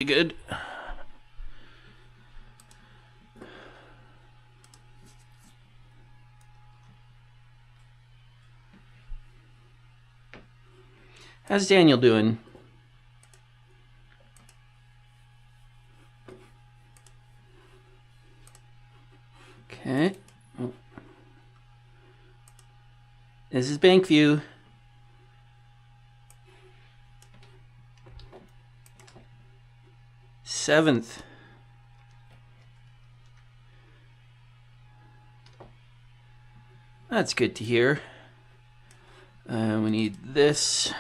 good. How's Daniel doing? Okay. Oh. This is bank view. Seventh. That's good to hear. We need this.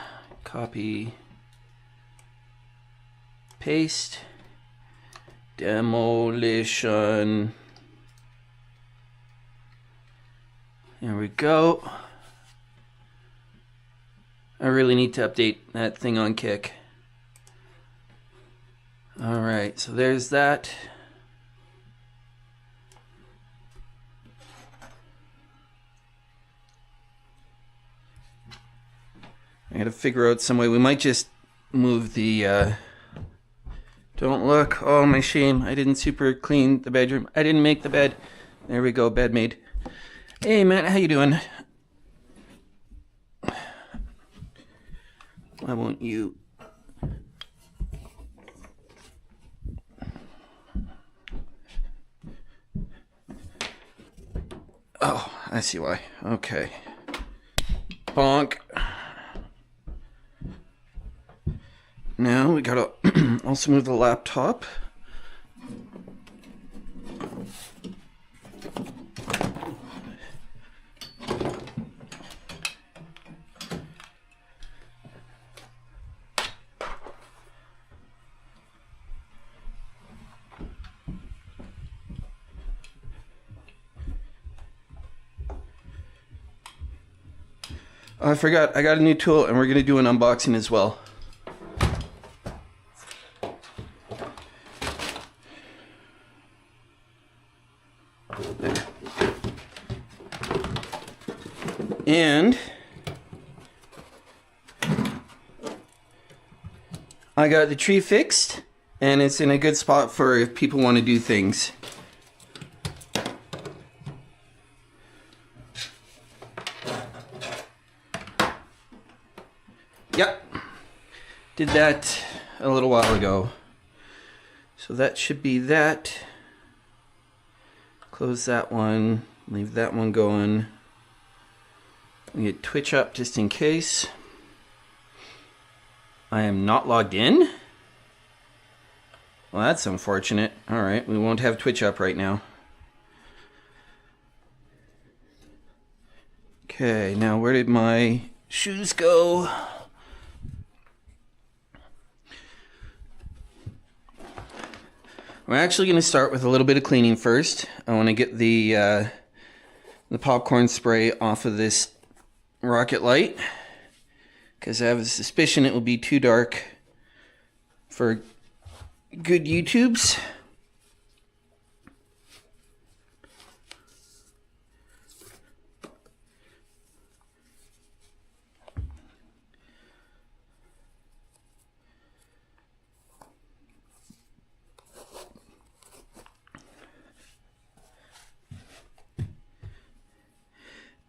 Copy. Paste. Demolition. There we go. I really need to update that thing on Kick. Alright, so there's that. I gotta figure out some way. We might just move the don't look. Oh, my shame. I didn't super clean the bedroom. I didn't make the bed. There we go, bed made. Hey Matt, how you doing? Why won't you? Oh, I see why. Okay. Bonk. Now we gotta also move the laptop. I forgot, I got a new tool and we're gonna do an unboxing as well. And I got the tree fixed and it's in a good spot for if people want to do things. Yep, did that a little while ago. So that should be that. Close that one, leave that one going. We get Twitch up just in case. I am not logged in. Well, that's unfortunate. All right, we won't have Twitch up right now. Okay, now where did my shoes go? We're actually going to start with a little bit of cleaning first. I want to get the popcorn spray off of this rocket light because I have a suspicion it will be too dark for good YouTubes.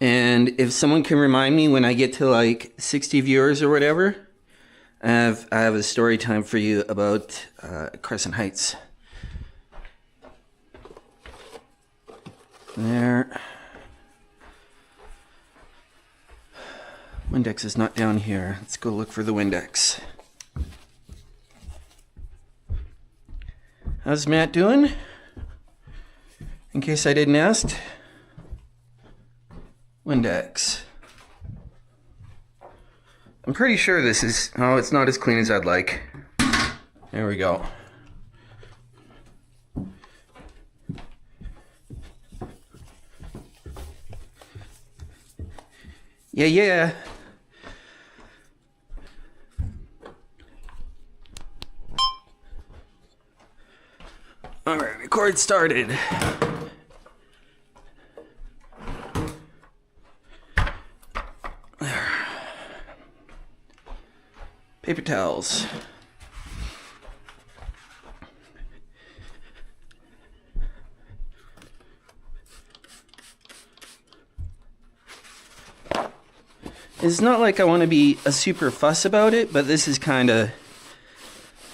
And if someone can remind me when I get to like 60 viewers or whatever, I have a story time for you about Crescent Heights. There. Windex is not down here. Let's go look for the Windex. How's Matt doing? In case I didn't ask. Windex. I'm pretty sure this is... Oh, it's not as clean as I'd like. There we go. Yeah. Alright, record started. Paper towels. It's not like I want to be a super fuss about it, but this is kind of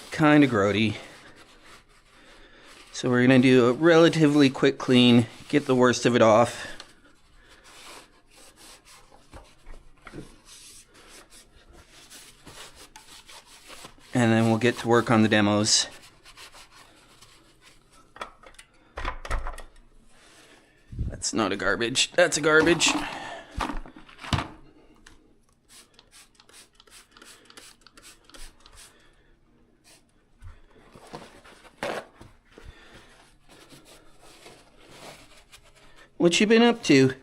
grody. So we're going to do a relatively quick clean, get the worst of it off. And then we'll get to work on the demos. That's not a garbage, that's a garbage. What you been up to?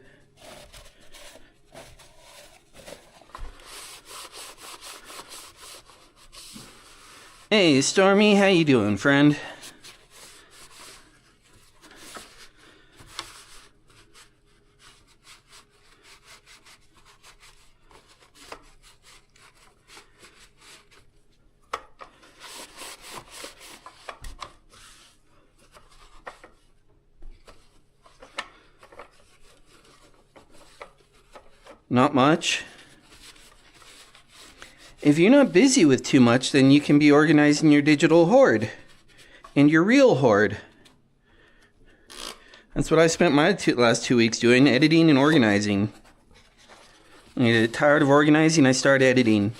Hey, Stormy, how you doing, friend? Not much. If you're not busy with too much, then you can be organizing your digital hoard and your real hoard. That's what I spent my last 2 weeks doing, editing and organizing. When I get tired of organizing, I start editing.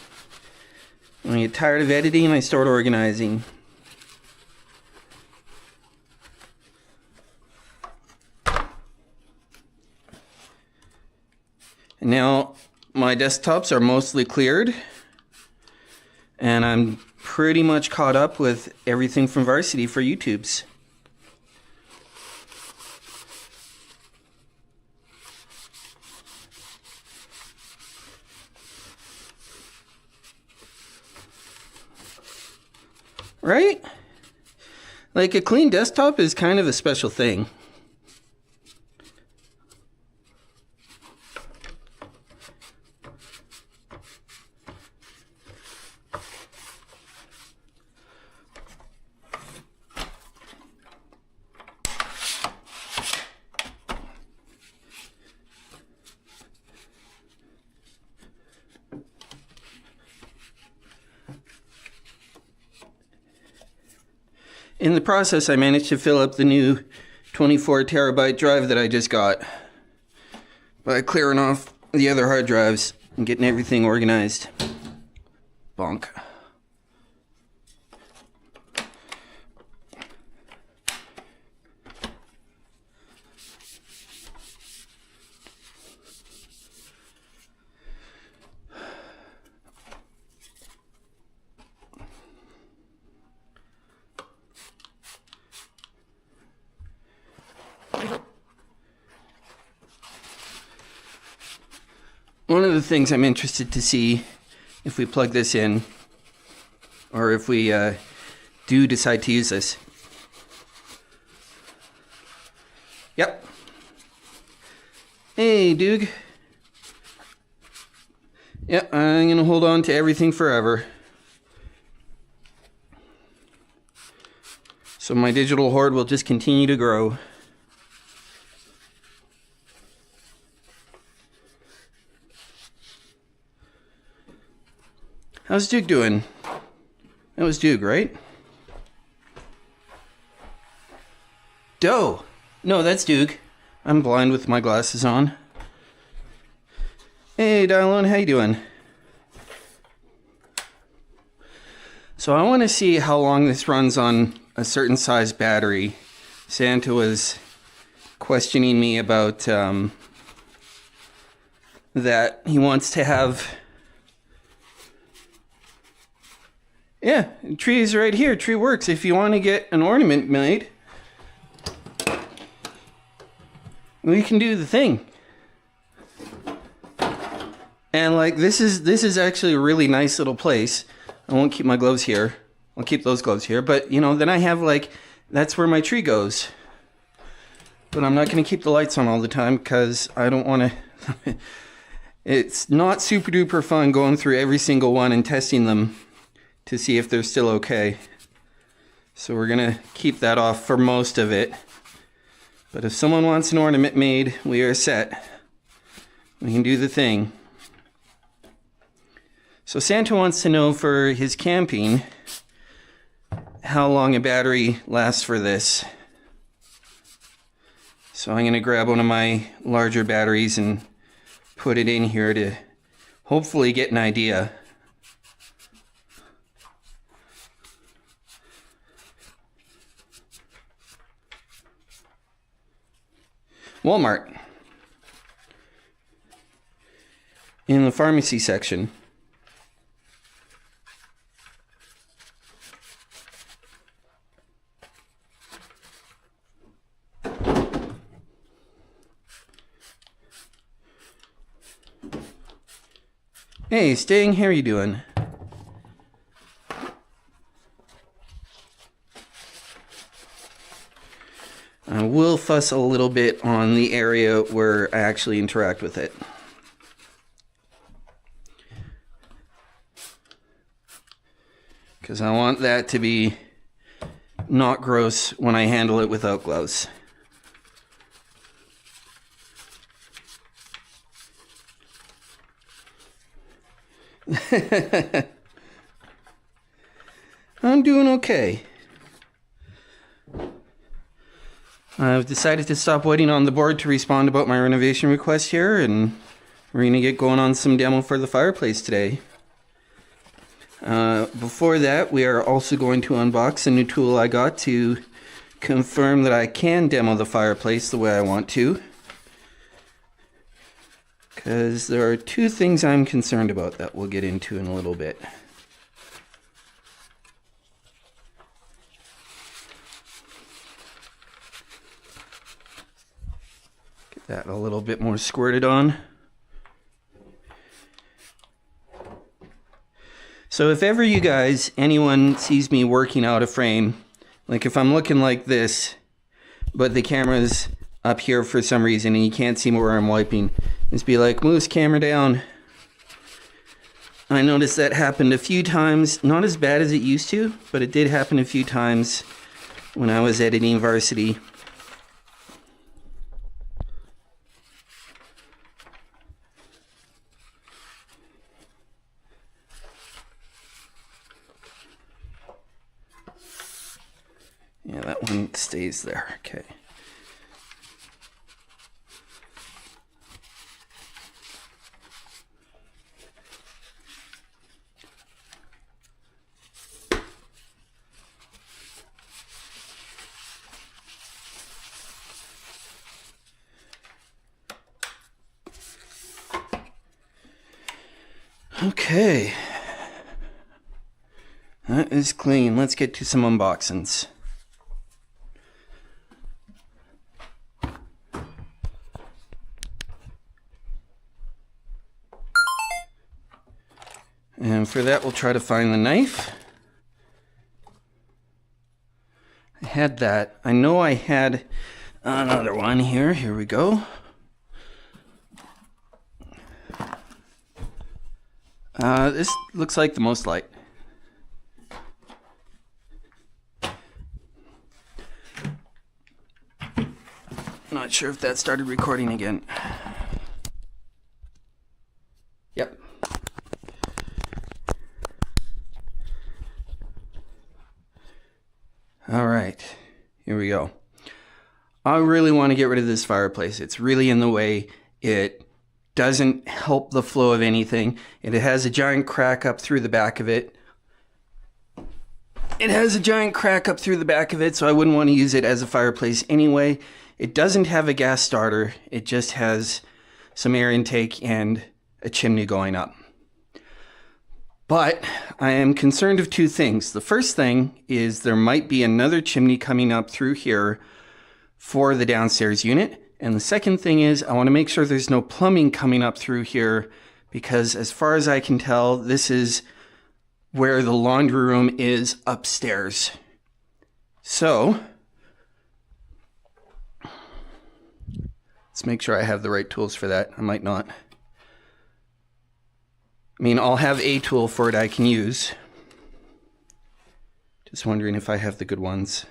When I get tired of editing, I start organizing. And now my desktops are mostly cleared, and I'm pretty much caught up with everything from Varsity for YouTube's. Right? Like, a clean desktop is kind of a special thing. In the process, I managed to fill up the new 24 terabyte drive that I just got by clearing off the other hard drives and getting everything organized. Bonk. One of the things I'm interested to see if we plug this in, or if we do decide to use this. Yep. Hey, Doug. Yep, I'm gonna hold on to everything forever. So my digital hoard will just continue to grow. How's Duke doing? That was Duke, right? Doe! No, that's Duke. I'm blind with my glasses on. Hey, Dylan, how you doing? So I want to see how long this runs on a certain size battery. Santa was questioning me about that he wants to have... Yeah, tree is right here. Tree works. If you want to get an ornament made, we can do the thing. And like, this is actually a really nice little place. I won't keep my gloves here. I'll keep those gloves here. But, you know, then I have like, that's where my tree goes. But I'm not going to keep the lights on all the time because I don't want to... It's not super duper fun going through every single one and testing them to see if they're still okay. So we're gonna keep that off for most of it. But if someone wants an ornament made, we are set. We can do the thing. So Santa wants to know for his camping how long a battery lasts for this. So I'm going to grab one of my larger batteries and put it in here to hopefully get an idea. Walmart. In the pharmacy section. Hey, staying here, you doing? I will fuss a little bit on the area where I actually interact with it. Because I want that to be not gross when I handle it without gloves. I'm doing okay. I've decided to stop waiting on the board to respond about my renovation request here, and we're going to get going on some demo for the fireplace today. Before that, we are also going to unbox a new tool I got to confirm that I can demo the fireplace the way I want to. Because there are two things I'm concerned about that we'll get into in a little bit. Get that a little bit more squirted on. So if ever you guys, anyone sees me working out a frame, like if I'm looking like this, but the camera's up here for some reason and you can't see where I'm wiping, just be like, move this camera down. I noticed that happened a few times, not as bad as it used to, but it did happen a few times when I was editing Varsity. Yeah, that one stays there. Okay. Okay. That is clean. Let's get to some unboxings. And for that, we'll try to find the knife. I had that. I know I had another one here. Here we go. This looks like the most light. Not sure if that started recording again. Yep. All right, here we go. I really want to get rid of this fireplace. It's really in the way. It doesn't help the flow of anything. It has a giant crack up through the back of it. So I wouldn't want to use it as a fireplace anyway. It doesn't have a gas starter. It just has some air intake and a chimney going up. But I am concerned of two things. The first thing is there might be another chimney coming up through here for the downstairs unit. And the second thing is I want to make sure there's no plumbing coming up through here, because as far as I can tell, this is where the laundry room is upstairs. So let's make sure I have the right tools for that. I might not. I mean, I'll have a tool for it I can use. Just wondering if I have the good ones.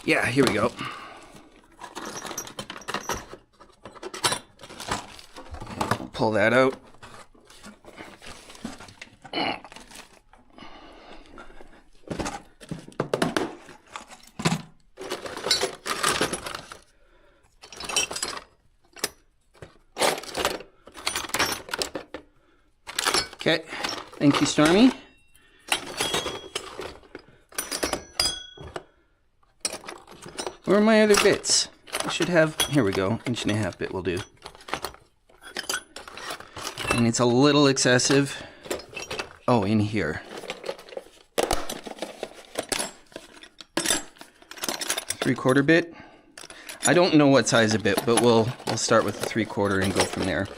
Yeah, here we go. pull that out. Okay, thank you, Stormy. Where are my other bits? I should have, here we go, 1.5 bit will do. And it's a little excessive. Oh, in here. 3/4 bit. I don't know what size of bit, but we'll start with the 3/4 and go from there.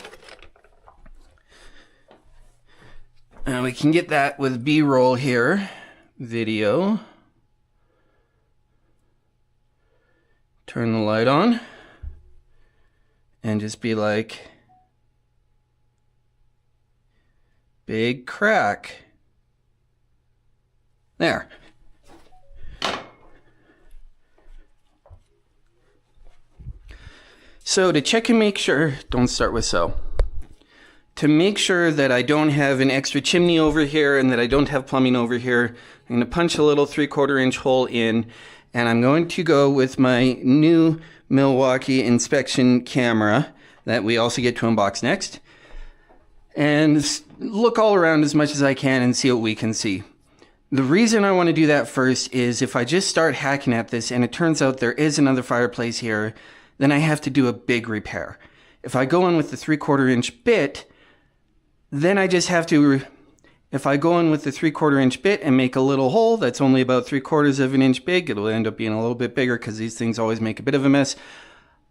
And we can get that with B-roll here, video. Turn the light on and just be like, big crack. There. So to check and make sure, don't start with so. To make sure that I don't have an extra chimney over here and that I don't have plumbing over here, I'm going to punch a little 3/4 inch hole in, and I'm going to go with my new Milwaukee inspection camera that we also get to unbox next, and look all around as much as I can and see what we can see. The reason I want to do that first is if I just start hacking at this and it turns out there is another fireplace here, then I have to do a big repair. If I go in with the 3/4 inch bit, then I just have to, if I go in with the 3/4 inch bit and make a little hole that's only about 3/4 of an inch big, it'll end up being a little bit bigger because these things always make a bit of a mess.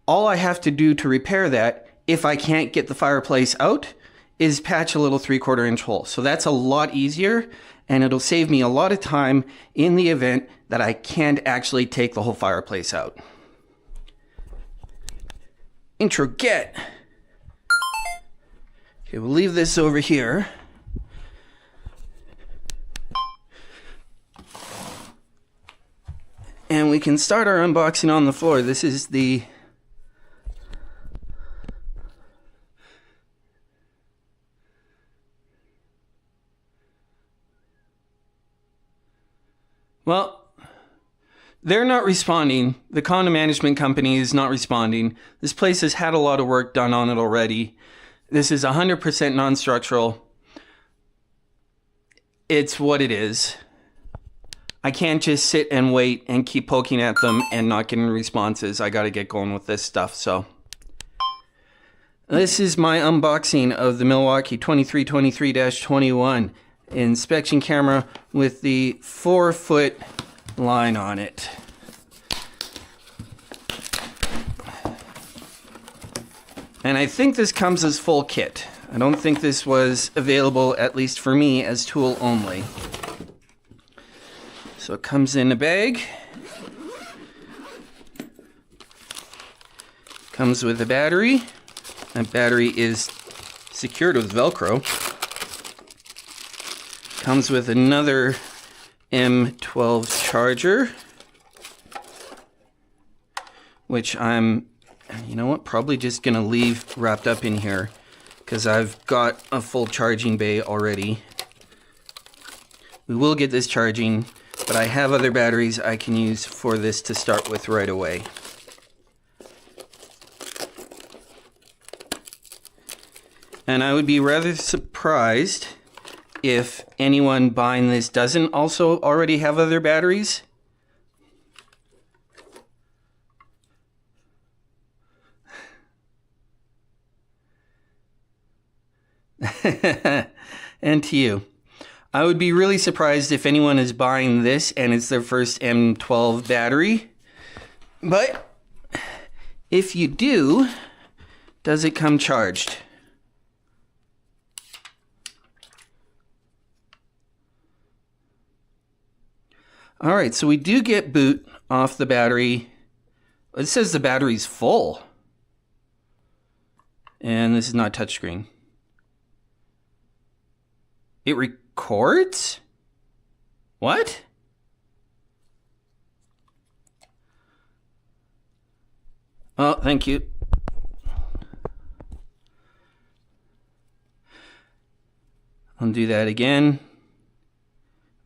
All I have to do to repair that, if I can't get the fireplace out, is patch a little 3/4 inch hole. So that's a lot easier, and it'll save me a lot of time in the event that I can't actually take the whole fireplace out. Intro get. Okay, we'll leave this over here. And we can start our unboxing on the floor. This is the well, they're not responding. The condo management company is not responding. This place has had a lot of work done on it already. This is 100% non-structural. It's what it is. I can't just sit and wait and keep poking at them and not getting responses. I got to get going with this stuff. So this is my unboxing of the Milwaukee 2323-21 inspection camera with the 4-foot line on it. And I think this comes as full kit. I don't think this was available, at least for me, as tool only. So it comes in a bag. Comes with a battery. That battery is secured with Velcro. Comes with another M12 charger, which I'm, you know what, probably just gonna leave wrapped up in here because I've got a full charging bay already. We will get this charging, but I have other batteries I can use for this to start with right away. And I would be rather surprised if anyone buying this doesn't also already have other batteries. And to you. I would be really surprised if anyone is buying this and it's their first M12 battery. But if you do, does it come charged? All right, so we do get boot off the battery. It says the battery's full. And this is not touchscreen. It records? What? Oh, thank you. I'll do that again.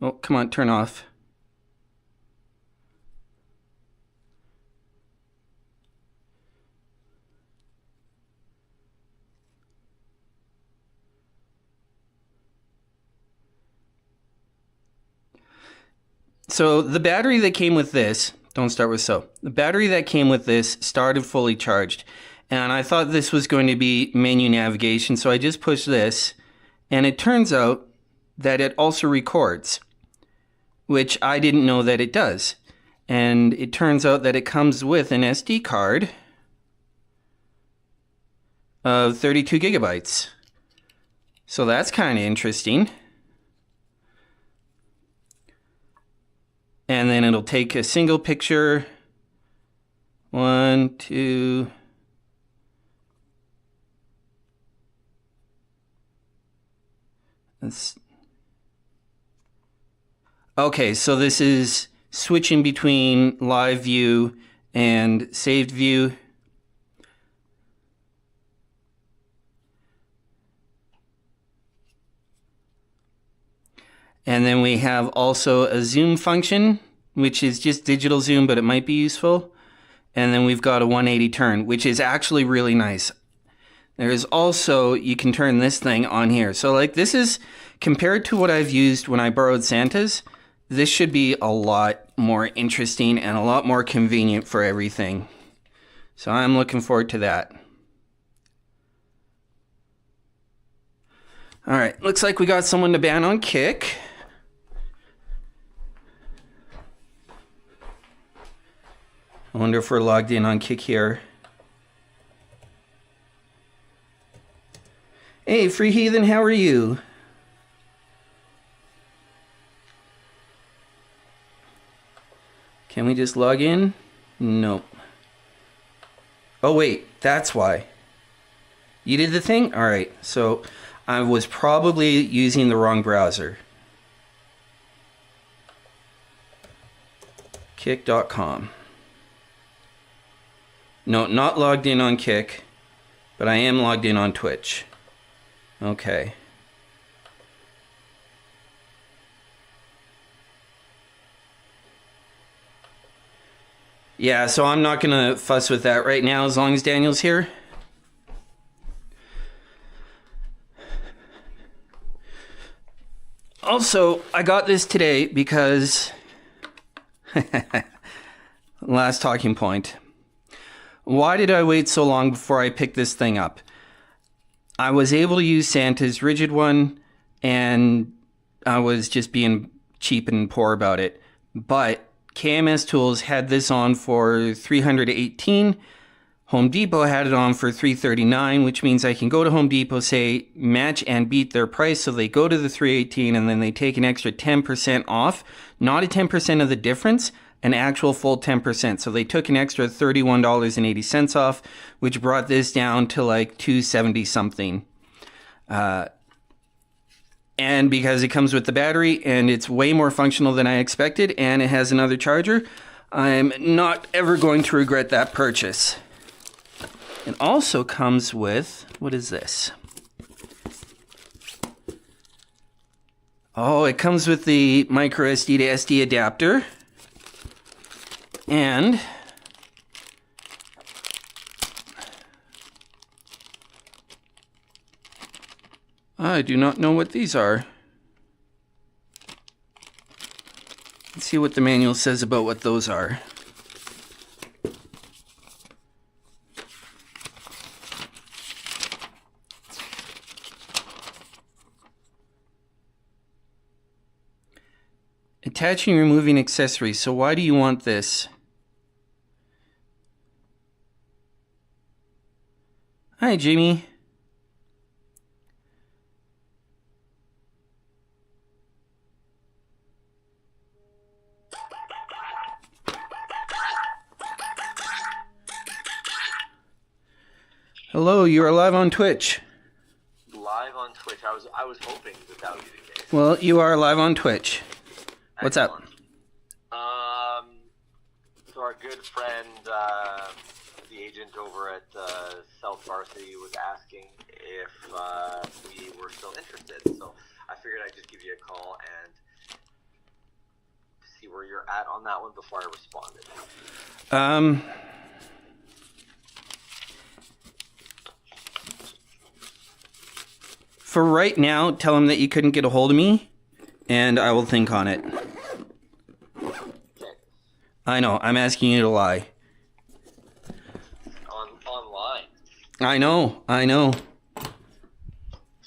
Oh, come on, turn off. So the battery that came with this, don't start with so. The battery that came with this started fully charged. And I thought this was going to be menu navigation, so I just pushed this. And it turns out that it also records, which I didn't know that it does. And it turns out that it comes with an SD card of 32 gigabytes. So that's kind of interesting. And then it'll take a single picture. 1, 2. Okay, so this is switching between live view and saved view. And then we have also a zoom function, which is just digital zoom, but it might be useful. And then we've got a 180 turn, which is actually really nice. There's also, you can turn this thing on here. So like this is, compared to what I've used when I borrowed Santa's, this should be a lot more interesting and a lot more convenient for everything. So I'm looking forward to that. All right, looks like we got someone to ban on Kick. I wonder if we're logged in on Kick here. Hey, Free Heathen, how are you? Can we just log in? Nope. Oh wait, that's why. You did the thing? All right, so I was probably using the wrong browser. Kick.com. No, not logged in on Kick, but I am logged in on Twitch. Okay. Yeah, so I'm not gonna fuss with that right now as long as Daniel's here. Also, I got this today because last talking point. Why did I wait so long before I picked this thing up? I was able to use Santa's rigid one, and I was just being cheap and poor about it. But KMS Tools had this on for $318. Home Depot had it on for $339, which means I can go to Home Depot, say, match and beat their price. So they go to the $318, and then they take an extra 10% off. Not a 10% of the difference, an actual full 10%. So they took an extra $31.80 off, which brought this down to like $270 something. And because it comes with the battery and it's way more functional than I expected, and it has another charger, I'm not ever going to regret that purchase. It also comes with, what is this? Oh, it comes with the micro SD to SD adapter. And I do not know what these are. Let's see what the manual says about what those are. Attaching and removing accessories. So why do you want this? Hi, Jimmy. Hello, you are live on Twitch. Live on Twitch. I was hoping that would be the case. Well, you are live on Twitch. What's up? So our good friend, the agent over at South Varsity, was asking if we were still interested. So I where you're at on that one before I responded. For right now, tell him that you couldn't get a hold of me, and I will think on it. Okay. I know, I'm asking you to lie. Online. I know.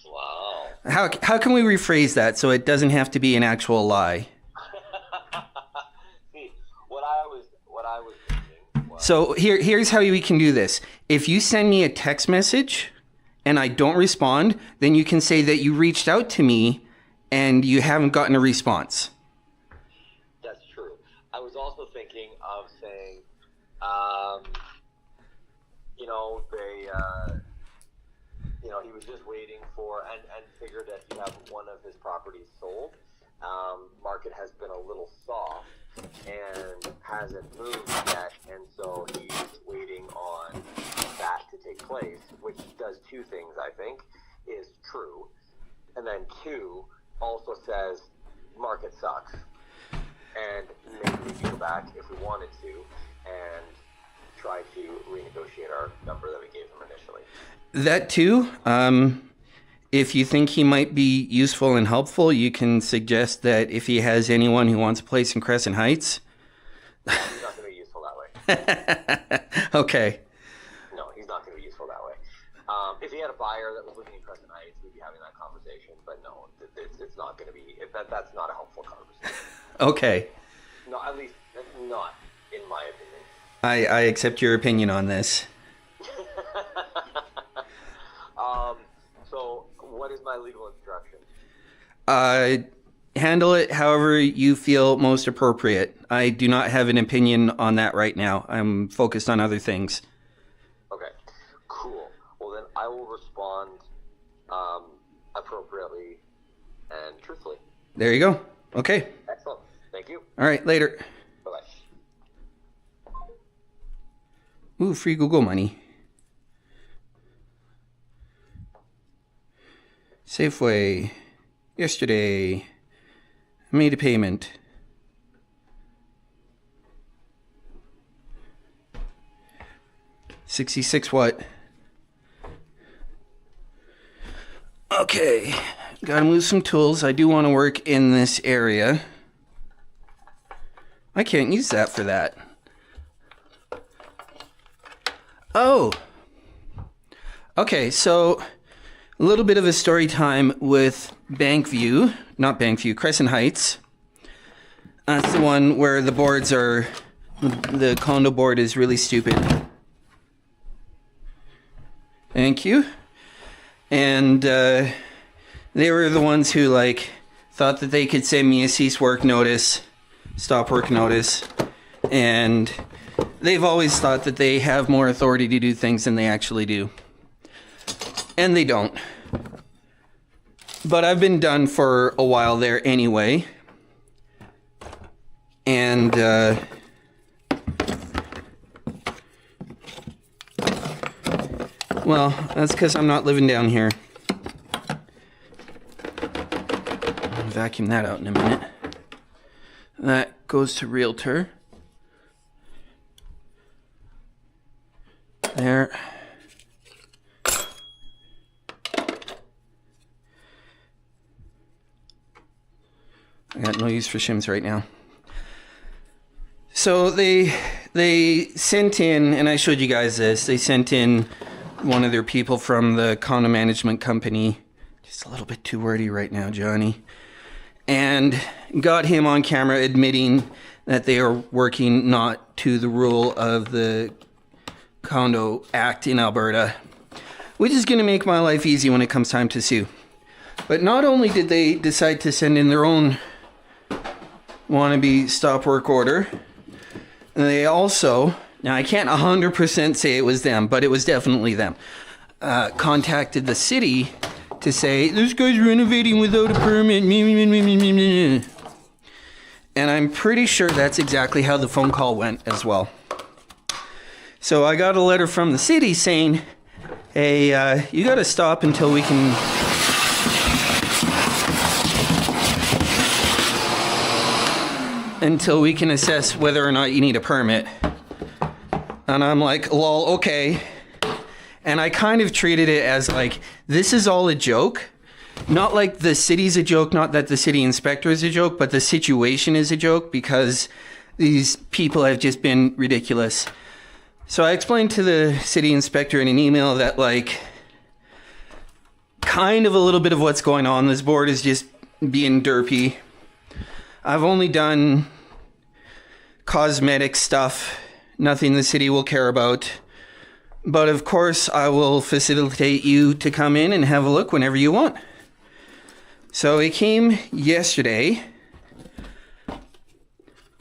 Wow. How can we rephrase that so it doesn't have to be an actual lie? See, what I was thinking was... So here's how we can do this. If you send me a text message and I don't respond, then you can say that you reached out to me and you haven't gotten a response. That's true. I was also thinking of saying, he was just waiting for, and figured that he'd have one of his properties sold. Market has been a little soft and hasn't moved yet, and so he's waiting on that to take place, which does two things, I think, is true. And then two, also says market sucks. And maybe we can go back if we wanted to and try to renegotiate our number that we gave him initially. That too. If you think he might be useful and helpful, you can suggest that if he has anyone who wants a place in Crescent Heights. He's not going to be useful that way. Okay. No, he's not going to be useful that way. If he had a buyer that was living in Crescent Heights, we'd be having that conversation. But no, it's not going to be. That's not a helpful conversation. Okay. No, at least not in my opinion. I accept your opinion on this. So what is my legal instruction? Handle it however you feel most appropriate. I do not have an opinion on that right now. I'm focused on other things. Okay, cool. Well, then I will respond appropriately and truthfully. There you go. Okay. Excellent. Thank you. All right, later. Bye-bye. Ooh, free Google money. Safeway. Yesterday. Made a payment. $66 what? Okay. Gotta move some tools. I do want to work in this area. I can't use that for that. Oh. Okay, so a little bit of a story time with Crescent Heights. That's the one where the condo board is really stupid. Thank you. And they were the ones who thought that they could send me a stop work notice, and they've always thought that they have more authority to do things than they actually do. And they don't. But I've been done for a while there anyway. And well, that's because I'm not living down here. I'll vacuum that out in a minute. That goes to Realtor. There. I got no use for shims right now. So they sent in, and I showed you guys this, they sent in one of their people from the condo management company. Just a little bit too wordy right now, Johnny. And got him on camera admitting that they are working not to the rule of the Condo Act in Alberta, which is going to make my life easy when it comes time to sue. But not only did they decide to send in their own wannabe stop work order, they also, now I can't 100% say it was them, but it was definitely them, contacted the city to say, this guy's renovating without a permit. And I'm pretty sure that's exactly how the phone call went as well. So I got a letter from the city saying, hey, you got to stop until we can... until we can assess whether or not you need a permit. And I'm like, lol, okay. And I kind of treated it as like, this is all a joke. Not like the city's a joke, not that the city inspector is a joke, but the situation is a joke because these people have just been ridiculous. So I explained to the city inspector in an email that, like, kind of a little bit of what's going on. This board is just being derpy. I've only done cosmetic stuff, nothing the city will care about. But of course, I will facilitate you to come in and have a look whenever you want. So he came yesterday,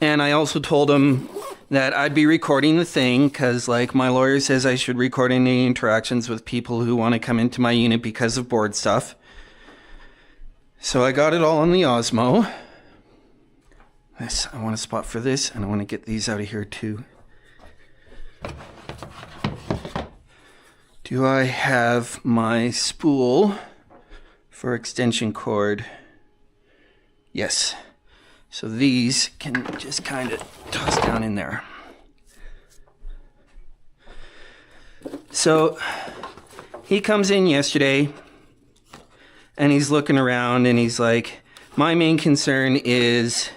and I also told him that I'd be recording the thing because, like, my lawyer says I should record any interactions with people who want to come into my unit because of board stuff. So I got it all on the Osmo. This, I want a spot for this, and I want to get these out of here too. Do I have my spool for extension cord? Yes. So these can just kind of toss down in there. So he comes in yesterday and he's looking around and he's like, my main concern is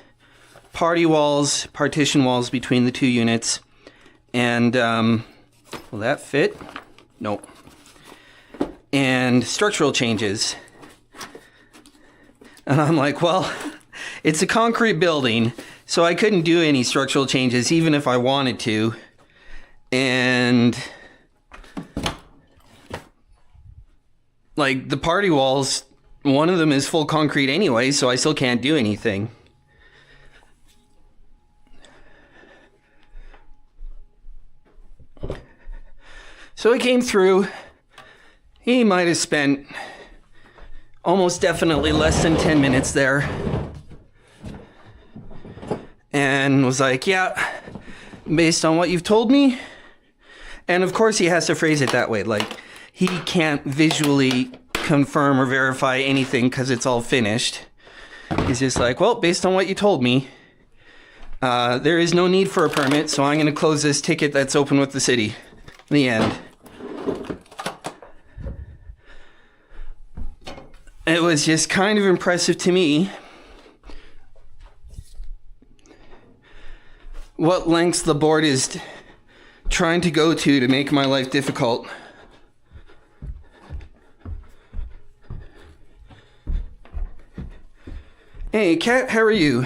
partition walls between the two units. And will that fit? Nope. And structural changes. And I'm like, well, it's a concrete building, so I couldn't do any structural changes even if I wanted to. And like the party walls, one of them is full concrete anyway, so I still can't do anything. So he came through. He might have spent almost definitely less than 10 minutes there. And was like, yeah, based on what you've told me. And of course he has to phrase it that way. Like, he can't visually confirm or verify anything because it's all finished. He's just like, well, based on what you told me, there is no need for a permit, so I'm going to close this ticket that's open with the city. The end. It was just kind of impressive to me what lengths the board is trying to go to make my life difficult. Hey, Kat, how are you?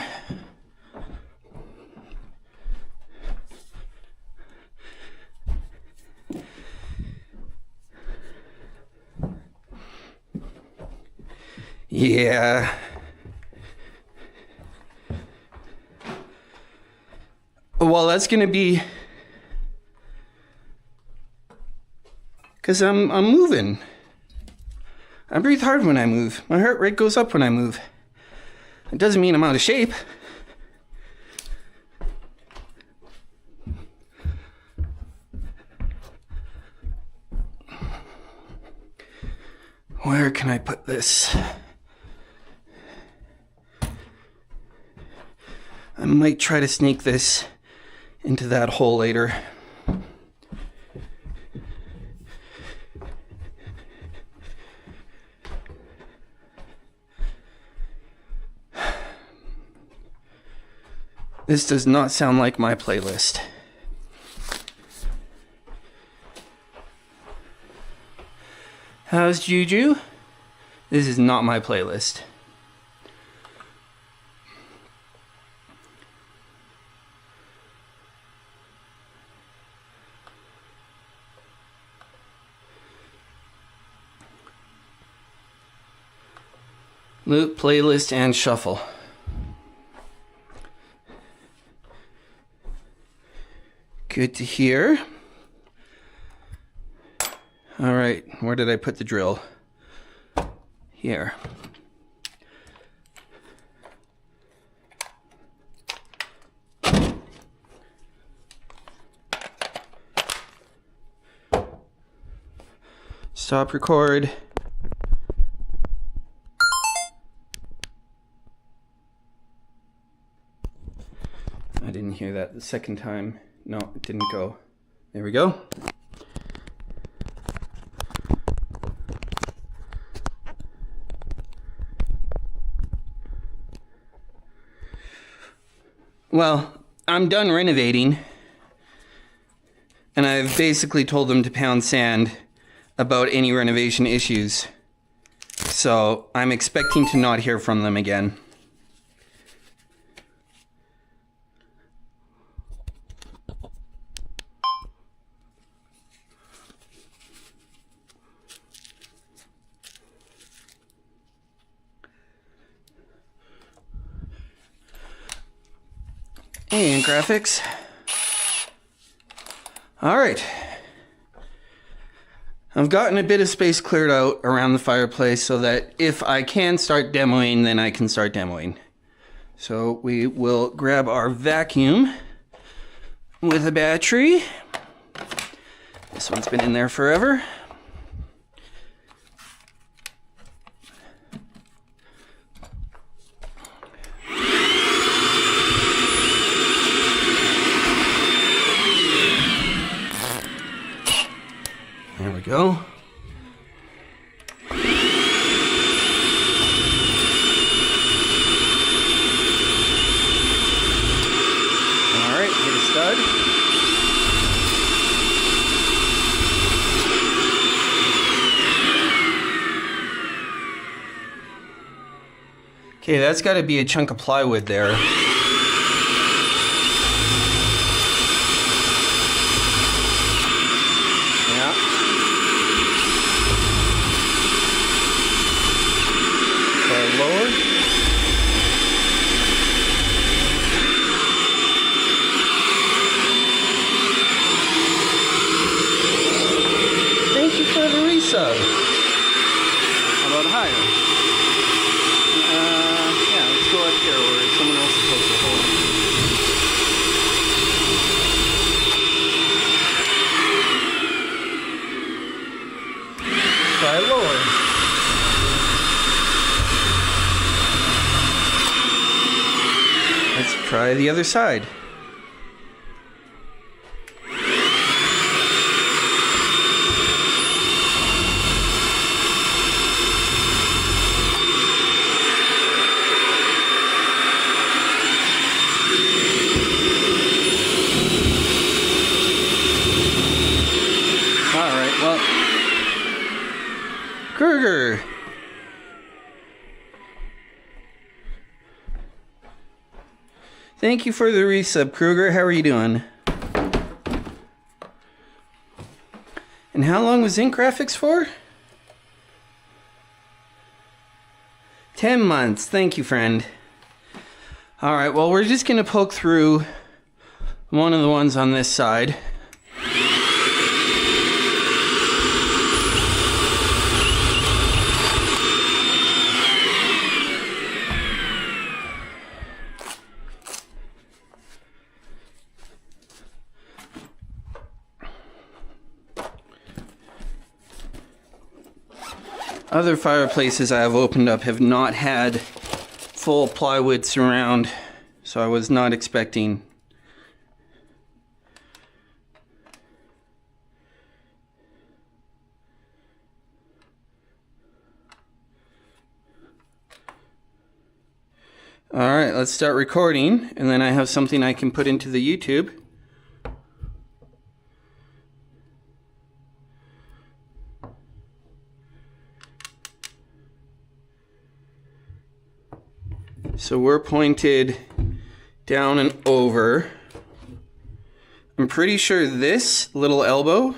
Yeah. Well, that's gonna be because I'm moving. I breathe hard when I move. My heart rate goes up when I move. It doesn't mean I'm out of shape. Where can I put this? I might try to sneak this into that hole later. This does not sound like my playlist. How's Juju? This is not my playlist. Loop, playlist, and shuffle. Good to hear. All right, where did I put the drill? Here. Stop record. didn't hear that the second time. No, it didn't go. There we go. Well, I'm done renovating, and I've basically told them to pound sand about any renovation issues. So I'm expecting to not hear from them again. Hey, graphics. All right. I've gotten a bit of space cleared out around the fireplace so that if I can start demoing, then I can start demoing. So we will grab our vacuum with a battery. This one's been in there forever. There we go. All right, hit a stud. Okay, that's got to be a chunk of plywood there. Yeah. Lower. Thank you for the resub. How about higher? Yeah, let's go up here where someone else is supposed to hold. Try lower. Let's try the other side. All right, well, Kruger. Thank you for the resub, Kruger. How are you doing? And how long was Ink Graphics for? 10 months. Thank you, friend. All right, well, we're just going to poke through one of the ones on this side. Other fireplaces I have opened up have not had full plywood surround, so I was not expecting. All right, let's start recording, and then I have something I can put into the YouTube. So we're pointed down and over. I'm pretty sure this little elbow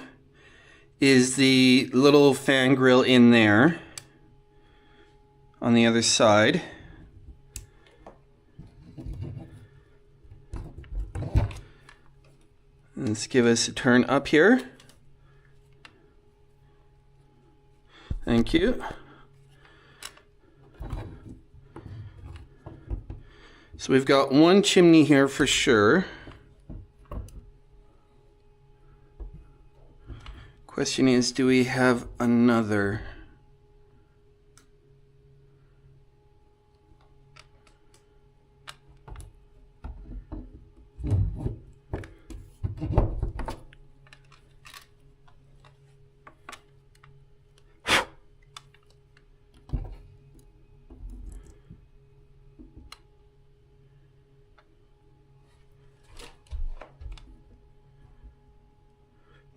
is the little fan grill in there on the other side. Let's give us a turn up here. Thank you. So we've got one chimney here for sure. Question is, do we have another?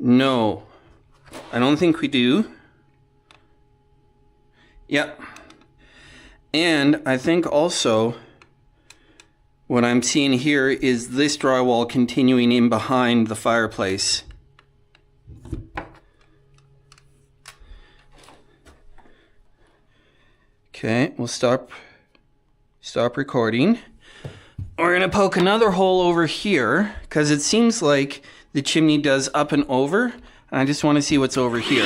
No, I don't think we do. Yep. And I think also what I'm seeing here is this drywall continuing in behind the fireplace. Okay, we'll stop recording. We're gonna poke another hole over here because it seems like the chimney does up and over. And I just want to see what's over here.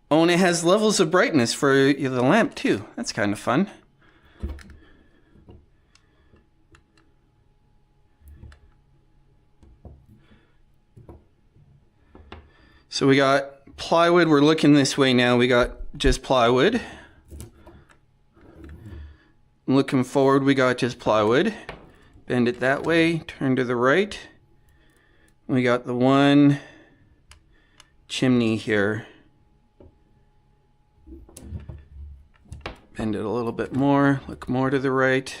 Oh, and it has levels of brightness for the lamp too. That's kind of fun. So we got plywood. We're looking this way now. We got just plywood. Looking forward, we got just plywood. Bend it that way, turn to the right. We got the one chimney here. Bend it a little bit more, look more to the right.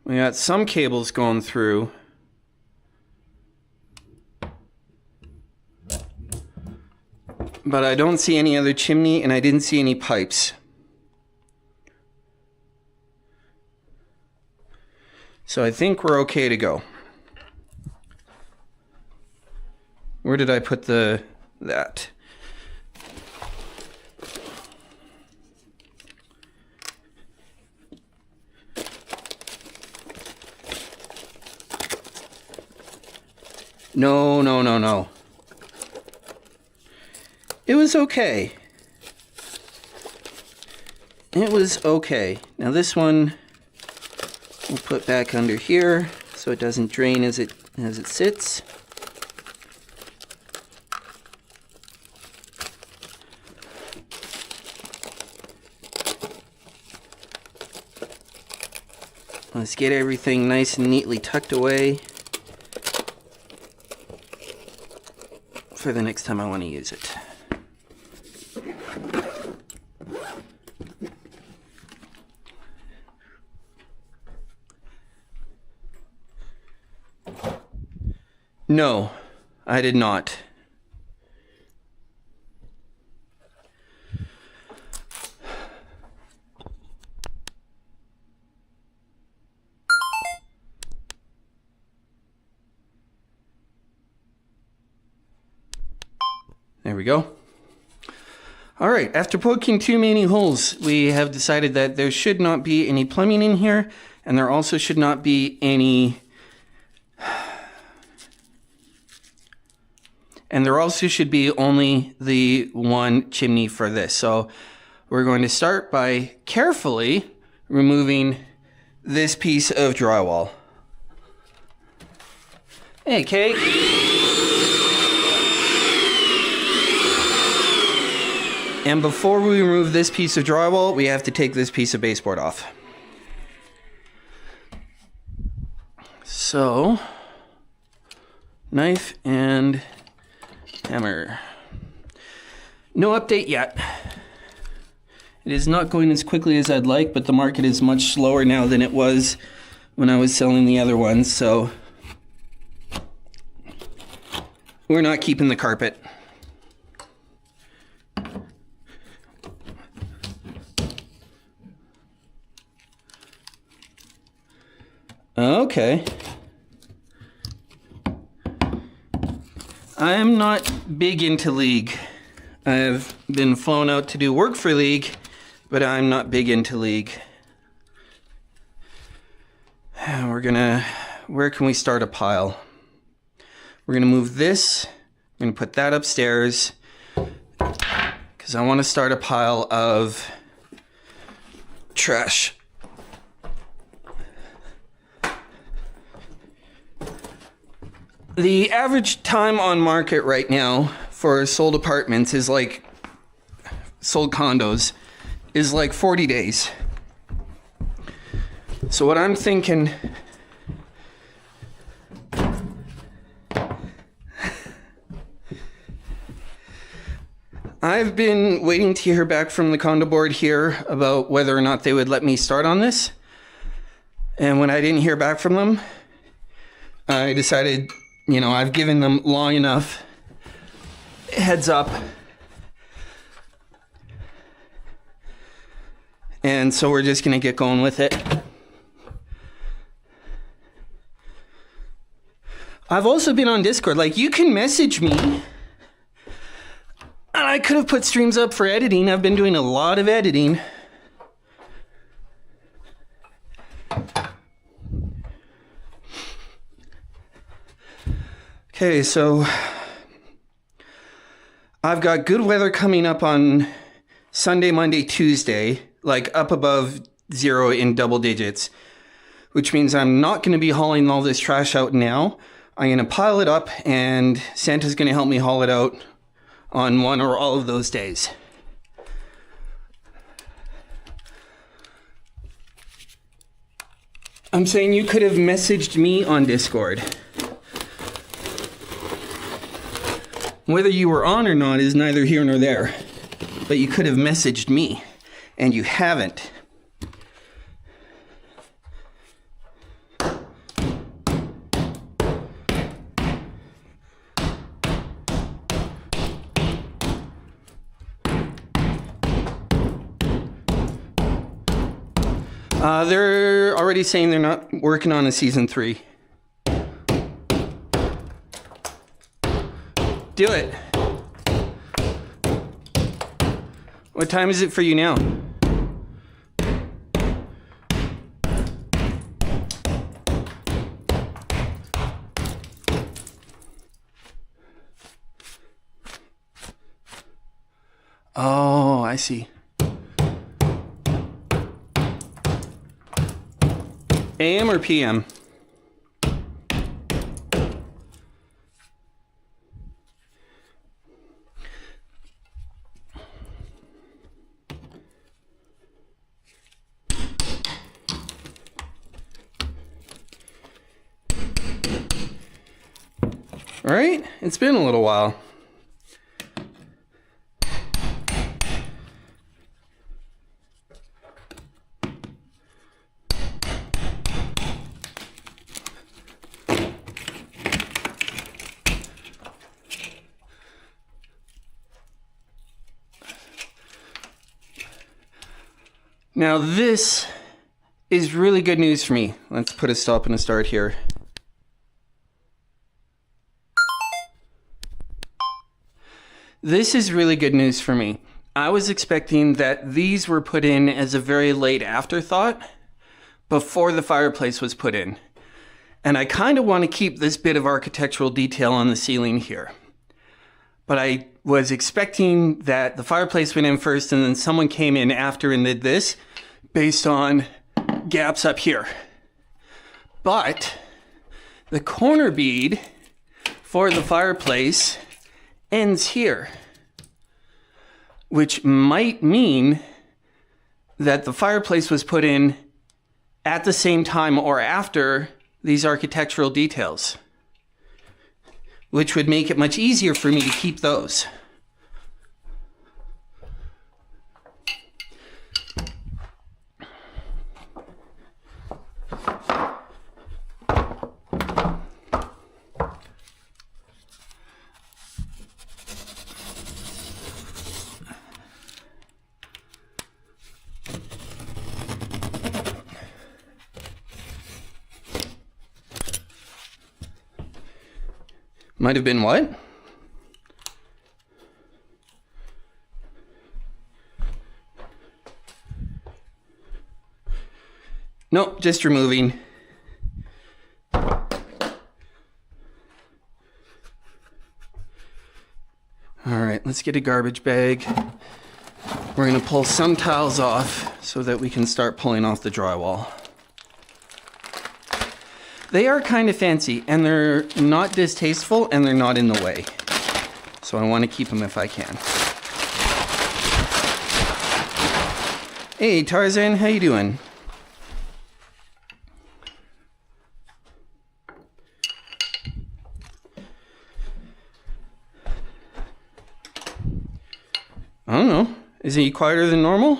We got some cables going through. But I don't see any other chimney, and I didn't see any pipes. So I think we're okay to go. Where did I put that? No. It was okay. It was okay. Now this one we'll put back under here so it doesn't drain as it sits. Let's get everything nice and neatly tucked away for the next time I want to use it. No, I did not. There we go. All right, after poking too many holes, we have decided that there should not be any plumbing in here, and there also should not be any... And there also should be only the one chimney for this. So we're going to start by carefully removing this piece of drywall. Hey, Kate. And before we remove this piece of drywall, we have to take this piece of baseboard off. So, knife and hammer. No update yet. It is not going as quickly as I'd like, but the market is much slower now than it was when I was selling the other ones, so we're not keeping the carpet. Okay. I am not big into League. I've been flown out to do work for League, but I'm not big into League. Where can we start a pile? We're gonna move this, I'm gonna put that upstairs, because I want to start a pile of trash. The average time on market right now for sold apartments is like sold condos is like 40 days. So what I'm thinking, I've been waiting to hear back from the condo board here about whether or not they would let me start on this. And when I didn't hear back from them, I decided, you know, I've given them long enough heads up. And so we're just going to get going with it. I've also been on Discord. Like, you can message me. And I could have put streams up for editing. I've been doing a lot of editing. Okay, so I've got good weather coming up on Sunday, Monday, Tuesday, like up above 0 in double digits, which means I'm not going to be hauling all this trash out now. I'm going to pile it up, and Santa's going to help me haul it out on one or all of those days. I'm saying you could have messaged me on Discord. Whether you were on or not is neither here nor there. But you could have messaged me, and you haven't. They're already saying they're not working on a season 3. Do it. What time is it for you now? Oh, I see. AM or PM? All right, it's been a little while. Now this is really good news for me. Let's put a stop and a start here. This is really good news for me. I was expecting that these were put in as a very late afterthought before the fireplace was put in. And I kind of want to keep this bit of architectural detail on the ceiling here. But I was expecting that the fireplace went in first and then someone came in after and did this based on gaps up here. But the corner bead for the fireplace ends here, which might mean that the fireplace was put in at the same time or after these architectural details, which would make it much easier for me to keep those. Might have been what? Nope, just removing. All right, let's get a garbage bag. We're gonna pull some tiles off so that we can start pulling off the drywall. They are kind of fancy, and they're not distasteful, and they're not in the way. So I want to keep them if I can. Hey Tarzan, how you doing? I don't know. Is he quieter than normal?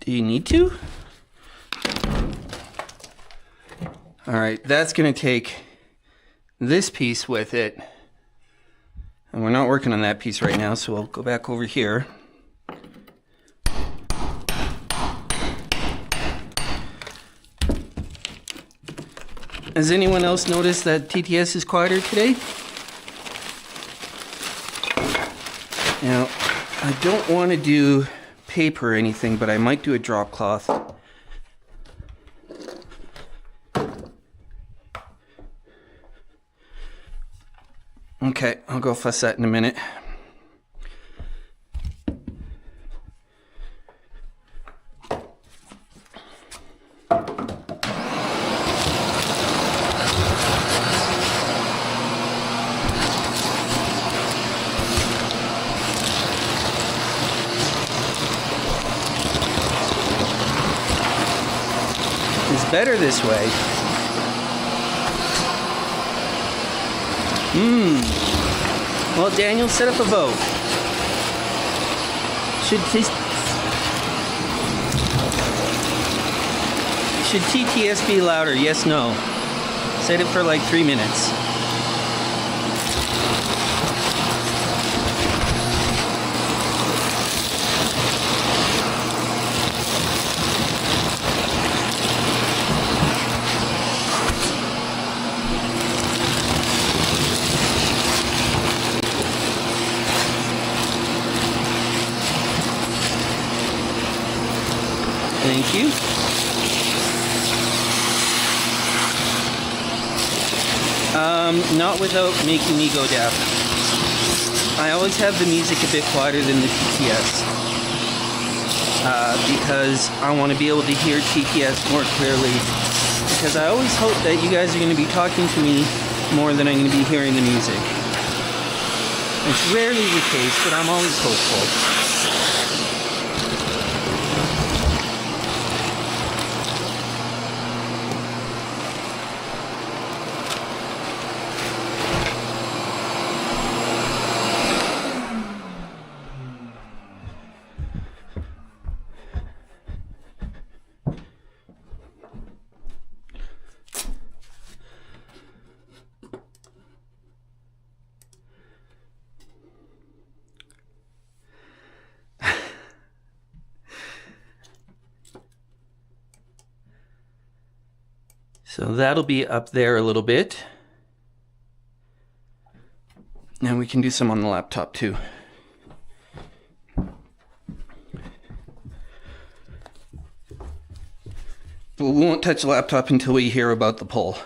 Do you need to? All right, that's gonna take this piece with it. And we're not working on that piece right now, so we'll go back over here. Has anyone else noticed that TTS is quieter today? Now, I don't want to do paper or anything, but I might do a drop cloth. Okay, I'll go fuss that in a minute. It's better this way. Well, Daniel, set up a vote. Should TTS be louder? Yes, no. Set it for like 3 minutes. Thank you. Not without making me go deaf. I always have the music a bit quieter than the TTS. Because I want to be able to hear TTS more clearly. Because I always hope that you guys are going to be talking to me more than I'm going to be hearing the music. It's rarely the case, but I'm always hopeful. So that'll be up there a little bit. Now we can do some on the laptop too. But we won't touch the laptop until we hear about the poll.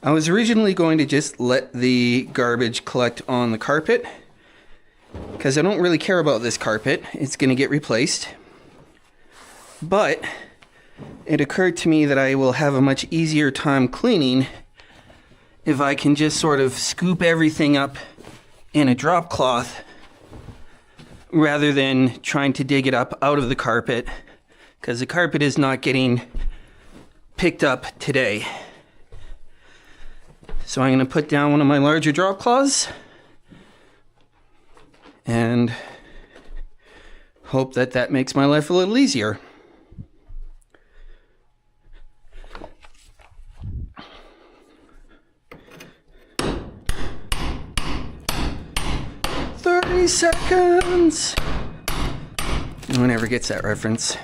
I was originally going to just let the garbage collect on the carpet because I don't really care about this carpet. It's going to get replaced. But it occurred to me that I will have a much easier time cleaning if I can just sort of scoop everything up in a drop cloth rather than trying to dig it up out of the carpet, because the carpet is not getting picked up today. So I'm going to put down one of my larger drop cloths and hope that that makes my life a little easier. Seconds. No one ever gets that reference.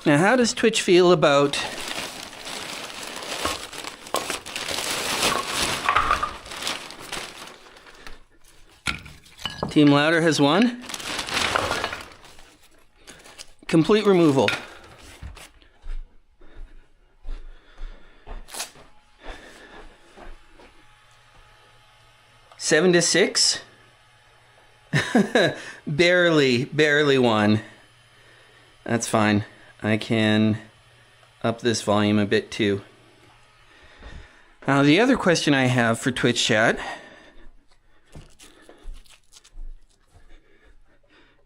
Now, how does Twitch feel about Team Louder has won? Complete removal. Seven to 6. barely won. That's fine. I can up this volume a bit too. Now, the other question I have for Twitch chat.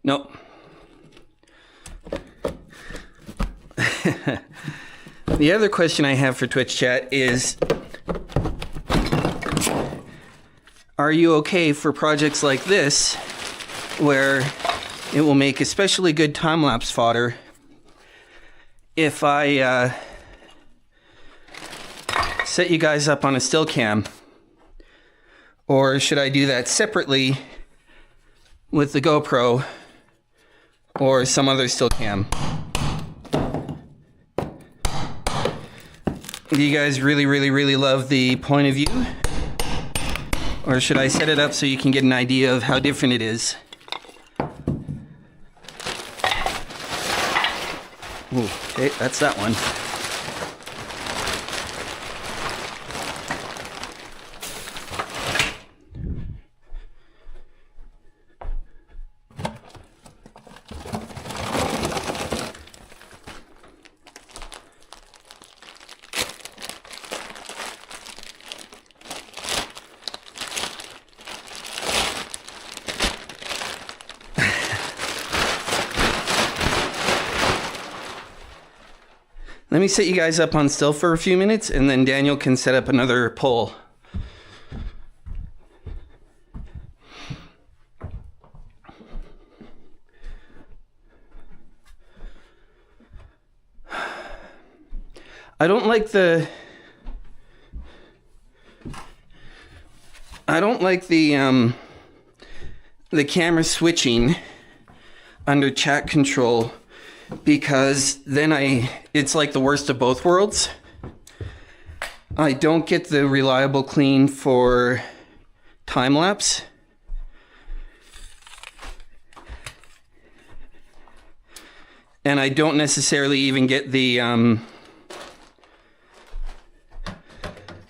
Nope. The other question I have for Twitch chat is, are you okay for projects like this, where it will make especially good time-lapse fodder if I set you guys up on a still cam? Or should I do that separately with the GoPro or some other still cam? Do you guys really love the point of view? Or should I set it up so you can get an idea of how different it is? Ooh, okay, that's that one. Let me set you guys up on still for a few minutes, and then Daniel can set up another poll. I don't like the camera switching under chat control, because then it's like the worst of both worlds. I don't get the reliable clean for time lapse. And I don't necessarily even get the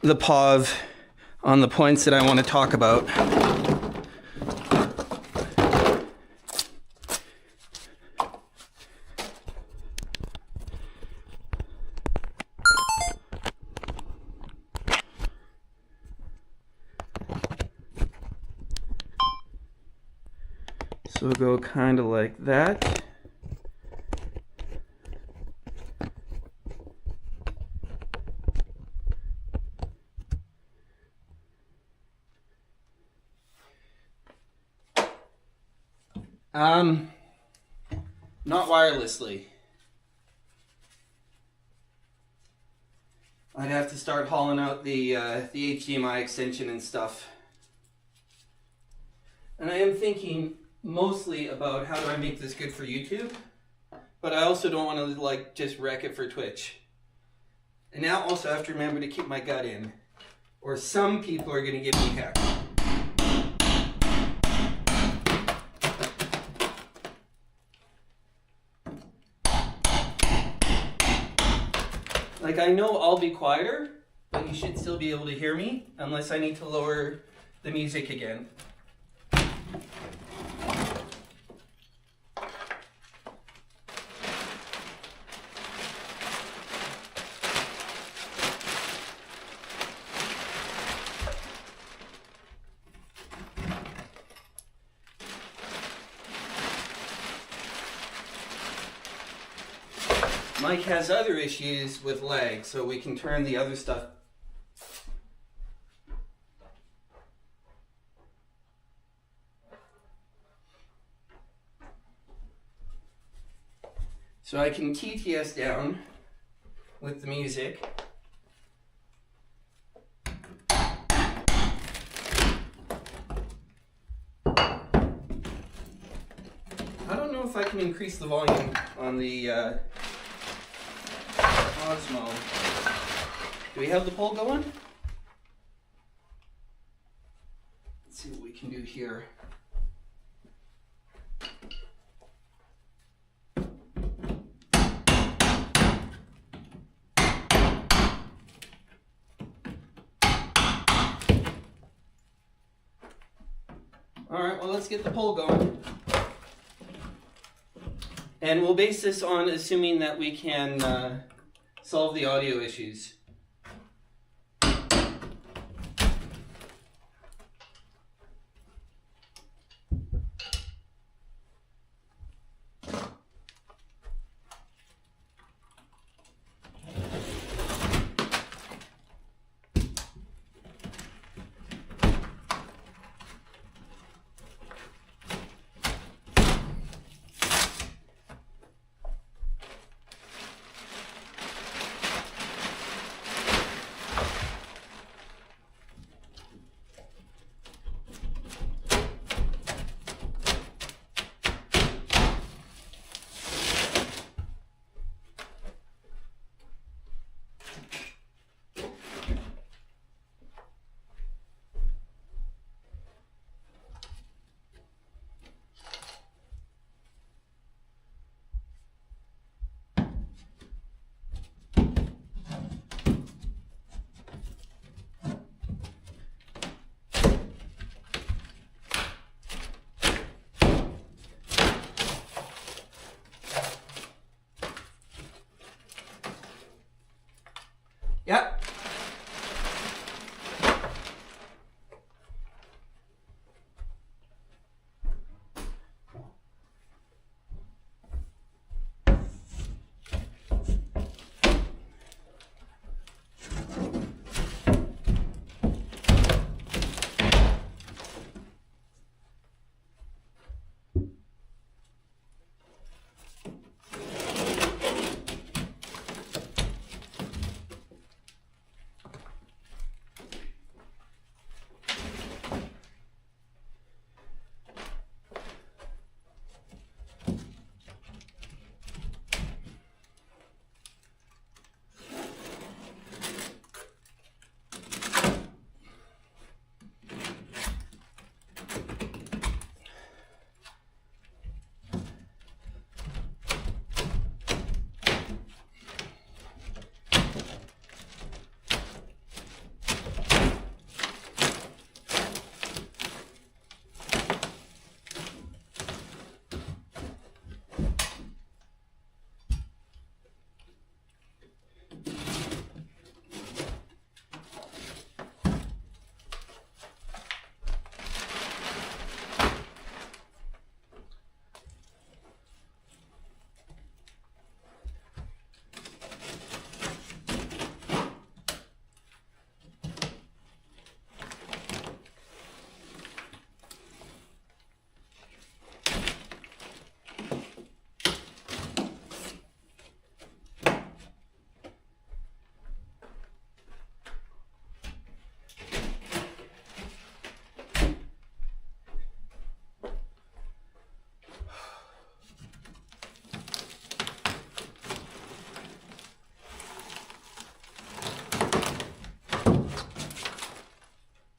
POV on the points that I want to talk about. So we'll go kind of like that. Not wirelessly. I'd have to start hauling out the HDMI extension and stuff. And I am thinking mostly about how do I make this good for YouTube, but I also don't want to like just wreck it for Twitch. And now also I have to remember to keep my gut in, or some people are going to give me heck. Like, I know I'll be quieter, but you should still be able to hear me, unless I need to lower the music again. Mike has other issues with lag, so we can turn the other stuff. So I can TTS down with the music. I don't know if I can increase the volume on the Osmo. Do we have the poll going? Let's see what we can do here. Alright, well, let's get the poll going. And we'll base this on assuming that we can solve the audio issues. Yep.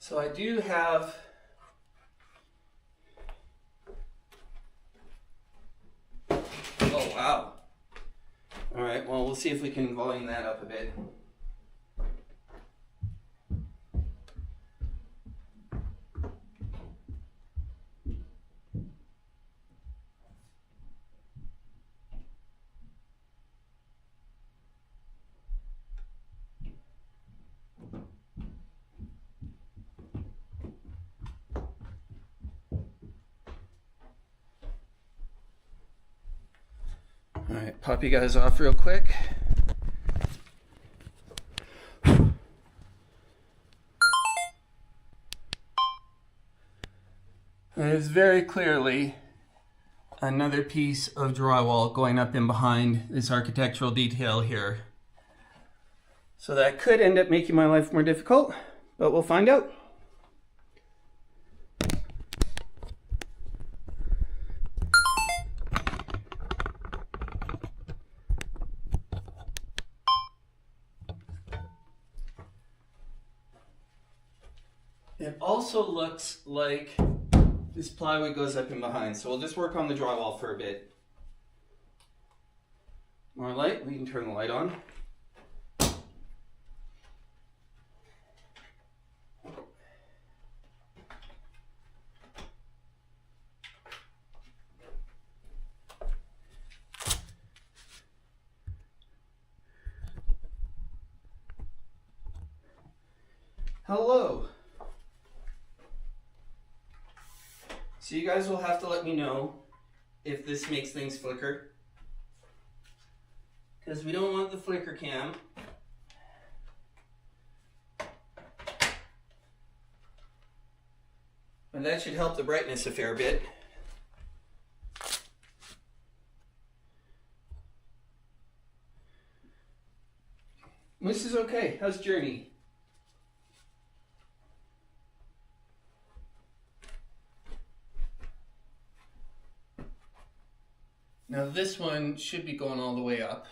So I do have oh wow. Alright, well we'll see if we can volume that up a bit. All right. Pop you guys off real quick. There's very clearly another piece of drywall going up in behind this architectural detail here. So that could end up making my life more difficult, but we'll find out. It also looks like this plywood goes up in behind, so we'll just work on the drywall for a bit. More light, we can turn the light on. Hello. So you guys will have to let me know if this makes things flicker, because we don't want the flicker cam. But that should help the brightness a fair bit. This is okay. How's Journey? Now this one should be going all the way up.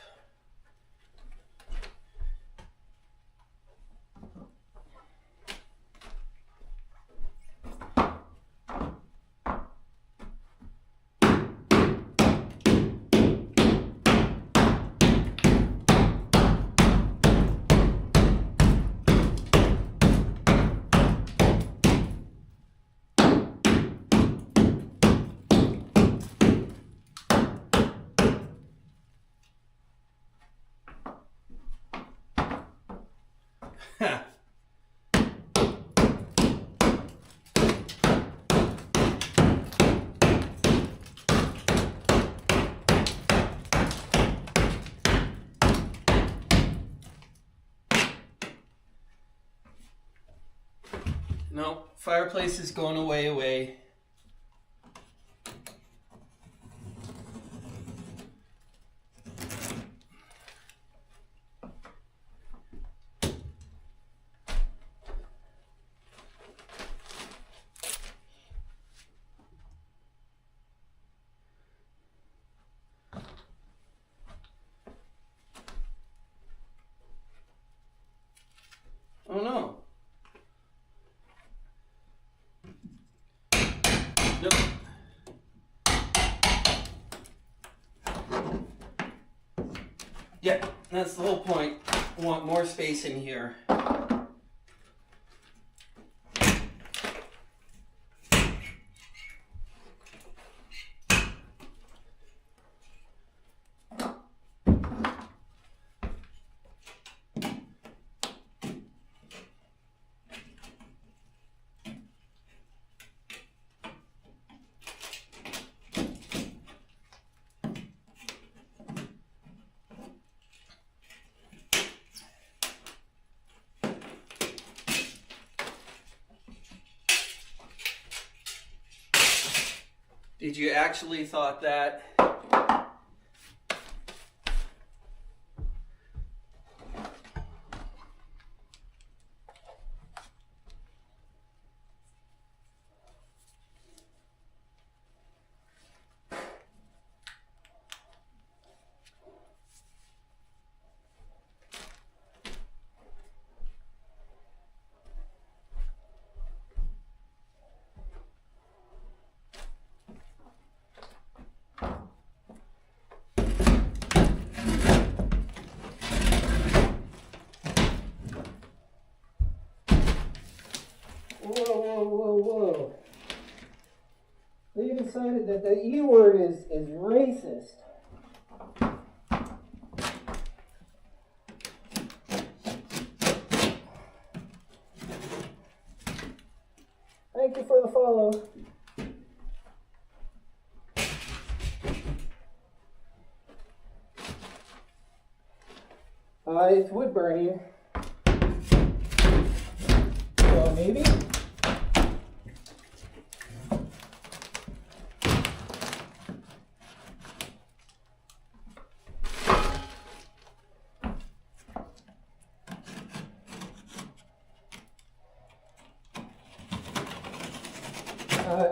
No, fireplace is going away. Oh no. Nope. Yeah, that's the whole point. I want more space in here. Did you actually thought that? Whoa. They decided that the E word is racist. Thank you for the follow. It's wood burning. So maybe?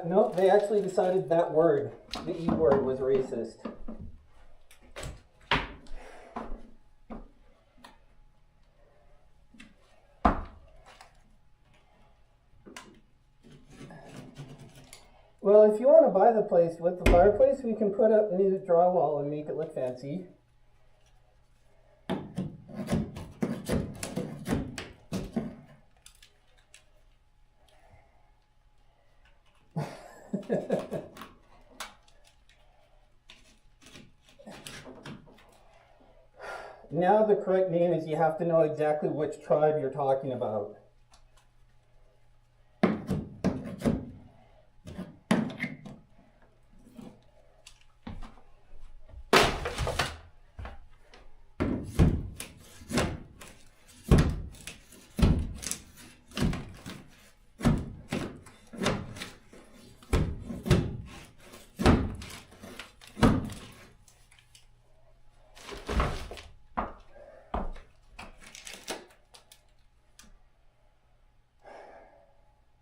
No, they actually decided that word, the E word, was racist. Well, if you want to buy the place with the fireplace, we can put up new drywall and make it look fancy. Now the correct name is you have to know exactly which tribe you're talking about.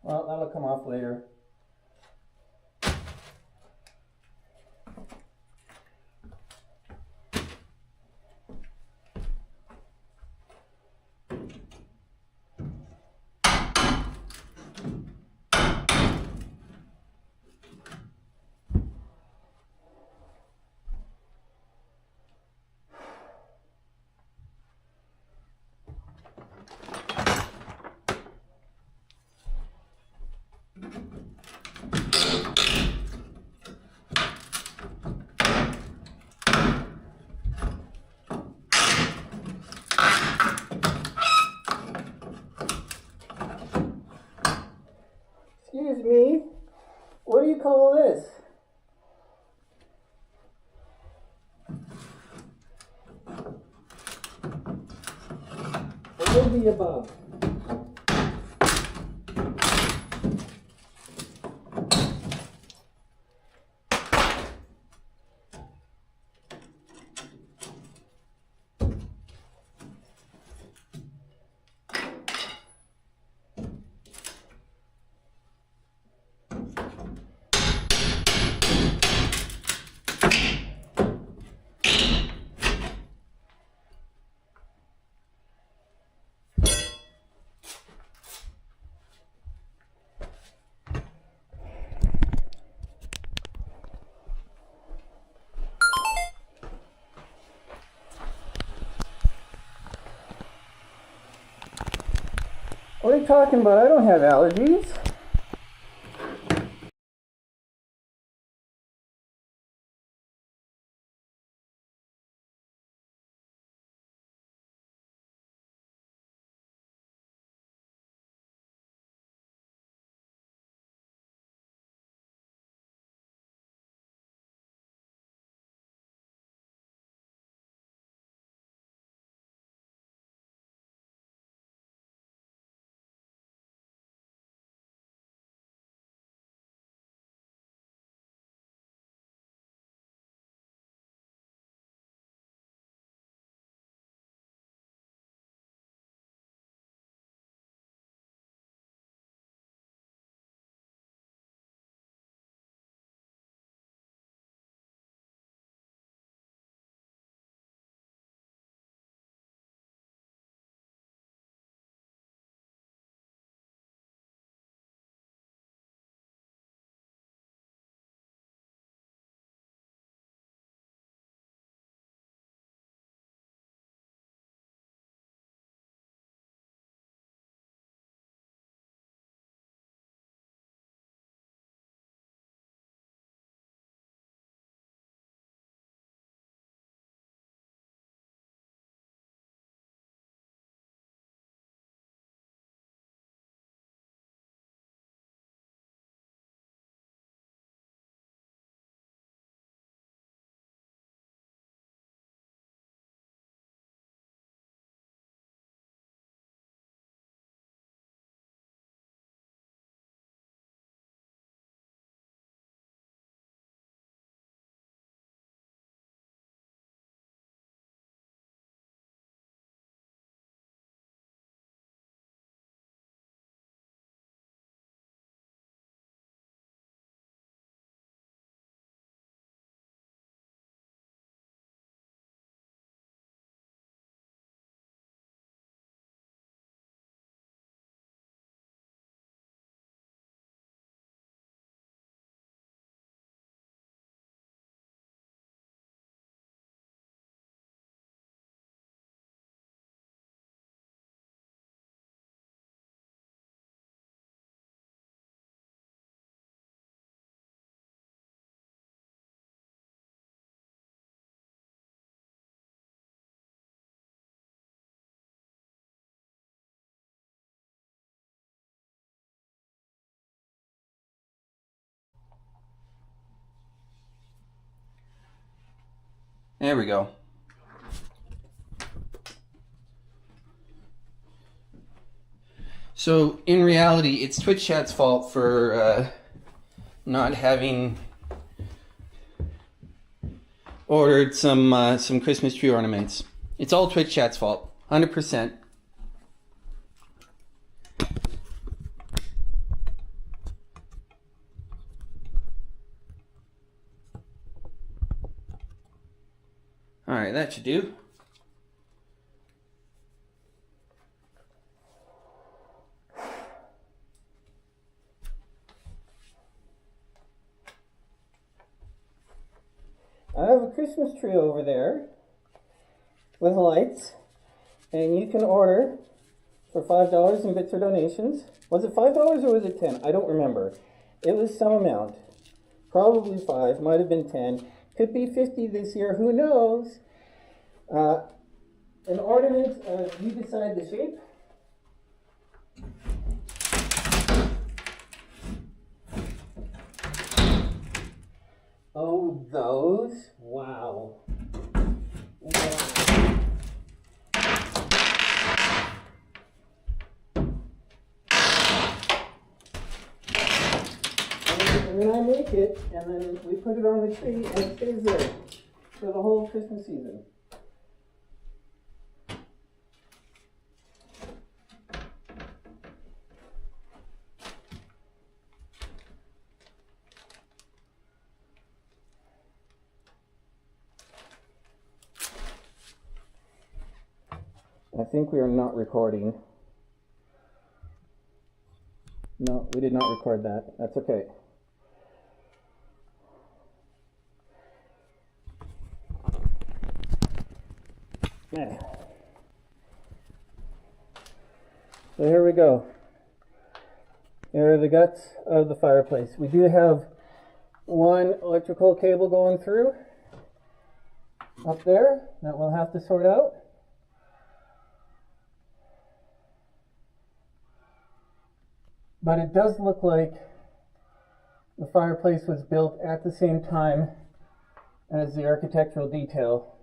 Well, that'll come off later. Excuse me, what do you call this? All of the above. What are you talking about? I don't have allergies. There we go. So in reality, it's Twitch Chat's fault for not having ordered some Christmas tree ornaments. It's all Twitch Chat's fault, 100%. All right, that should do. I have a Christmas tree over there with lights, and you can order for $5 in bits or donations. Was it $5 or was it 10? I don't remember. It was some amount. Probably 5, might have been 10. Could be 50 this year, who knows? An ornament, you decide the shape. Oh, those? Wow. Wow. And then I make it, and then we put it on the tree, and it stays there for the whole Christmas season. I think we are not recording. No, we did not record that. That's okay. Yeah. So here we go. Here are the guts of the fireplace. We do have one electrical cable going through up there that we'll have to sort out. But it does look like the fireplace was built at the same time as the architectural detail,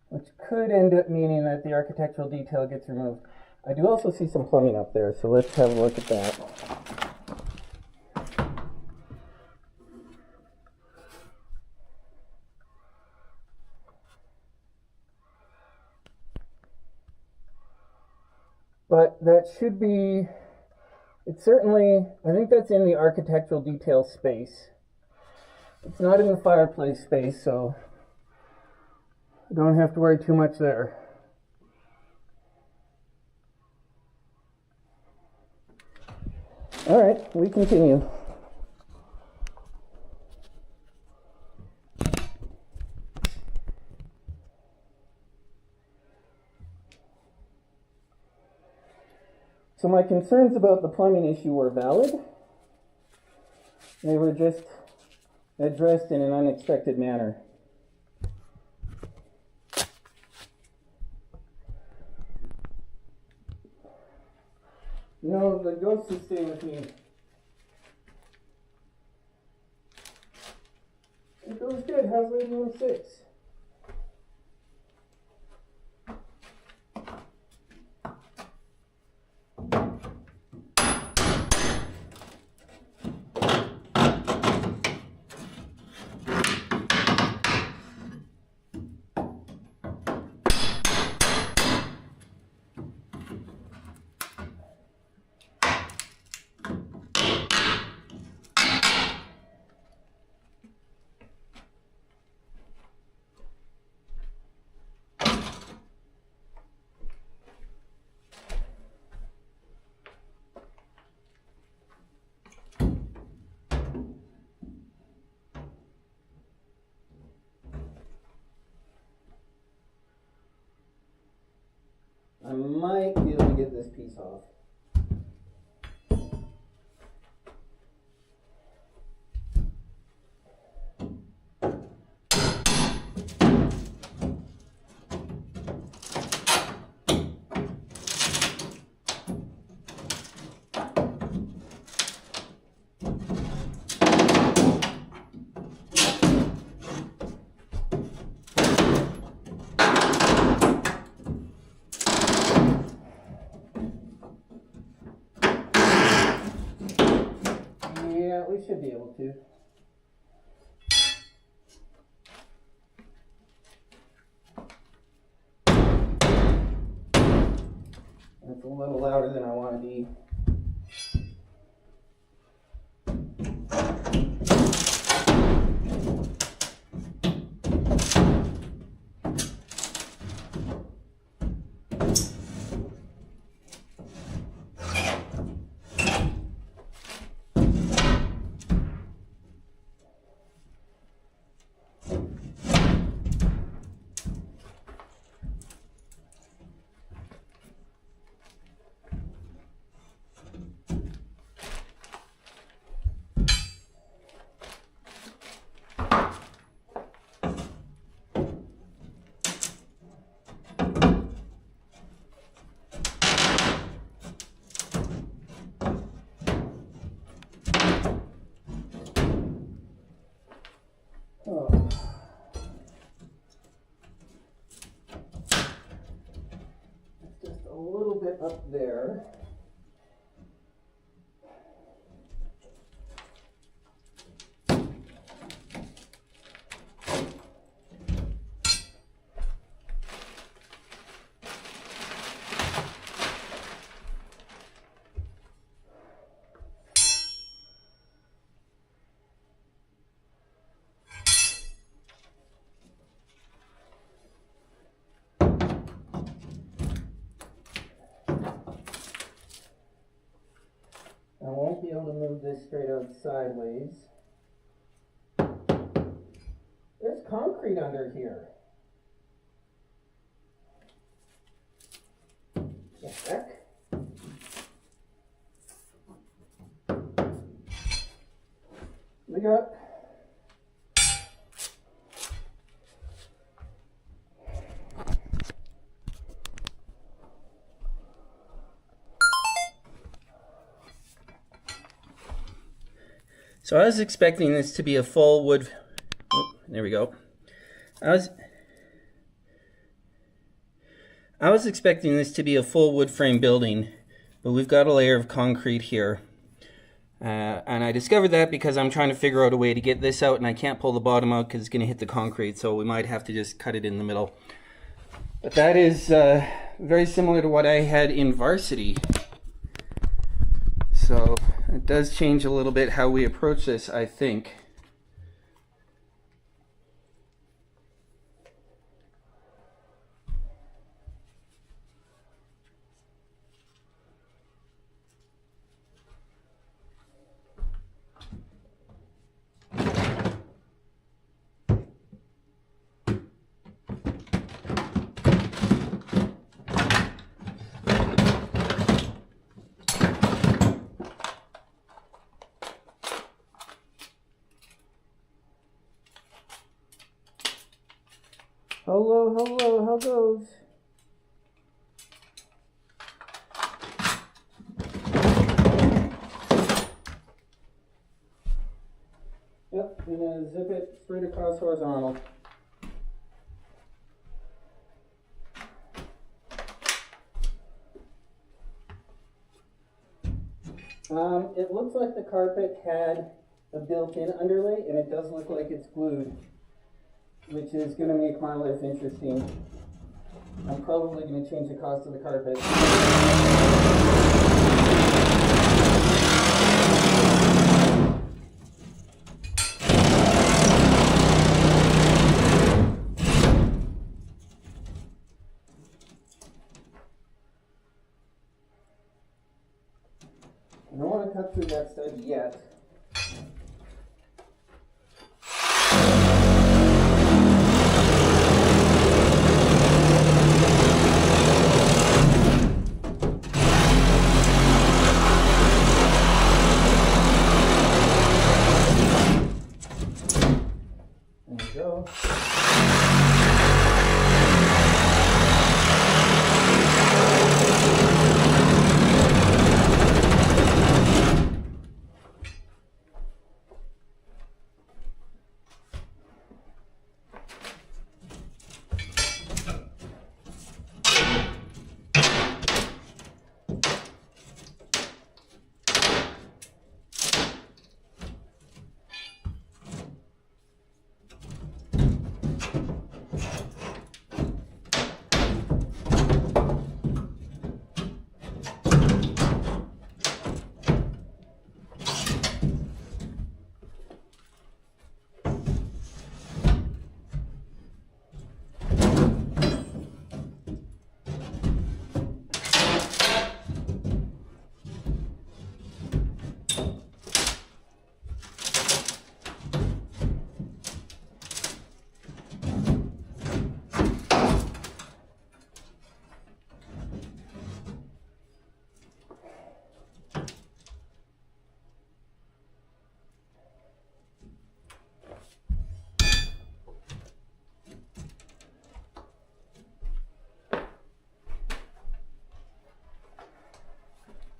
which could end up meaning that the architectural detail gets removed. I do also see some plumbing up there, so let's have a look at that. But that should be, it's certainly, I think that's in the architectural detail space. It's not in the fireplace space, so you don't have to worry too much there. All right, we continue. So my concerns about the plumbing issue were valid. They were just addressed in an unexpected manner. No, the ghosts will stay with me. It goes good. How's Lady 6? I might be able to get this piece off. we should be able to. It's a little louder than I want to be. Oh. It's just a little bit up there. I won't be able to move this straight out sideways. There's concrete under here. The heck? We got So I was expecting this to be a full wood. Oh, there we go. I was expecting this to be a full wood frame building, but we've got a layer of concrete here. And I discovered that because I'm trying to figure out a way to get this out, and I can't pull the bottom out because it's going to hit the concrete, so we might have to just cut it in the middle. But that is very similar to what I had in varsity. So it does change a little bit how we approach this, I think. Hello, hello, how goes? Yep, gonna zip it straight across horizontal. It looks like the carpet had a built-in underlay, and it does look like it's glued, which is going to make my life interesting. I'm probably going to change the cost of the carpet. I don't want to cut through that stud yet. There we go.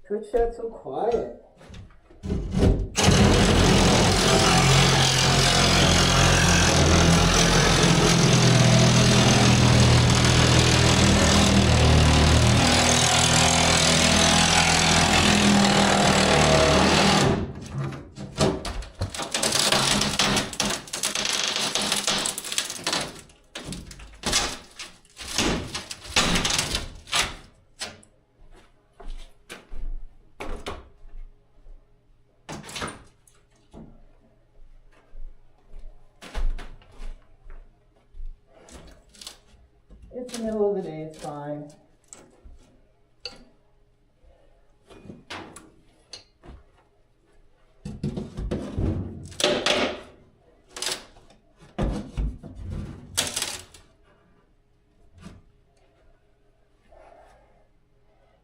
Twitch chat so quiet. It's the middle of the day, it's fine.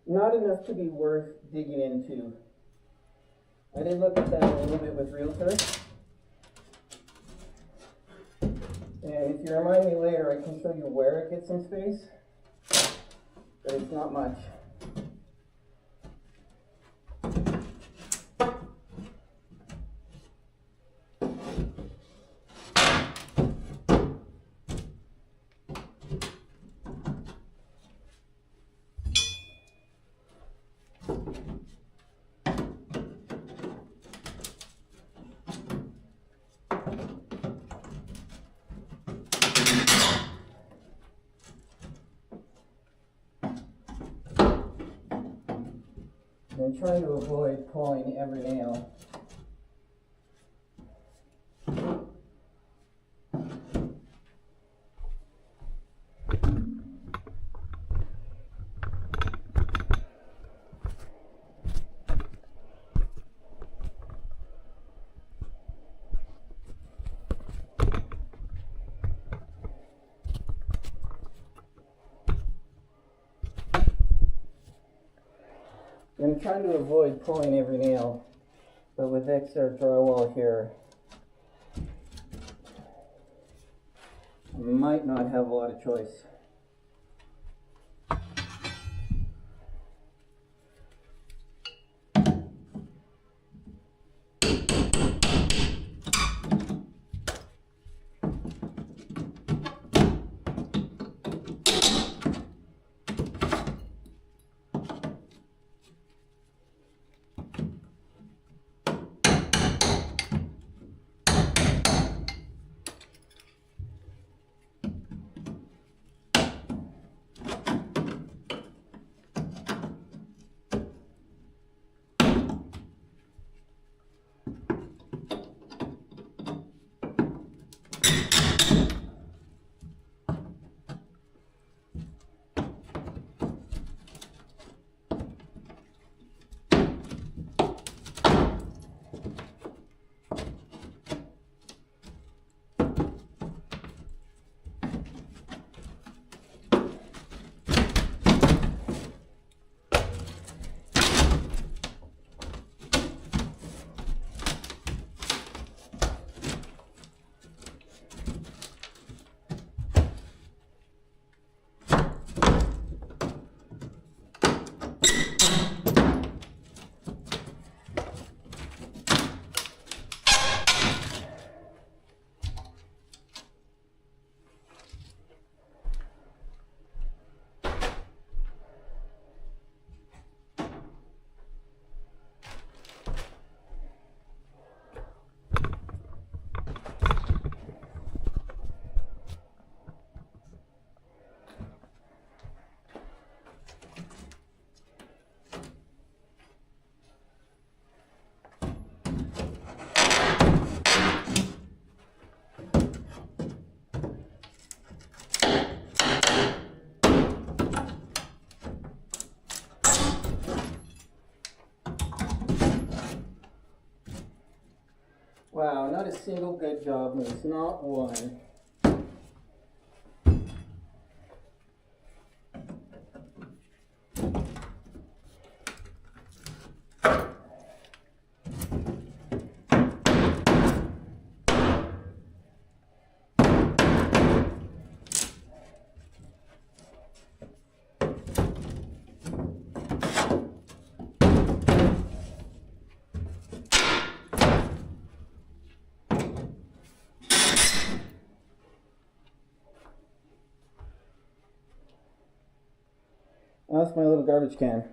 Not enough to be worth digging into. I did look at that a little bit with Realtor. And if you remind me later, I can show you where it gets some space, but it's not much. I'm trying to avoid pulling every nail. I'm trying to avoid pulling every nail, but with extra drywall here, I might not have a lot of choice. Wow, not a single good job moves, not one. That's my little garbage can.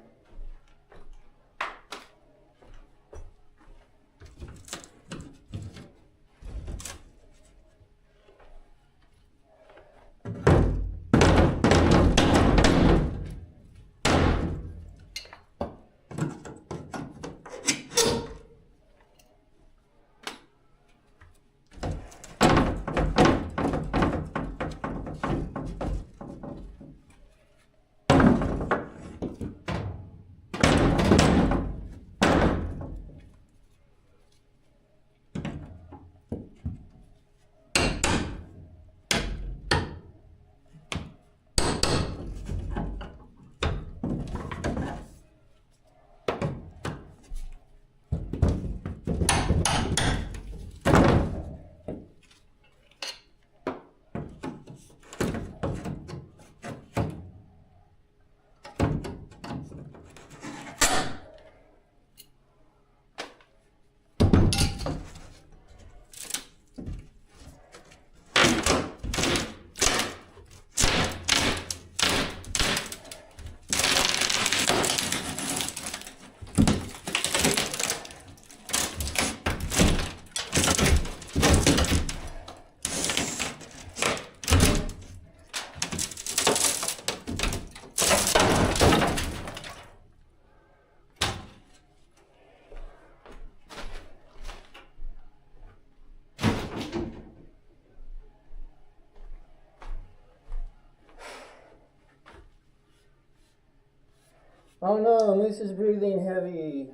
Oh no, Moose is breathing heavy.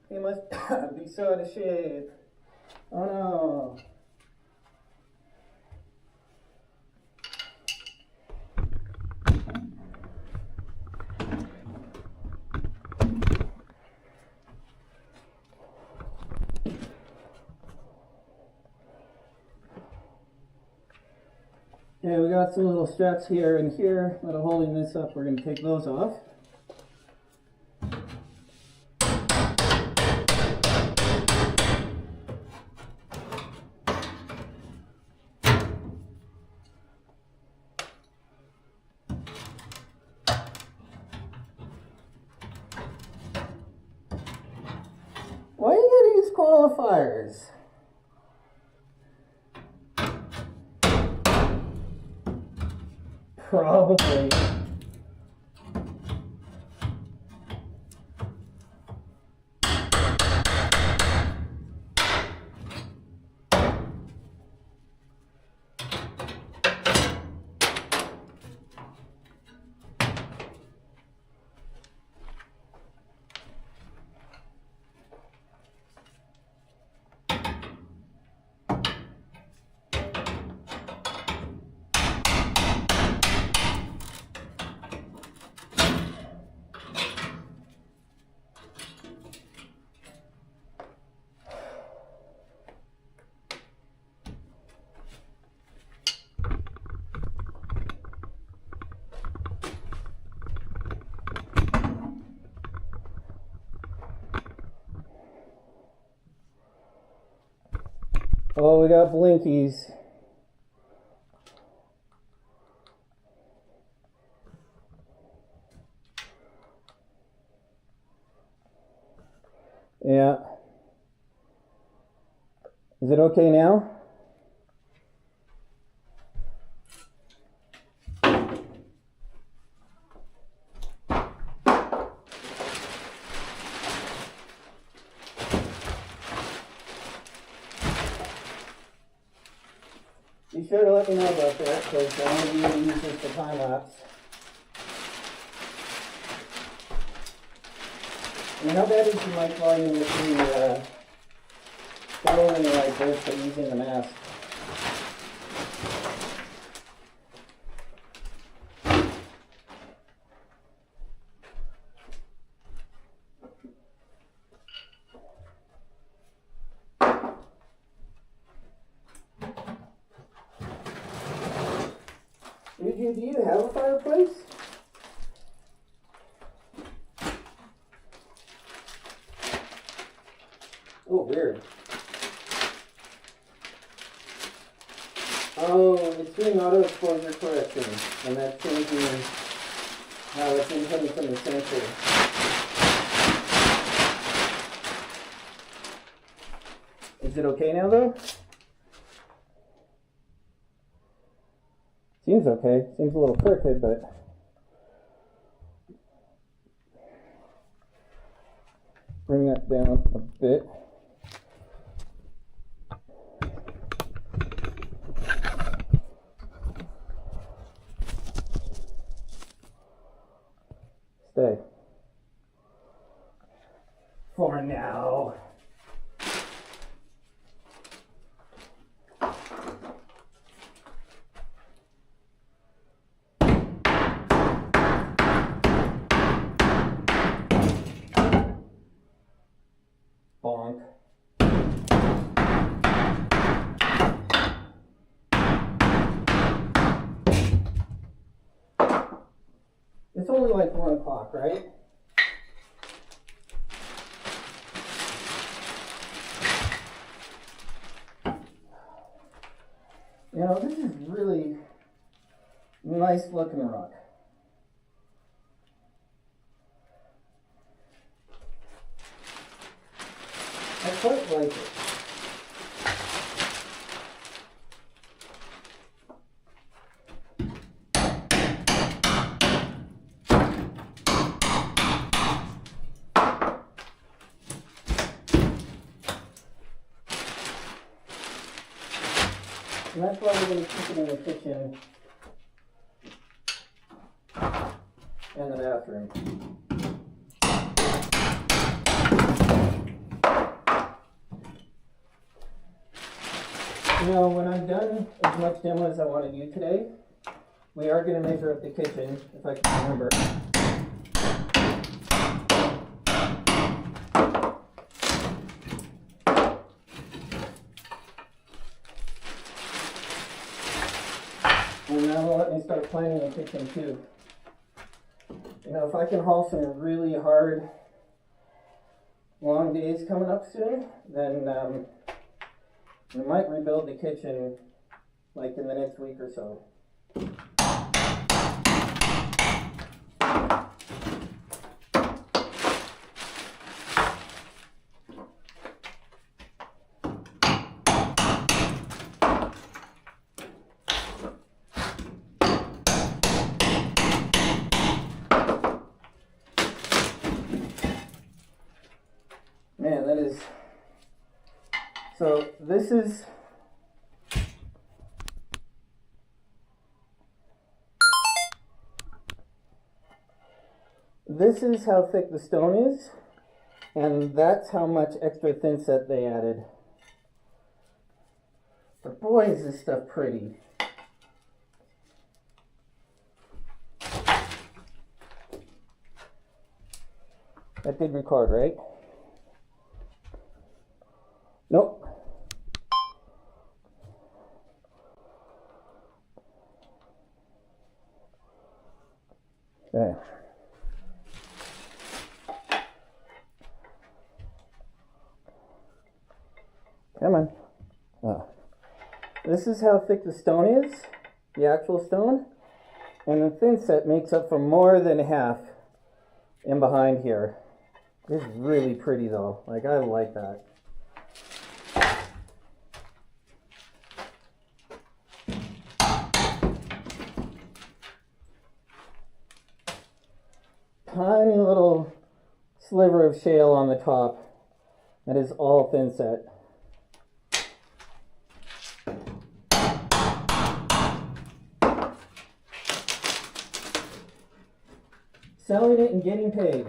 He must be so out of shape. Oh no. Okay, we got some little straps here and here that are holding this up. We're going to take those off. Why you gotta use qualifiers? Probably. Oh, we got blinkies. Yeah. Is it okay now? Be sure to let me know about that, because I want to be able to use this for time lapse. I mean, how bad is the mic volume with the following like this but using the mask? Do you have a fireplace? Oh, weird. Oh, it's been using auto exposure correction, and that's changing how it's inputting from the sensor. Is it okay now though? Seems okay. Seems a little crooked, but bring that down a bit. Stay. For now. Bonk. It's only like 1 o'clock, right? You know, this is really nice looking rock. I quite like it. And that's why we're going to keep it in the kitchen and the bathroom. You know, when I'm done as much demo as I want to do today, we are going to measure up the kitchen, if I can remember. And that'll let me start planning the kitchen too. You know, if I can haul some really hard, long days coming up soon, then we might rebuild the kitchen like in the next week or so. Man, that is... So this is... This is how thick the stone is, and that's how much extra thin set they added. But boy, is this stuff pretty. That did record, right? Nope. Okay. Come on. This is how thick the stone is, the actual stone, and the thin set makes up for more than half in behind here. It's really pretty though. Like, I like that. Tiny little sliver of shale on the top. That is all thin set. Selling it and getting paid.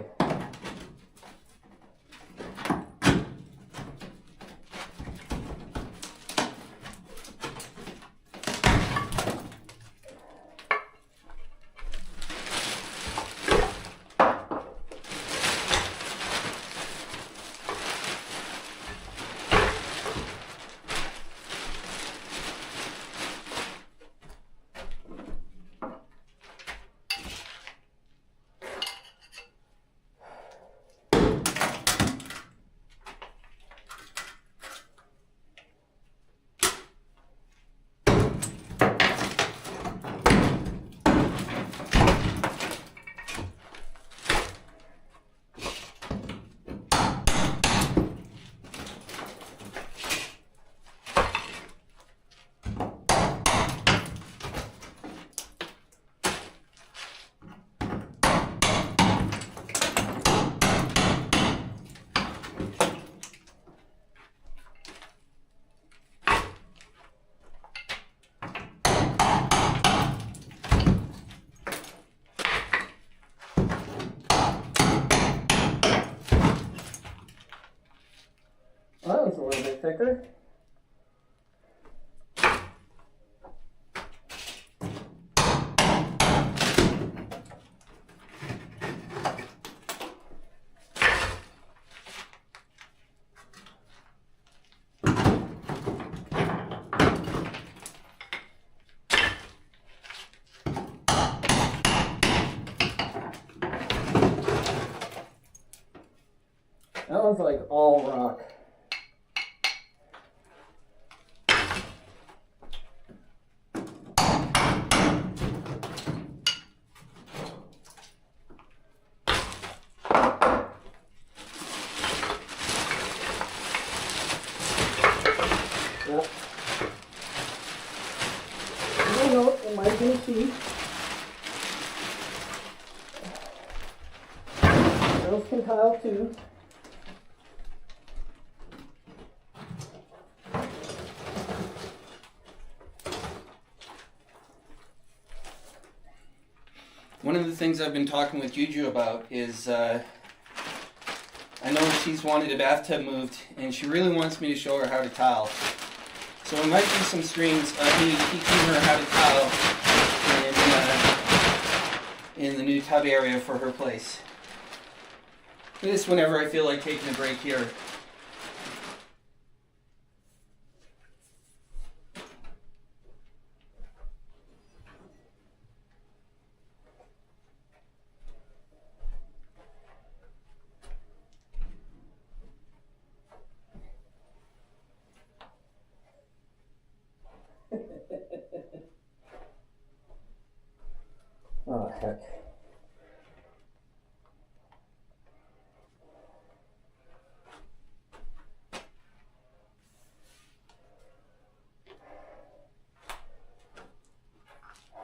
bit thicker. That one's like all rock. Yep. I don't know, it might be a sheet. Those can tile too. One of the things I've been talking with Juju about is I know she's wanted a bathtub moved and she really wants me to show her how to tile. So it might be some streams of me teaching her how to tile in the new tub area for her place. This whenever I feel like taking a break here. Oh, heck.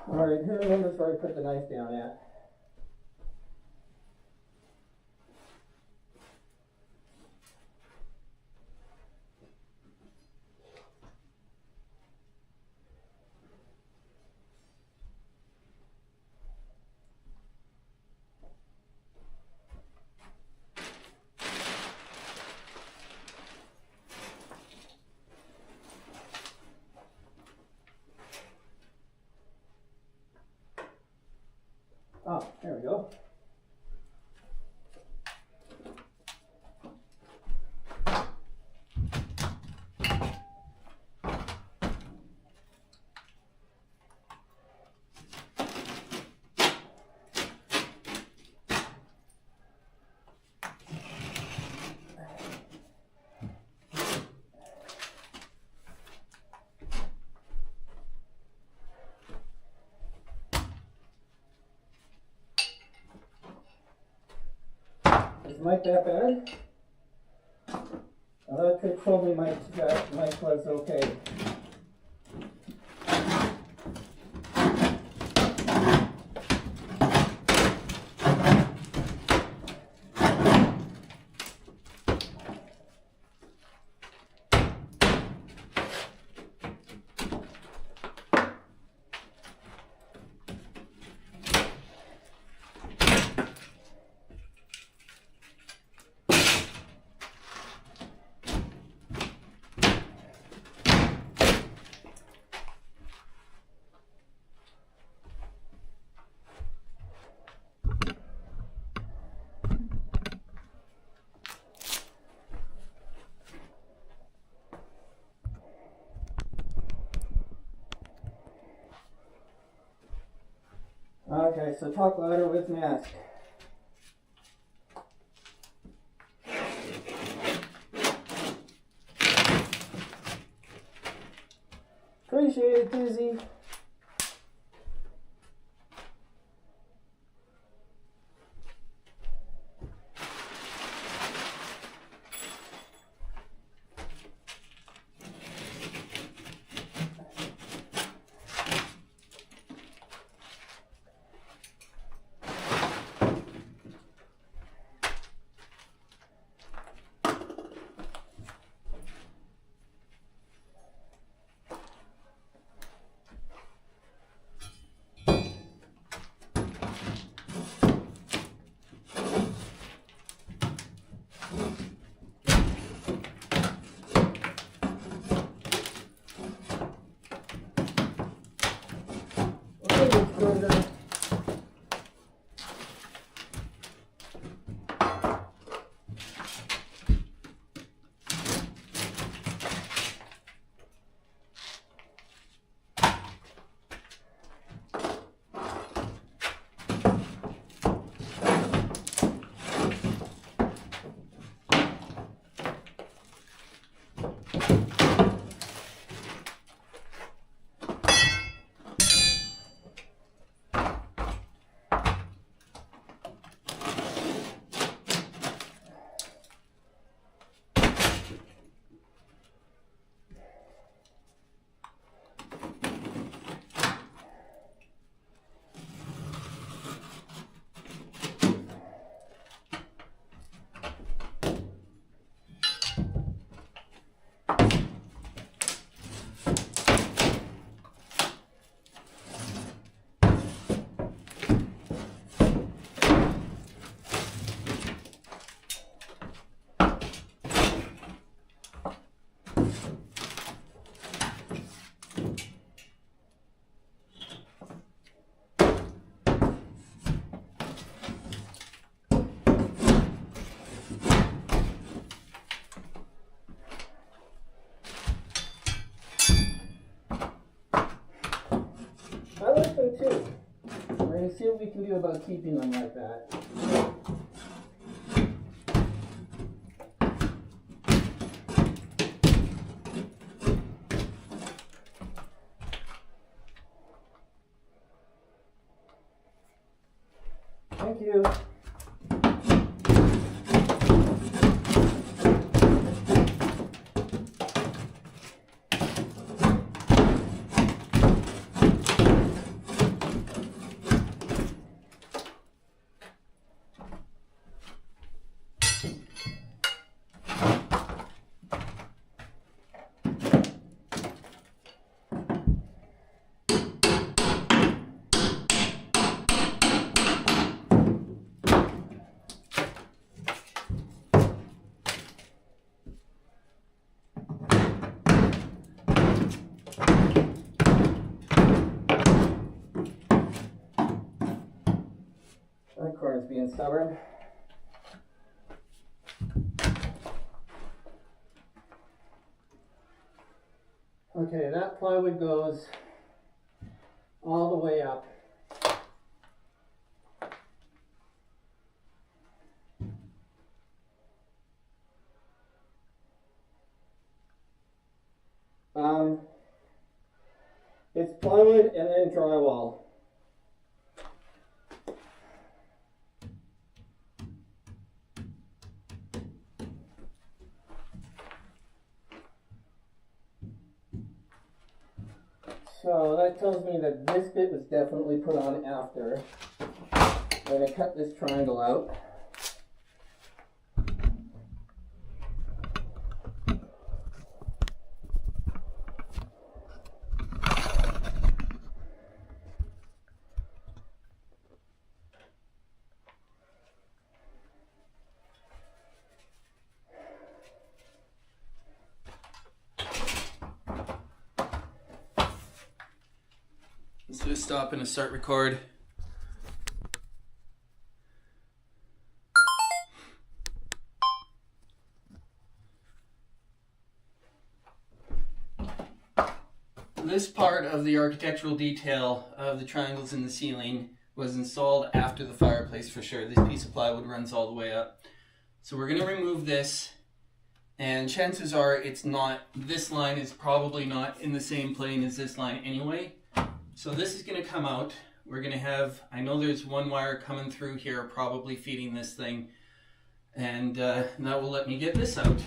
Alright, who remembers where I put the knife down at? Oh, there we go. Is Mike that bad? I thought they told me Mike was okay. Okay, so talk louder with mask. Appreciate it, Dizzy. we're going to see what we can do about keeping them like that. Thank you. That corner's being stubborn. Okay, that plywood goes all the way up. It's plywood and then drywall. So that tells me that this bit was definitely put on after. I'm going to cut this triangle out. Let's do a stop and a start record. This part of the architectural detail of the triangles in the ceiling was installed after the fireplace for sure. This piece of plywood runs all the way up. So we're going to remove this, and chances are it's not, this line is probably not in the same plane as this line anyway. So this is going to come out. We're going to have, I know there's one wire coming through here probably feeding this thing, and that will let me get this out.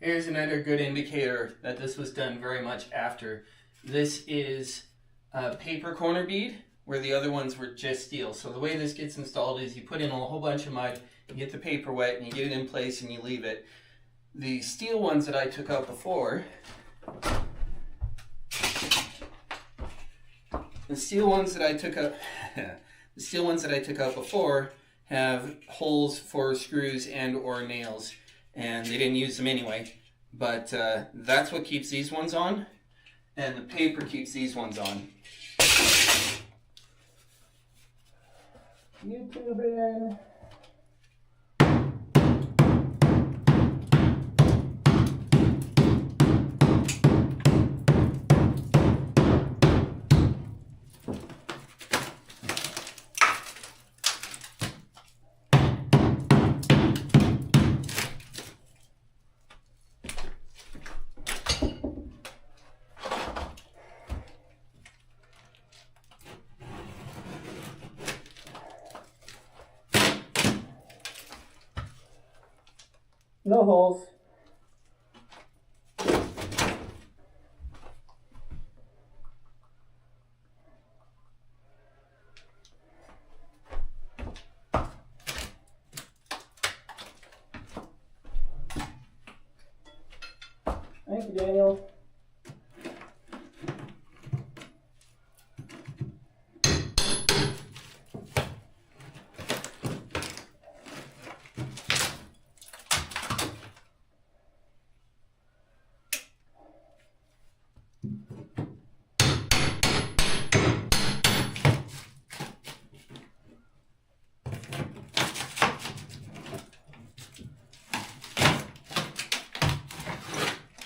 Here's another good indicator that this was done very much after. This is a paper corner bead, where the other ones were just steel. So the way this gets installed is you put in a whole bunch of mud, you get the paper wet, and you get it in place and you leave it. The steel ones that I took out before, have holes for screws and or nails, and they didn't use them anyway. But that's what keeps these ones on, and the paper keeps these ones on. YouTubing. No holes. you, Daniel.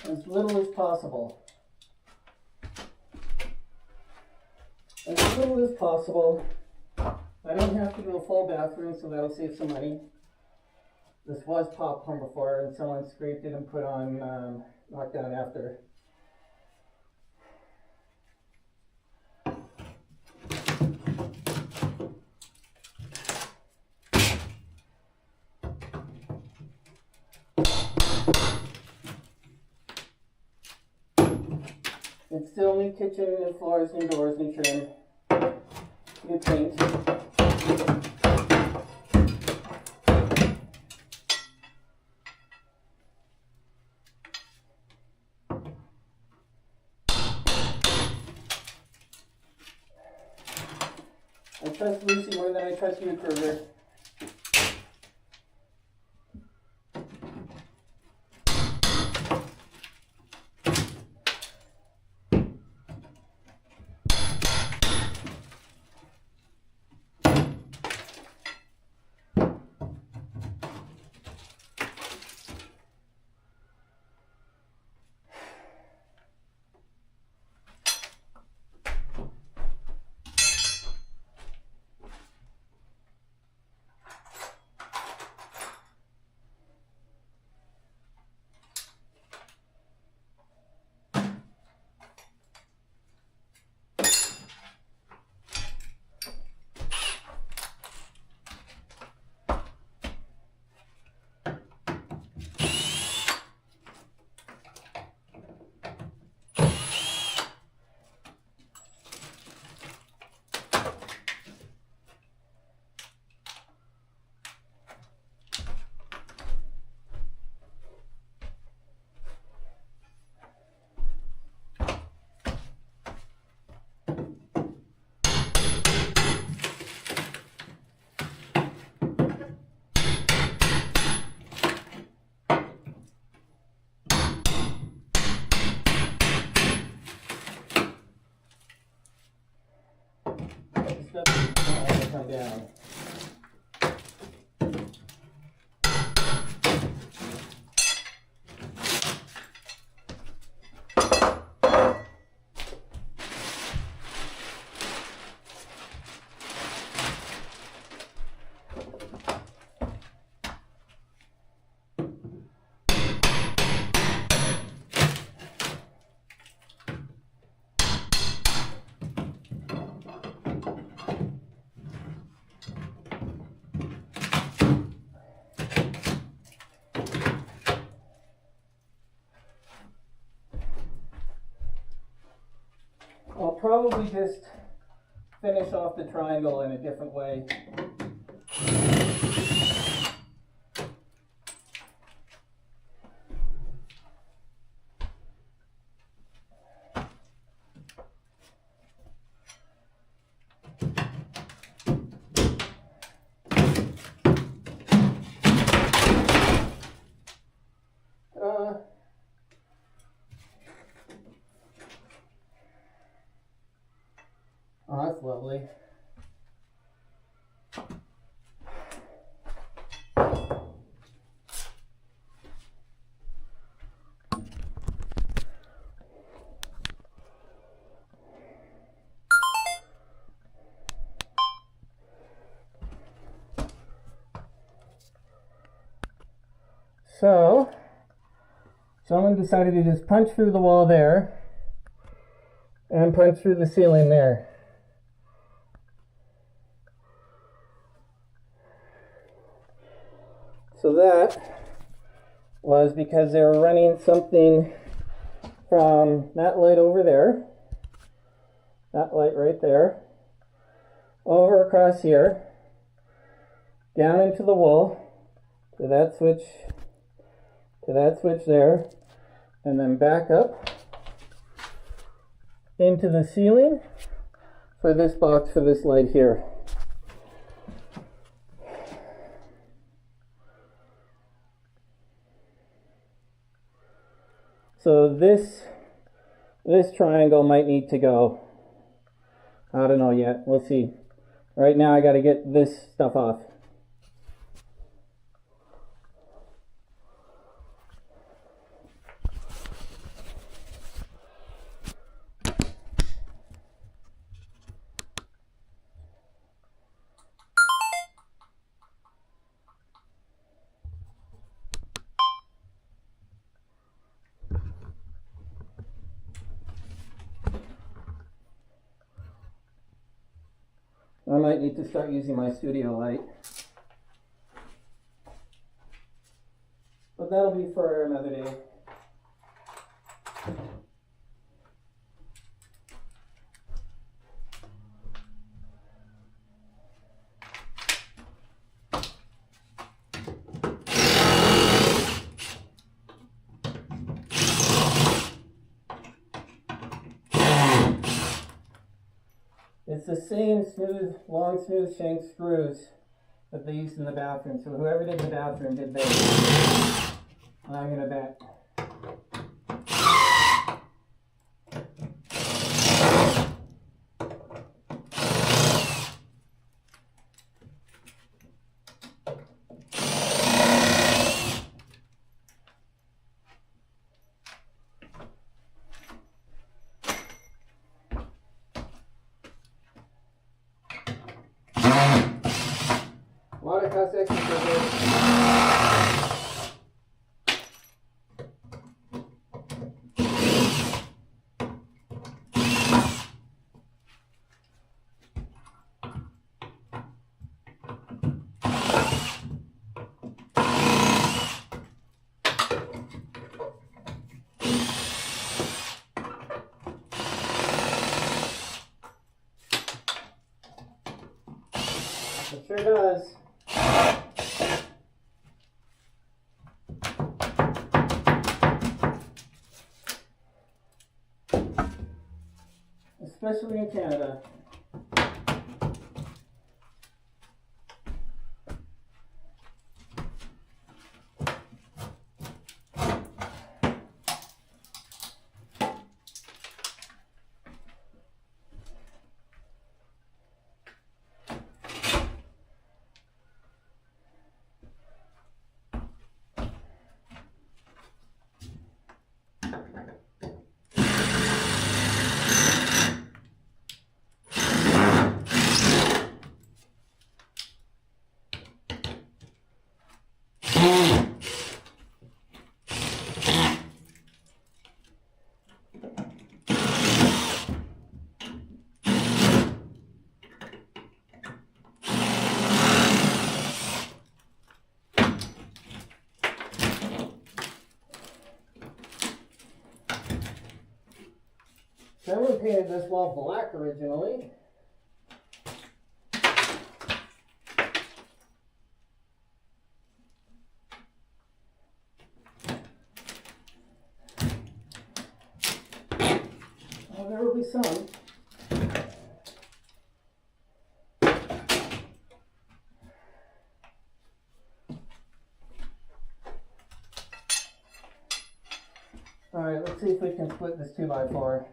As little as possible. As little as possible. I don't have to do a full bathroom, so that'll save some money. This was popcorn before, and someone scraped it and put on knockdown after. It's still new kitchen, new floors, new doors, new trim, new paint. I trust Lucy more than I trust you, Kruger. Come down. I'll probably just finish off the triangle in a different way. Oh, that's lovely. So, someone decided to just punch through the wall there and punch through the ceiling there. So that was because they were running something from that light over there, that light right there, over across here, down into the wall, to that switch there, and then back up into the ceiling for this box for this light here. So this triangle might need to go. I don't know yet. We'll see. Right now I got to get this stuff off. I might need to start using my studio light. But that'll be for another day. It's the same smooth, long smooth shank screws that they used in the bathroom. So whoever did the bathroom did this. I'm gonna bet. Water cost extra for this. It sure does. Especially in Canada. Someone painted this wall black originally. Oh, there will be some. Alright, let's see if we can split this 2x4.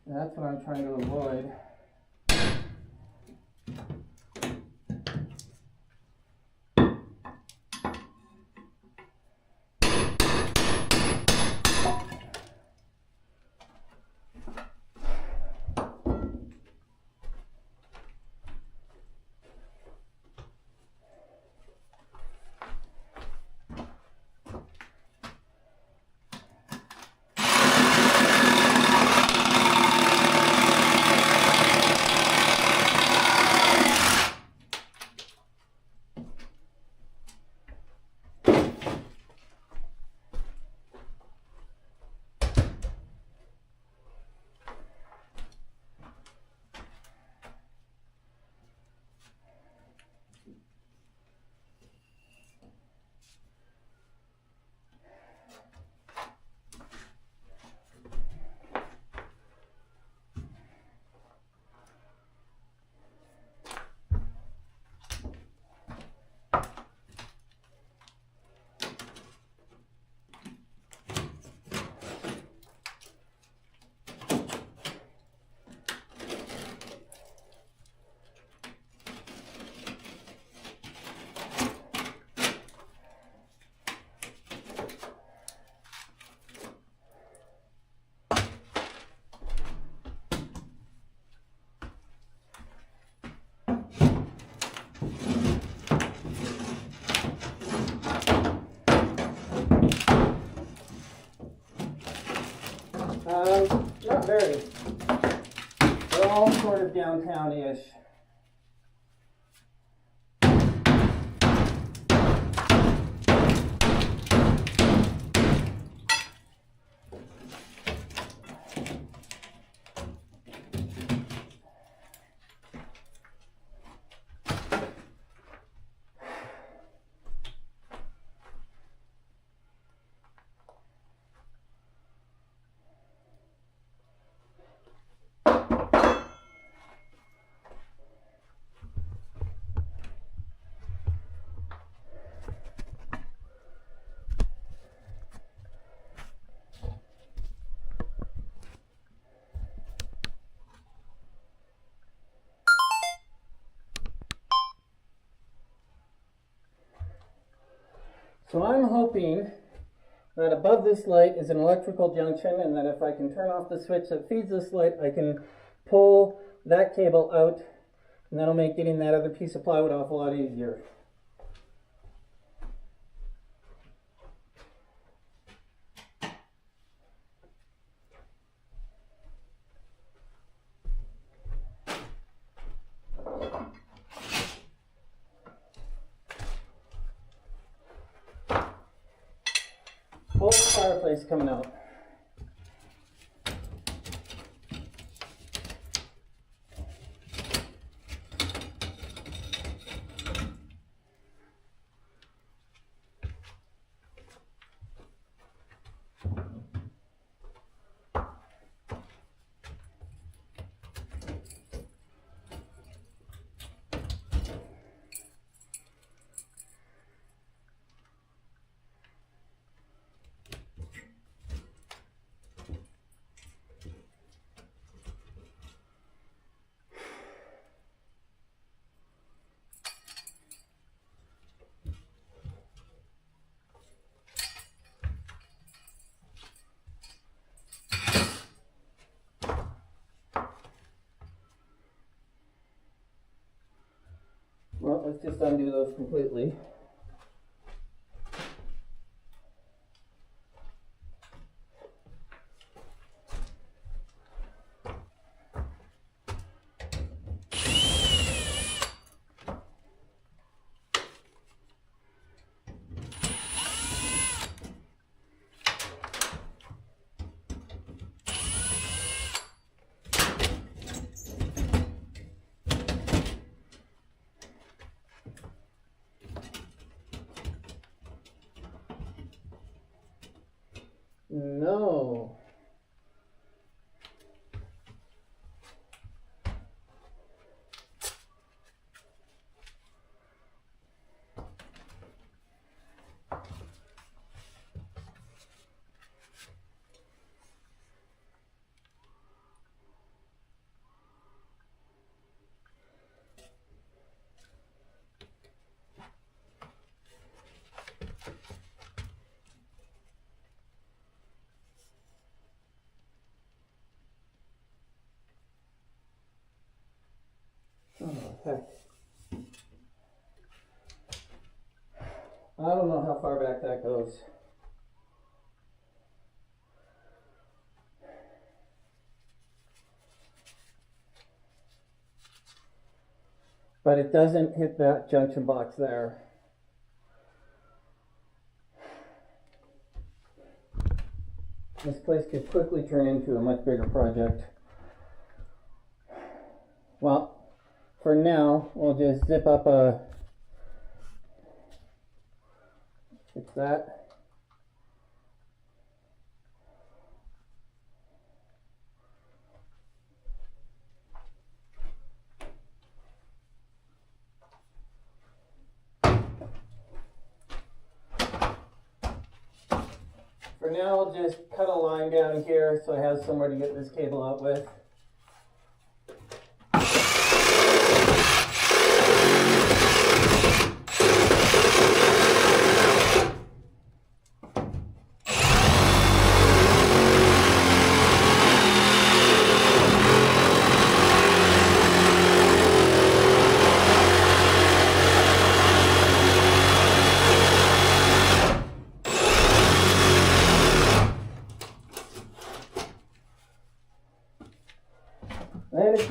That's what I'm trying to avoid. very. They're all sort of downtown-ish. So I'm hoping that above this light is an electrical junction, and that if I can turn off the switch that feeds this light, I can pull that cable out, and that'll make getting that other piece of plywood off a lot easier. Whole fireplace coming out. Well, let's just undo those completely. No. Oh, heck. I don't know how far back that goes. But it doesn't hit that junction box there. This place could quickly turn into a much bigger project. Well, for now, we'll just zip up fix that. For now, I'll just cut a line down here so I have somewhere to get this cable out with.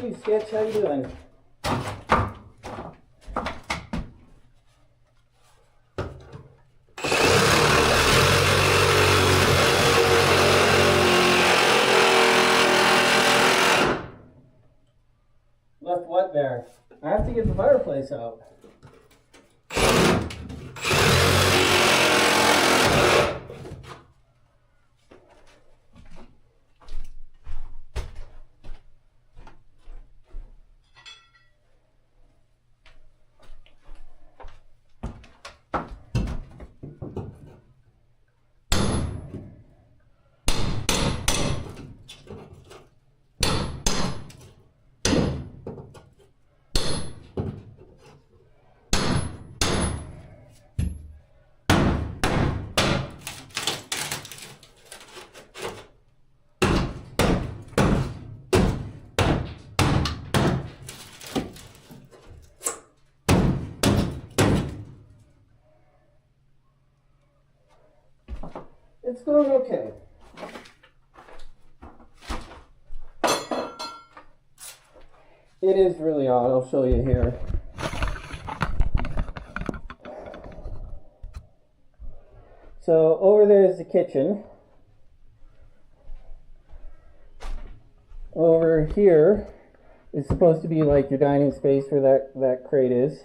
you, Sketch? How you doing? Left what there? I have to get the fireplace out. It's going okay. It is really odd. I'll show you here. So over there is the kitchen. Over here is supposed to be like your dining space where that crate is.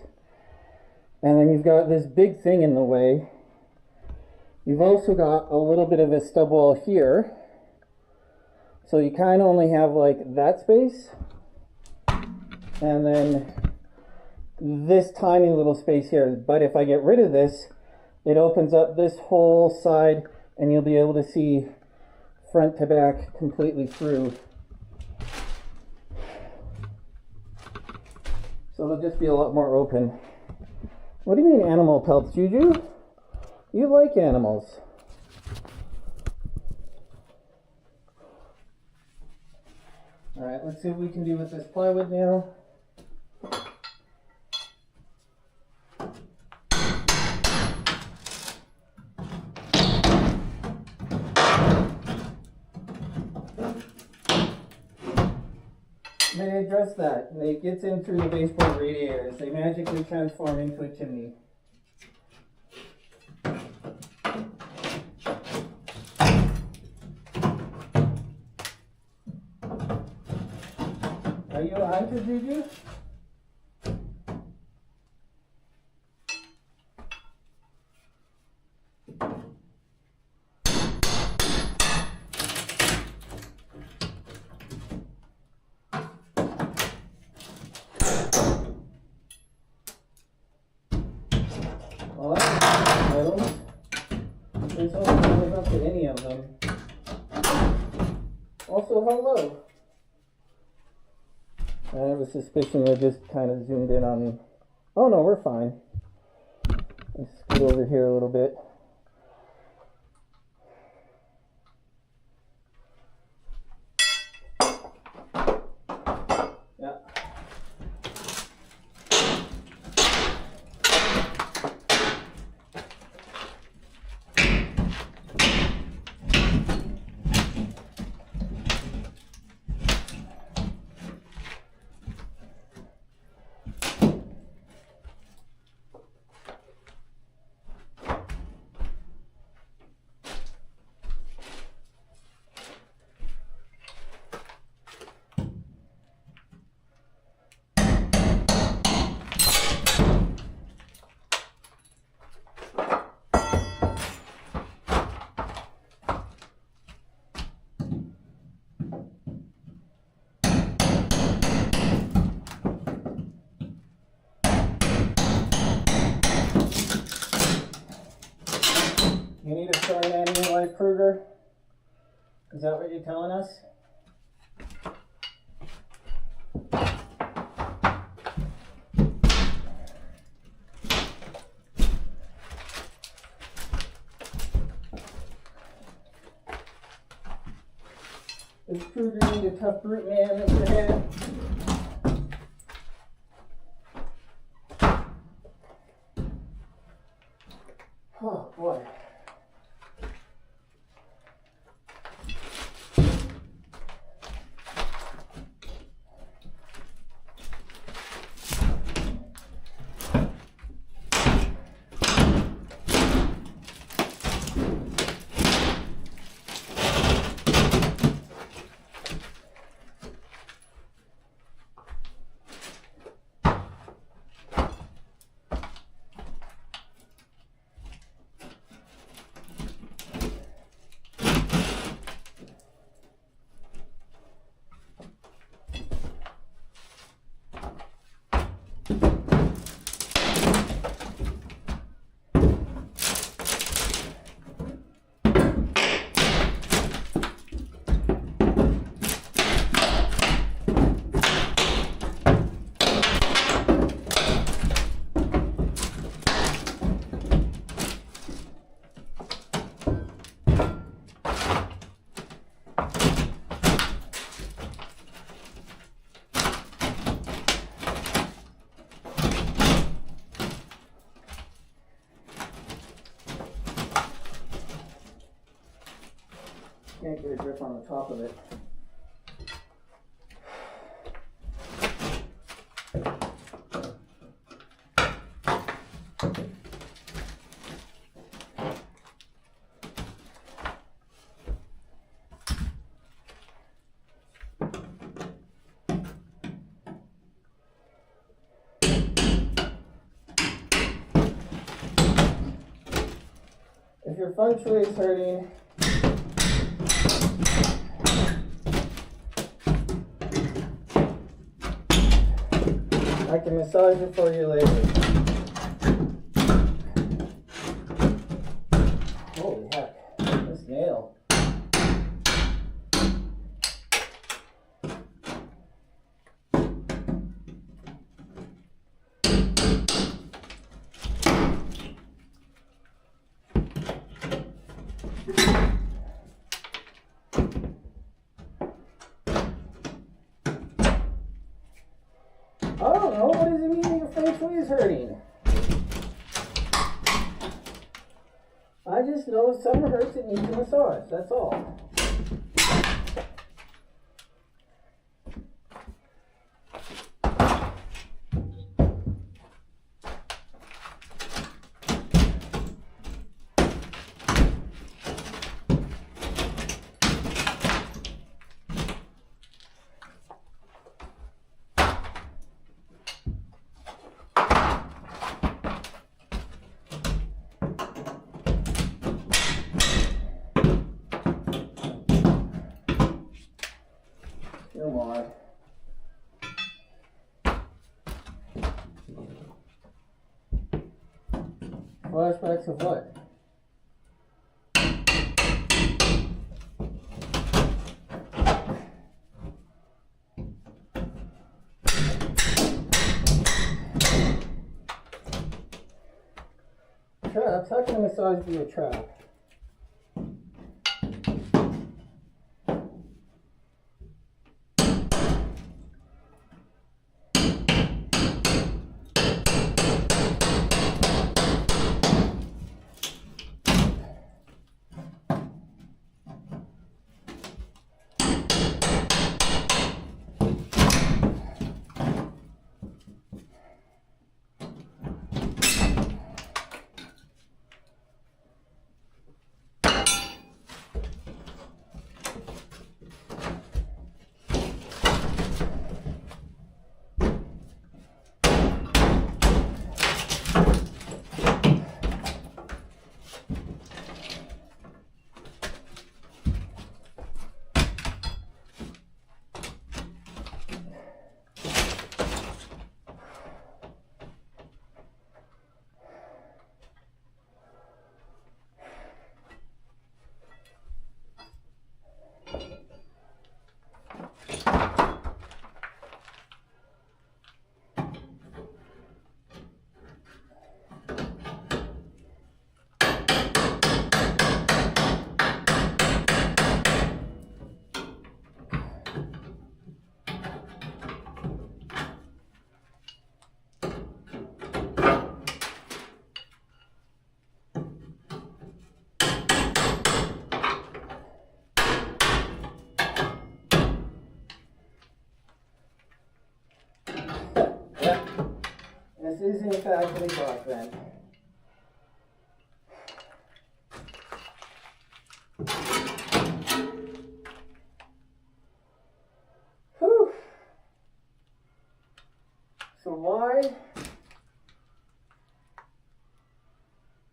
And then you've got this big thing in the way. You've also got a little bit of a stub wall here. So you kind of only have like that space. And then this tiny little space here. But if I get rid of this, it opens up this whole side and you'll be able to see front to back completely through. So it'll just be a lot more open. What do you mean animal pelts, Juju? You like animals. Alright, let's see what we can do with this plywood now. They address that. It gets in through the baseboard radiators. They magically transform into a chimney. Are you a hunter, Juju? Well, that's items. There's no one up to any of them. Also, hello. I have a suspicion I just kind of zoomed in on. Oh no, we're fine. Let's scoot over here a little bit. Yeah. You need to start an animal life, Kruger? Is that what you're telling us? Does Kruger need a tough brute man in her head? Oh boy. Can't get a grip on the top of it. If your feng shui is hurting, I can massage it for you later. Holy heck, this nail. I don't know, what does it mean your feng shui is hurting? I just know if something hurts, it needs a massage, that's all. Come on. Flashbacks of what? Traps? How can a massage be a trap? This is in fact a box then. Whew. So why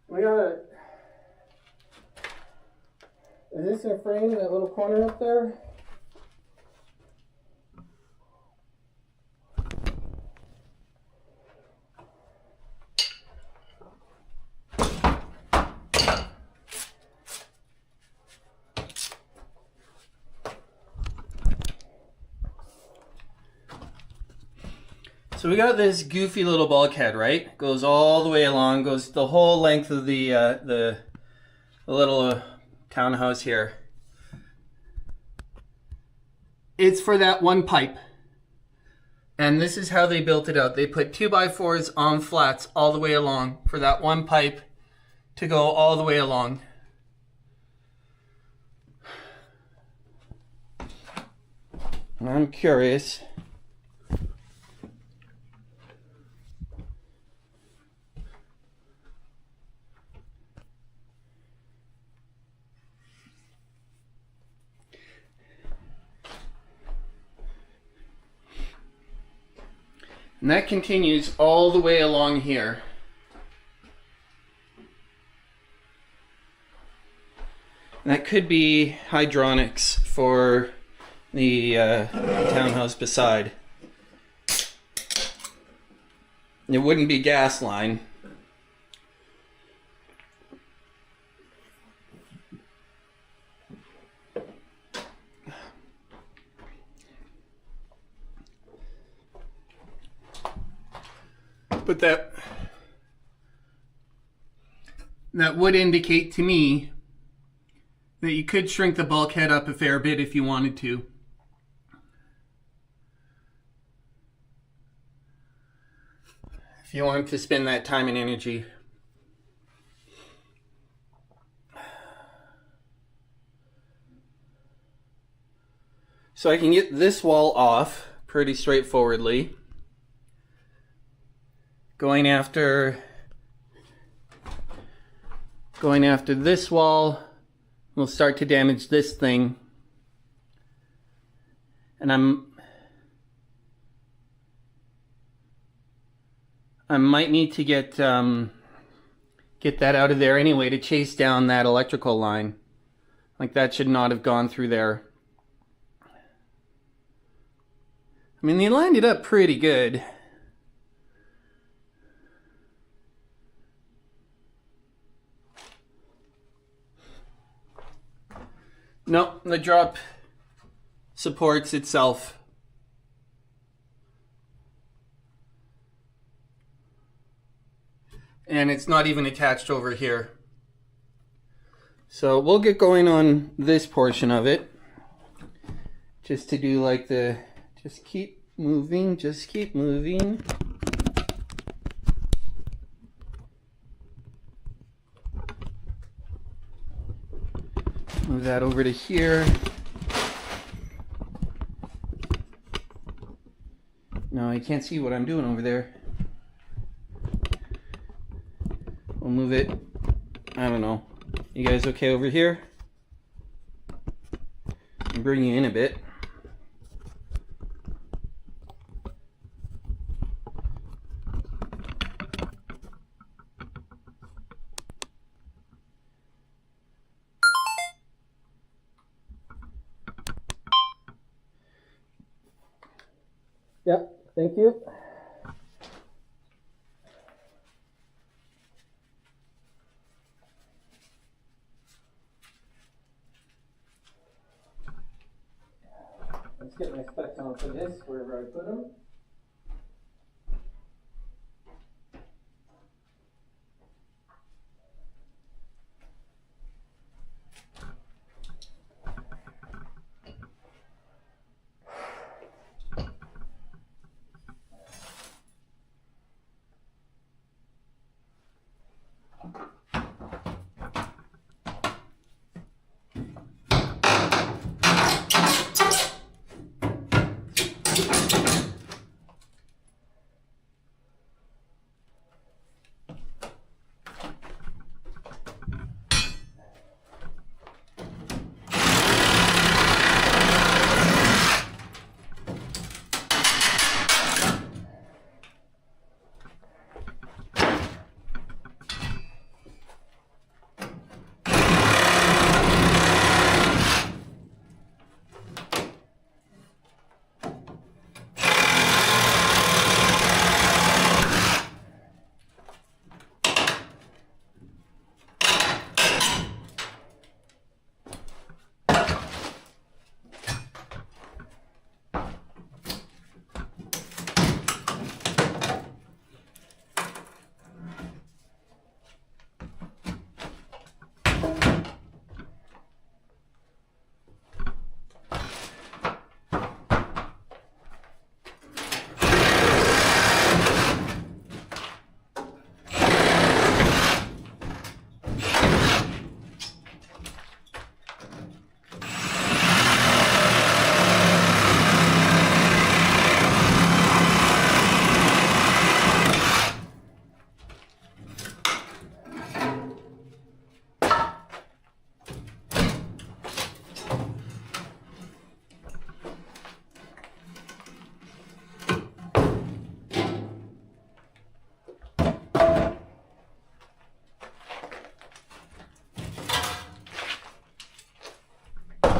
we gotta, is this a frame in that little corner up there? So we got this goofy little bulkhead, right? Goes all the way along, goes the whole length of the little townhouse here. It's for that one pipe. And this is how they built it out. They put 2x4s on flats all the way along for that one pipe to go all the way along. I'm curious. And that continues all the way along here. And that could be hydronics for the townhouse beside. It wouldn't be gas line. But that would indicate to me that you could shrink the bulkhead up a fair bit if you wanted to. If you wanted to spend that time and energy. So I can get this wall off pretty straightforwardly. Going after this wall will start to damage this thing. And I might need to get that out of there anyway to chase down that electrical line. Like that should not have gone through there. I mean, they lined it up pretty good. No, the drop supports itself. And it's not even attached over here. So we'll get going on this portion of it. Just to do like the, just keep moving, just keep moving. Move that over to here. No, you can't see what I'm doing over there. We'll move it. I don't know. You guys okay over here? I'll bring you in a bit. Yep, thank you. Let's get my specs on for this, wherever I put them.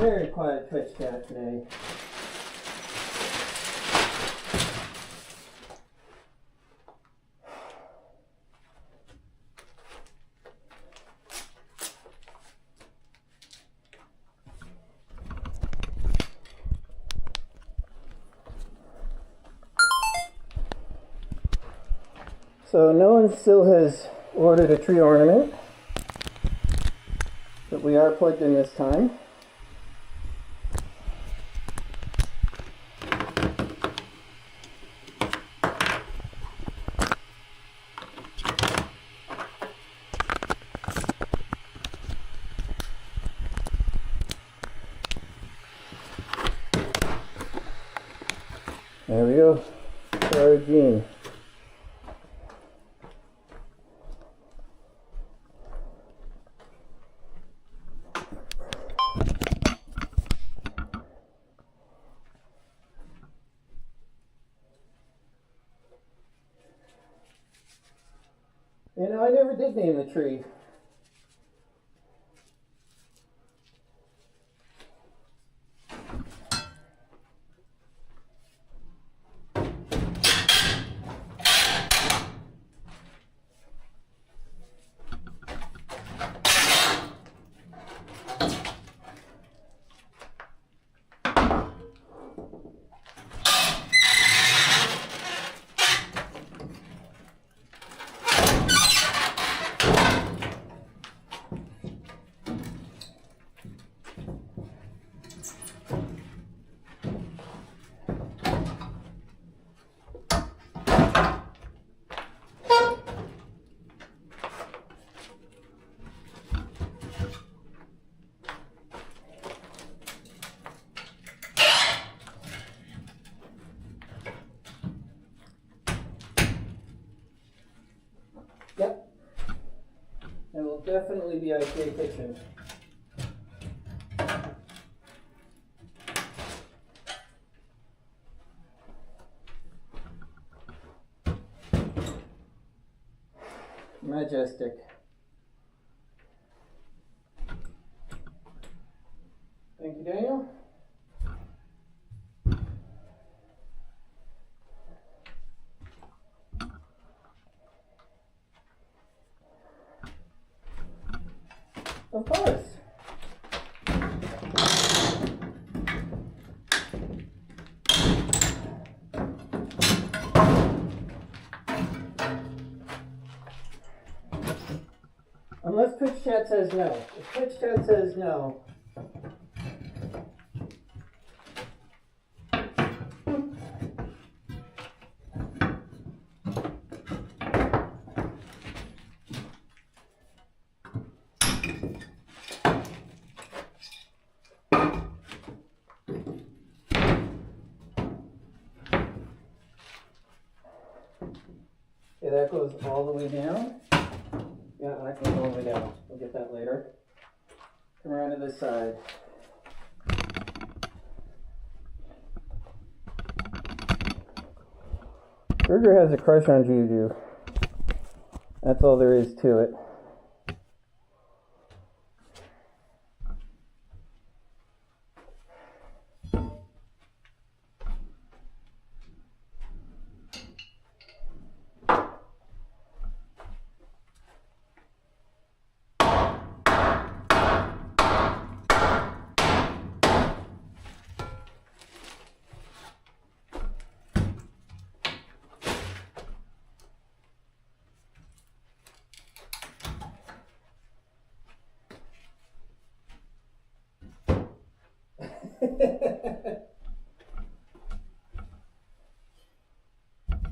Very quiet Twitch chat today. So no one still has ordered a tree ornament, but we are plugged in this time. There we go. Sarah Jean. You know, I never did name the tree. Yep. It will definitely be IKEA kitchen. Majestic. Thank you, Daniel. Of course. Unless Twitch chat says no. If Twitch chat says no, okay, that goes all the way down. Yeah, that goes all the way down. We'll get that later. Come around to this side. Burger has a crush on Juju. That's all there is to it.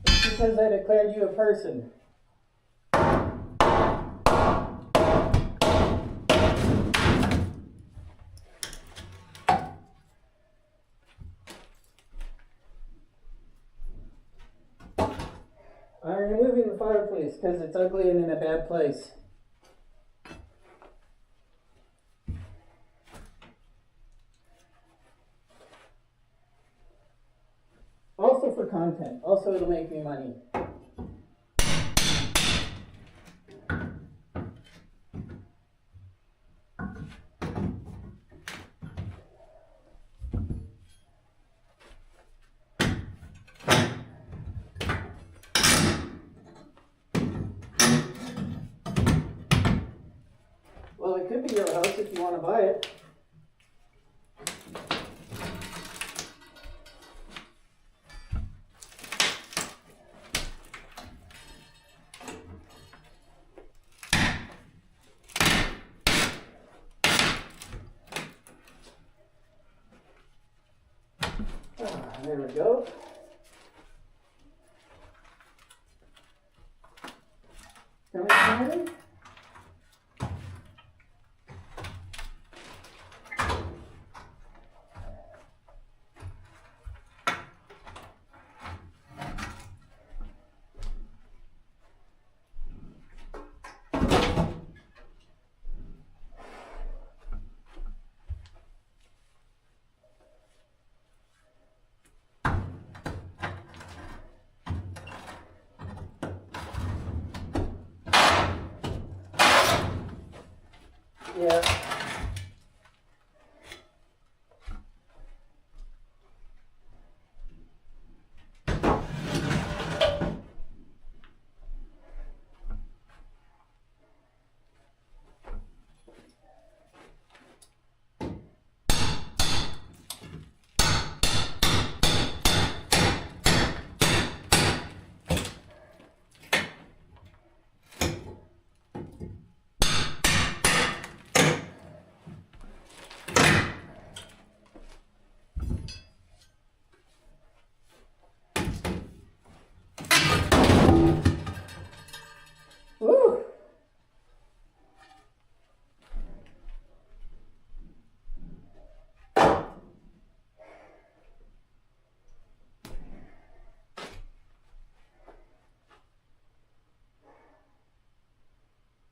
It's because I declared you a person. I'm removing the fireplace because it's ugly and in a bad place. Also for content. Also it'll make me money. could be your house if you want to buy it. There we go. Come in. Yeah. Woo!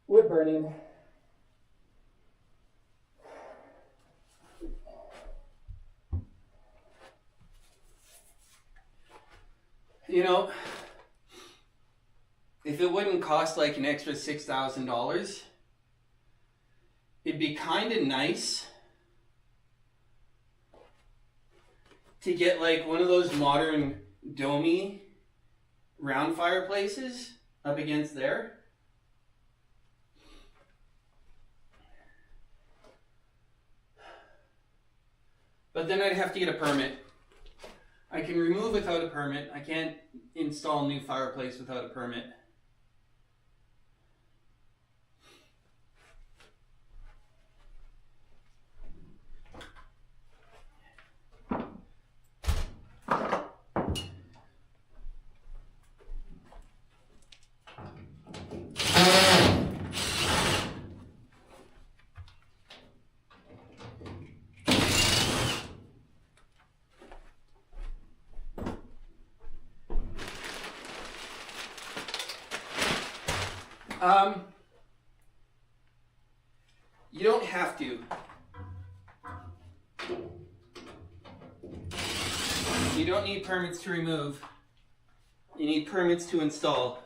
Wood burning. You know, if it wouldn't cost like an extra $6,000, it'd be kind of nice to get like one of those modern domey round fireplaces up against there. But then I'd have to get a permit. I can remove without a permit. I can't install a new fireplace without a permit. You don't have to. You don't need permits to remove. You need permits to install.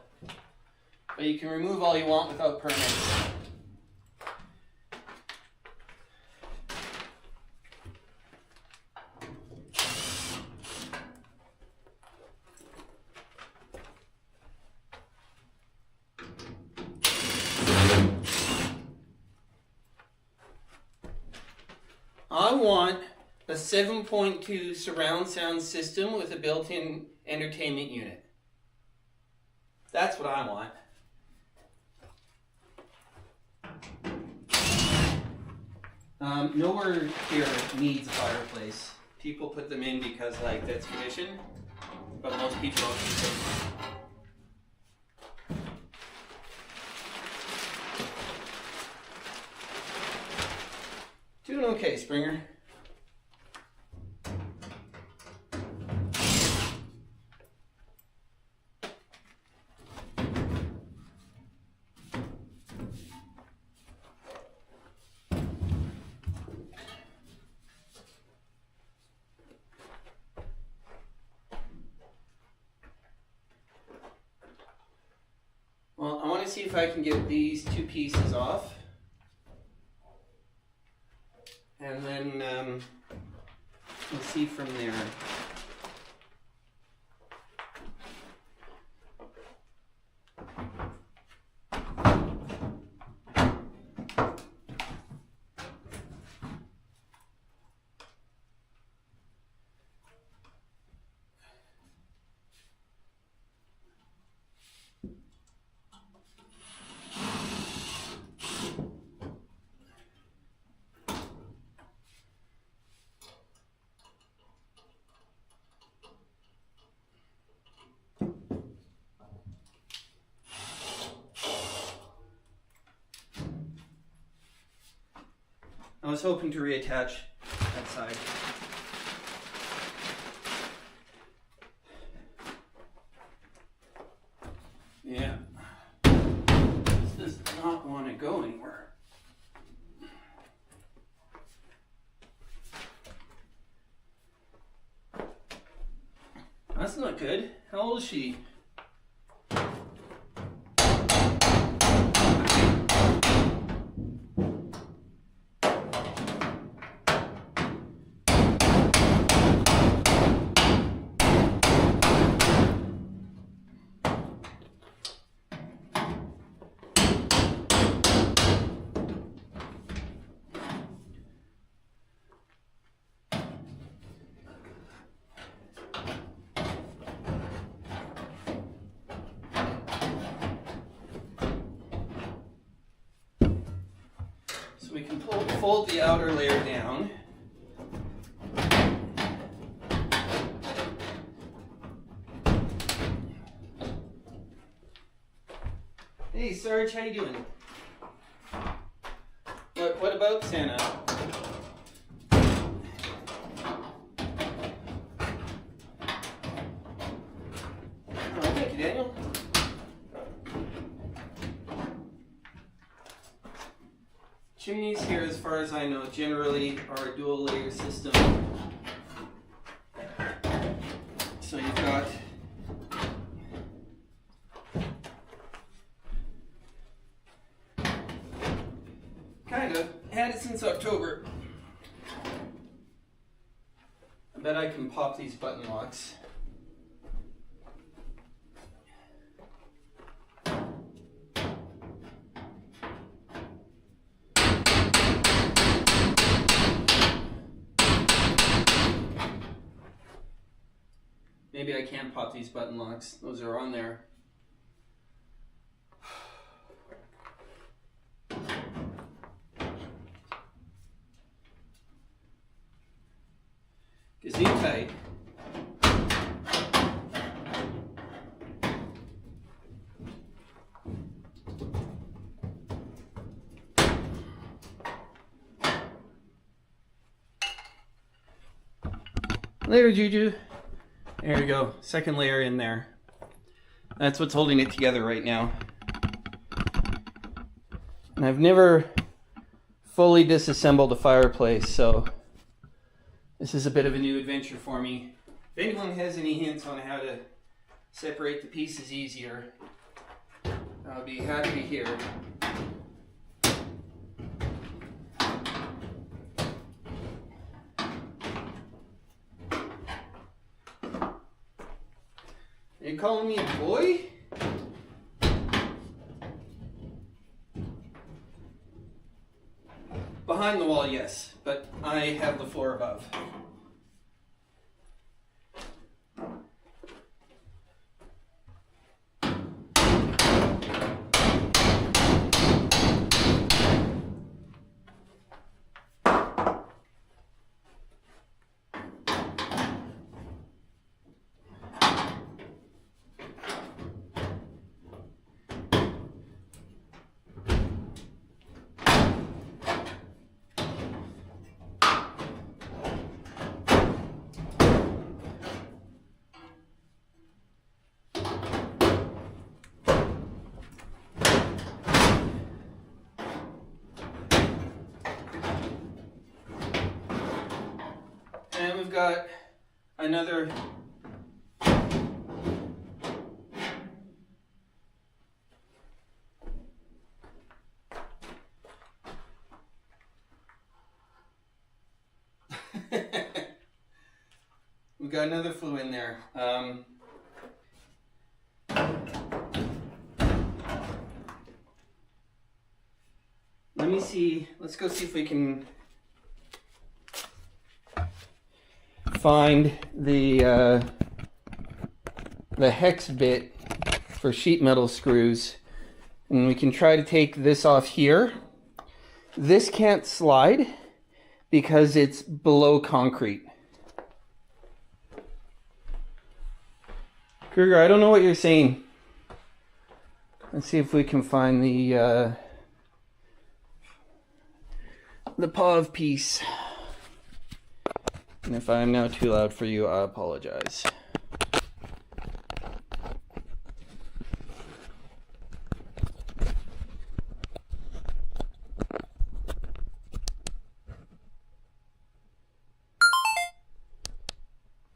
But you can remove all you want without permits. I want a 7.2 surround sound system with a built-in entertainment unit. That's what I want. Nowhere here needs a fireplace. People put them in because like that's tradition, but most people don't use them. Doing okay, Springer. Well, I want to see if I can get these two pieces off. And then we'll see from there. I was hoping to reattach that side. Yeah. This does not want to go anywhere. That's not good. How old is she? So we can fold the outer layer down. Hey Sarge, how you doing? What about Santa? Oh, thank you, Daniel. Chimneys here, as far as I know, generally are a dual layer system. So you've got kind of had it since October. I bet I can pop these button locks. Maybe I can pop these button locks. Those are on there. Gesundheit. Later, Juju. There we go. Second layer in there. That's what's holding it together right now. And I've never fully disassembled a fireplace, so this is a bit of a new adventure for me. If anyone has any hints on how to separate the pieces easier, I'll be happy to hear. Are you calling me a boy? Behind the wall, yes, but I have the floor above. And we've got another we've got another flue in there. Let me see. Let's go see if we can find the hex bit for sheet metal screws, and we can try to take this off here. This can't slide because it's below concrete. Kruger, I don't know what you're saying. Let's see if we can find the the paw of peace. And if I'm now too loud for you, I apologize.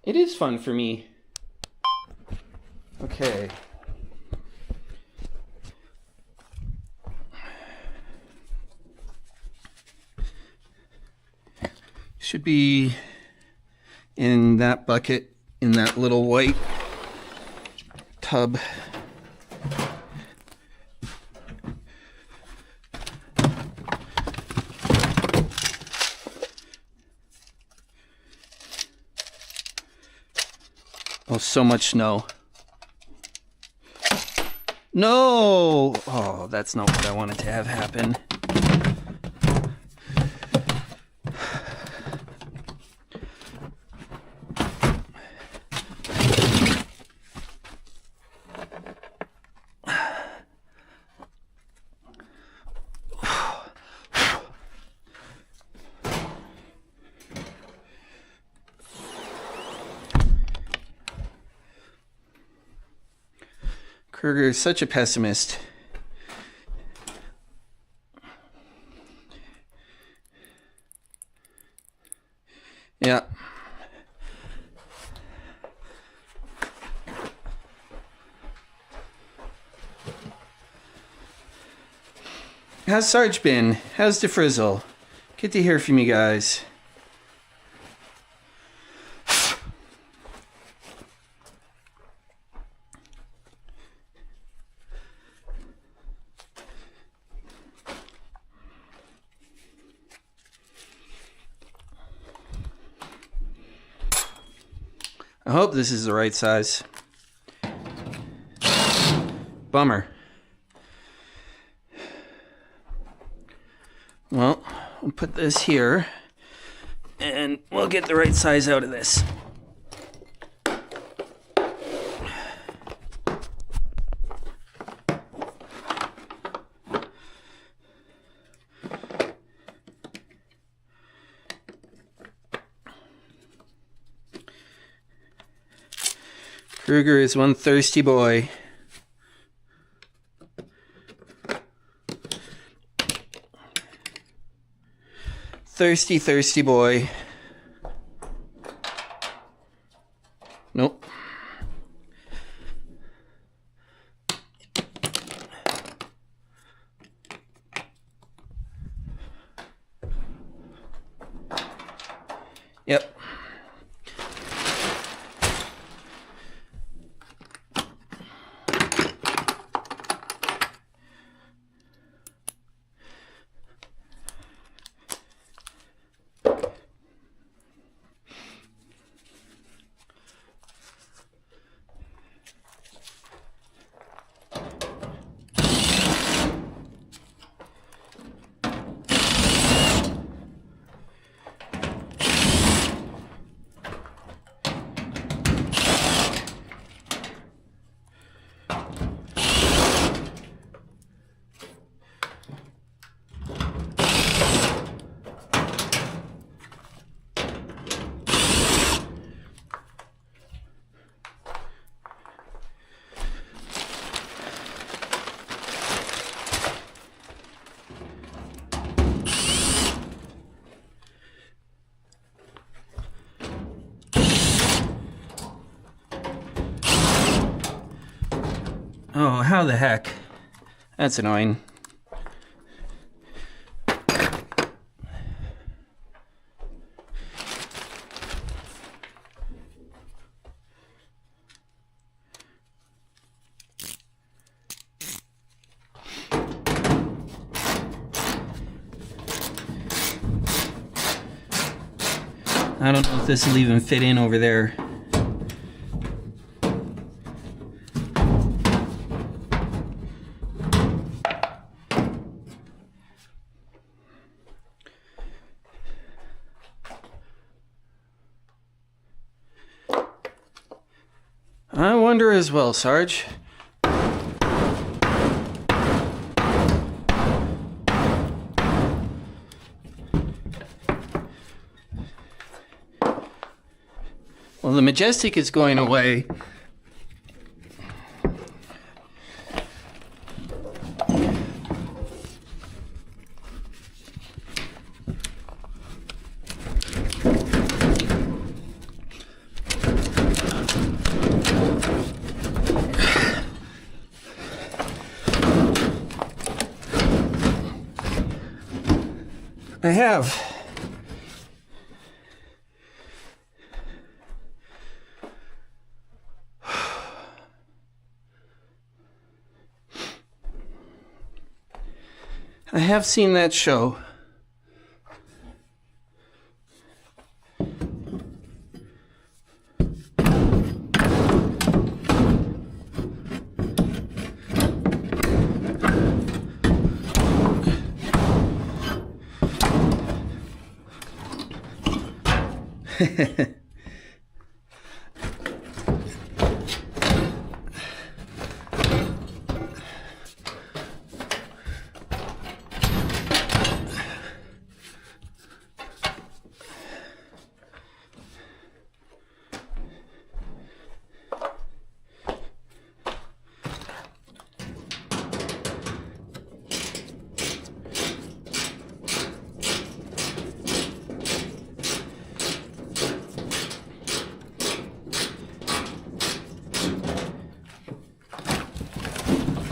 It is fun for me. Okay. Should be in that bucket, in that little white tub. Oh, so much snow. No! Oh, that's not what I wanted to have happen. Kruger is such a pessimist. Yeah. How's Sarge been? How's DeFrizzle? Good to hear from you guys. I hope this is the right size. Bummer. Well, we'll put this here, and we'll get the right size out of this. Kruger is one thirsty boy. Thirsty, thirsty boy. Nope. Yep. Oh, how the heck? That's annoying. I don't know if this will even fit in over there. I wonder as well, Sarge. Well, the Majestic is going away. I have. I have seen that show.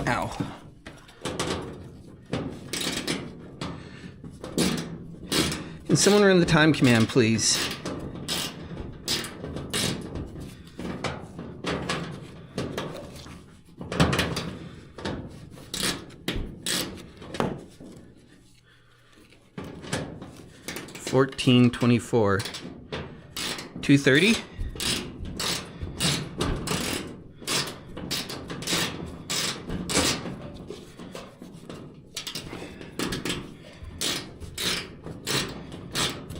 Ow. Can someone run the time command, please? $14.24. 2:30.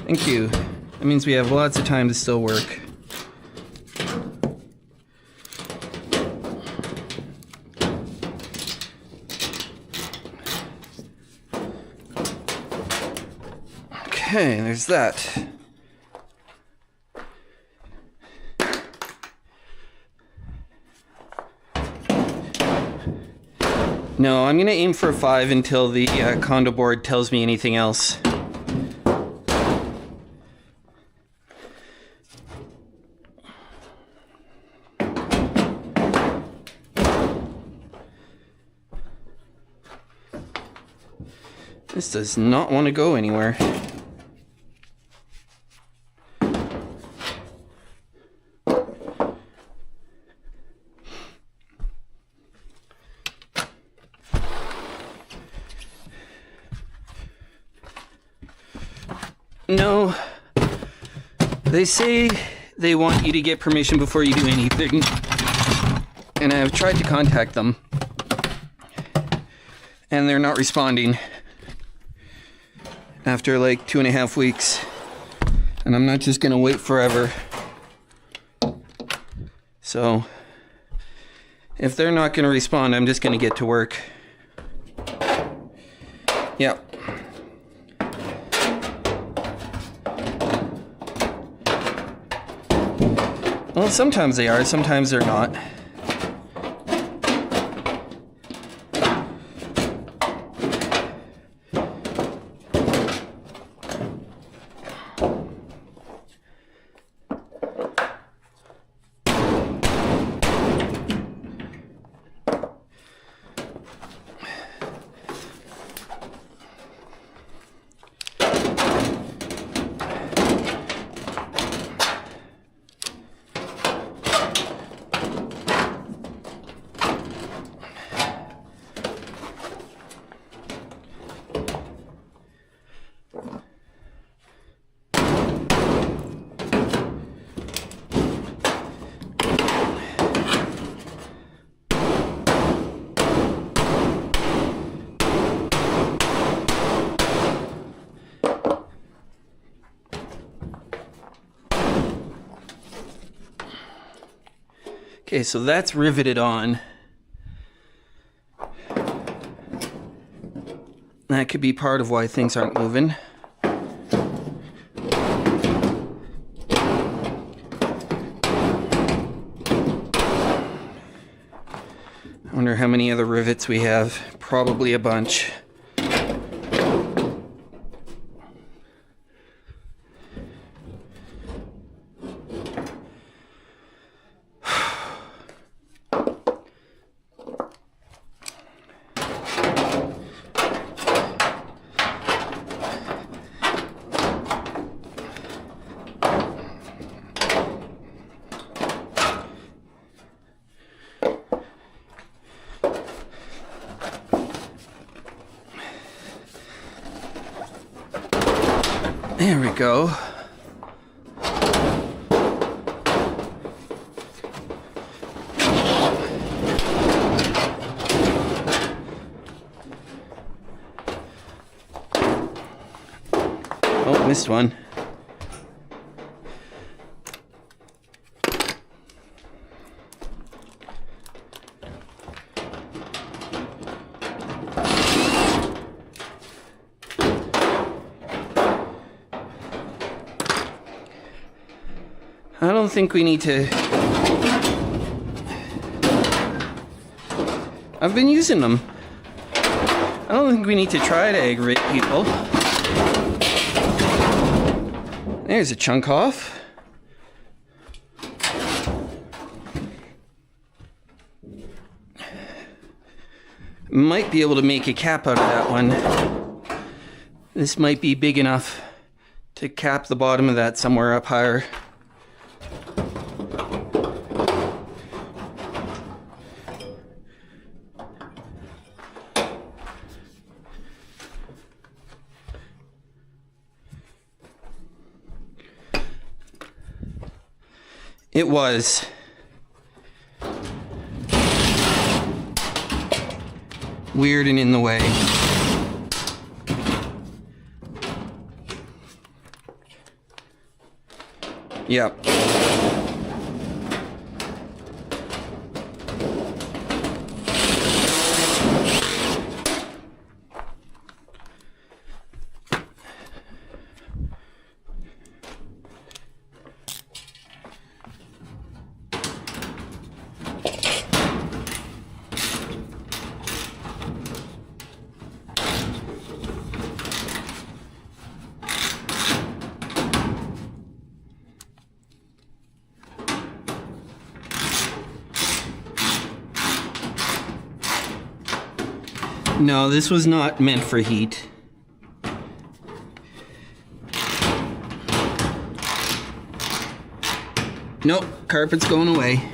Thank you. That means we have lots of time to still work. Okay, there's that. No, I'm gonna aim for a 5 until the condo board tells me anything else. This does not want to go anywhere. No. They say they want you to get permission before you do anything. And I've tried to contact them. And they're not responding. After like 2.5 weeks. And I'm not just gonna wait forever. So if they're not gonna respond, I'm just gonna get to work. Yep. Well, sometimes they are, sometimes they're not. Okay, so that's riveted on. That could be part of why things aren't moving. how many other rivets we have. Probably a bunch. There we go. Oh, missed one. I don't think we need to... I've been using them. I don't think we need to try to aggravate people. There's a chunk off. Might be able to make a cap out of that one. This might be big enough to cap the bottom of that somewhere up higher. It was. Weird and in the way. Yep. No, this was not meant for heat. Nope, carpet's going away.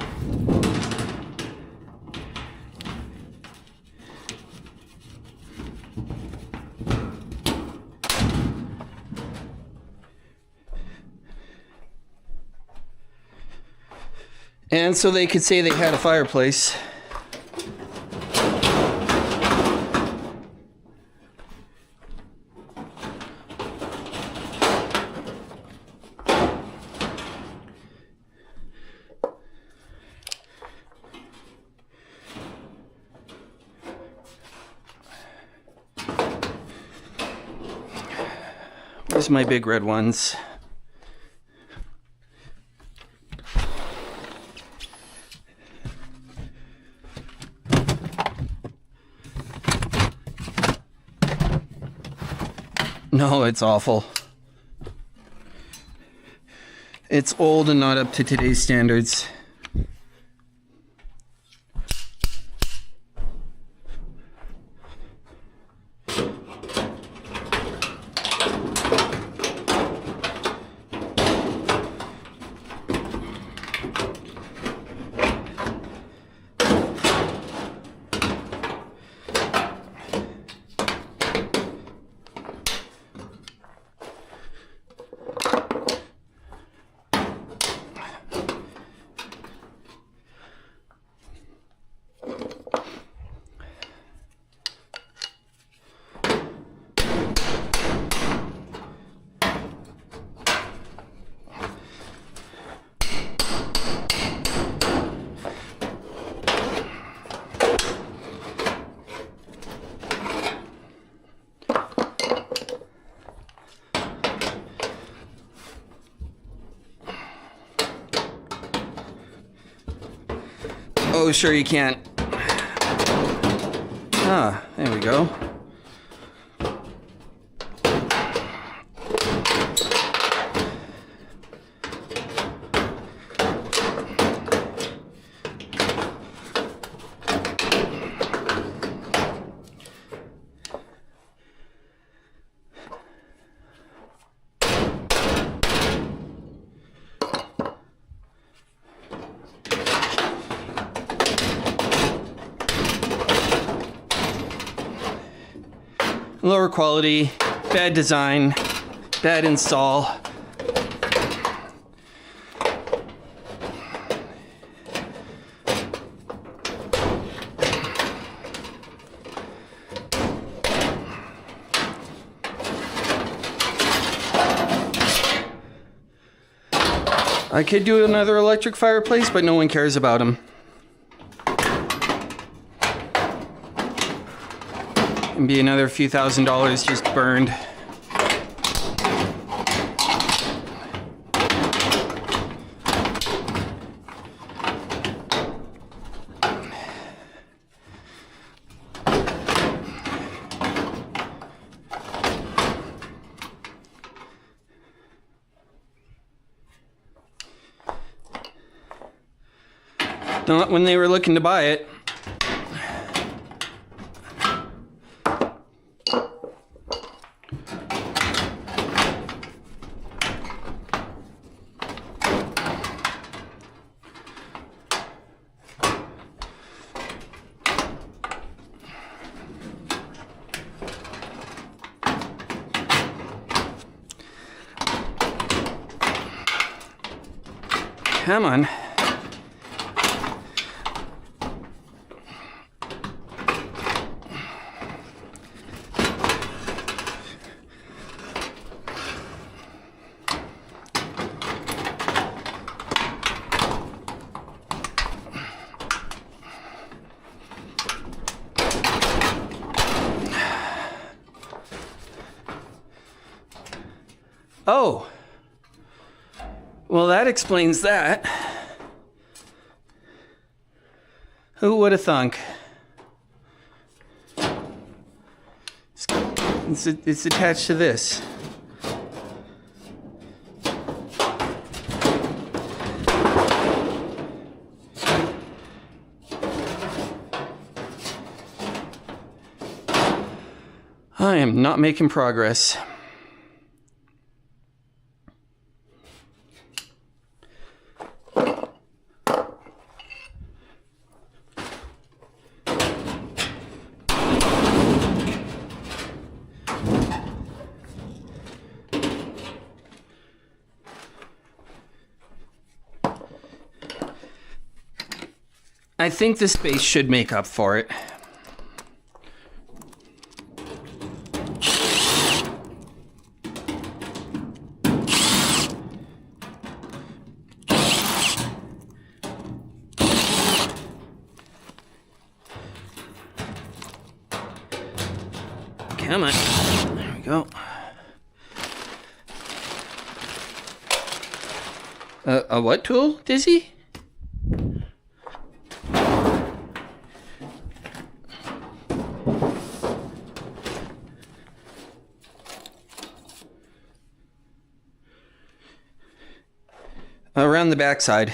And so they could say they had a fireplace. Where's my big red ones? No, it's awful. It's old and not up to today's standards. Oh, sure you can't. Ah, there we go. Lower quality, bad design, bad install. I could do another electric fireplace, but no one cares about them. And be another few $1,000s just burned. Not when they were looking to buy it. Come on. Oh. Well, that explains that. Who would have thunk? It's attached to this. I am not making progress. I think the space should make up for it. Come on. There we go. A what tool, Dizzy? Around the backside.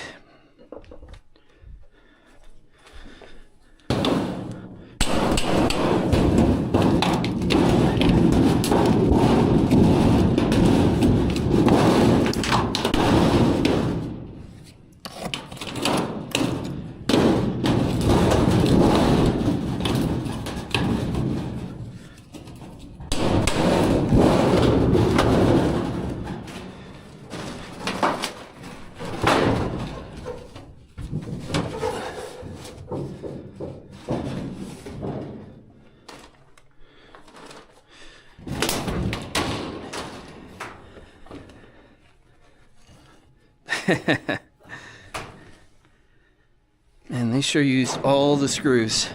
And they sure used all the screws.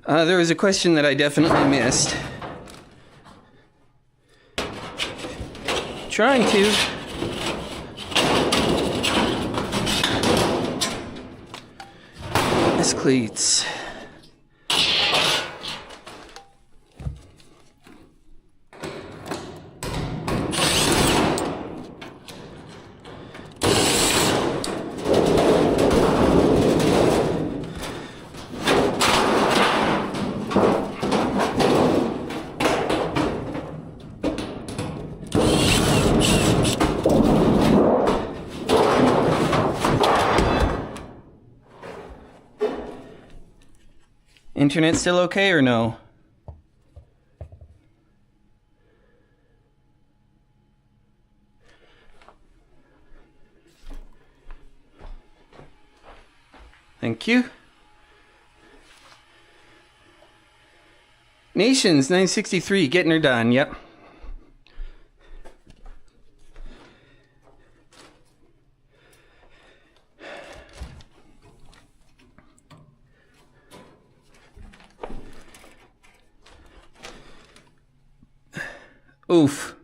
There was a question that I definitely missed. Trying to. This cleats. Internet still okay or no? Thank you. Nations 963 getting her done. Yep. Oof.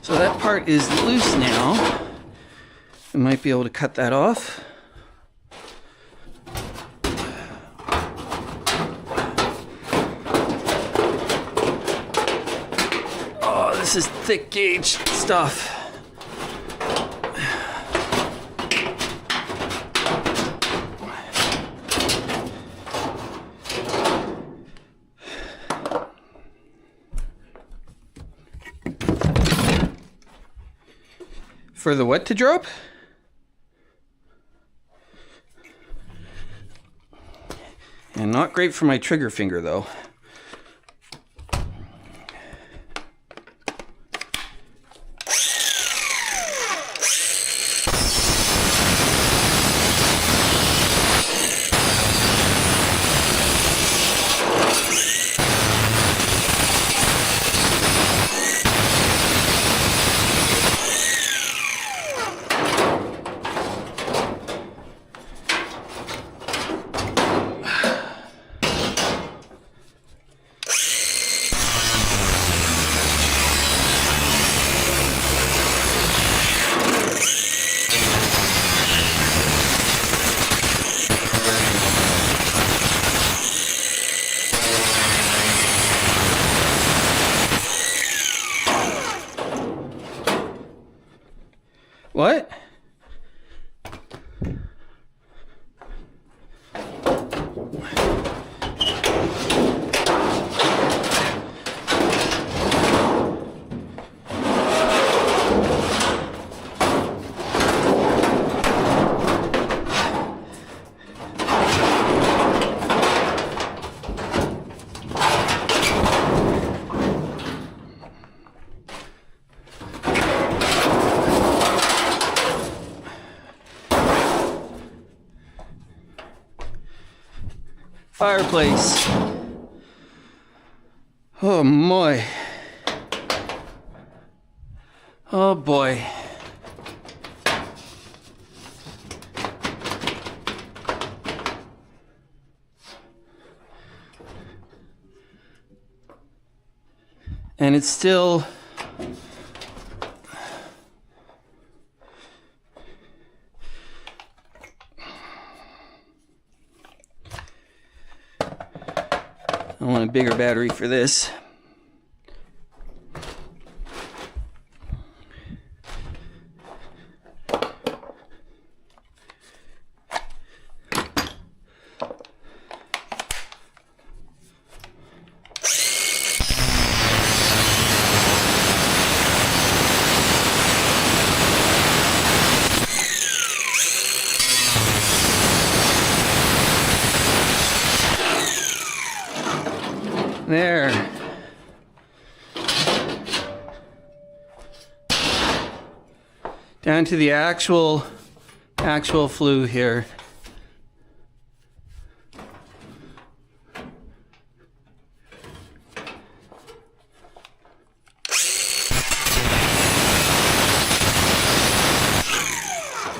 So that part is loose now. I might be able to cut that off. Oh, this is thick gauge stuff. For the what to drop? And not great for my trigger finger though. What? Fireplace. Oh my. Oh boy. And it's still I want a bigger battery for this. There. Down to the actual flue here.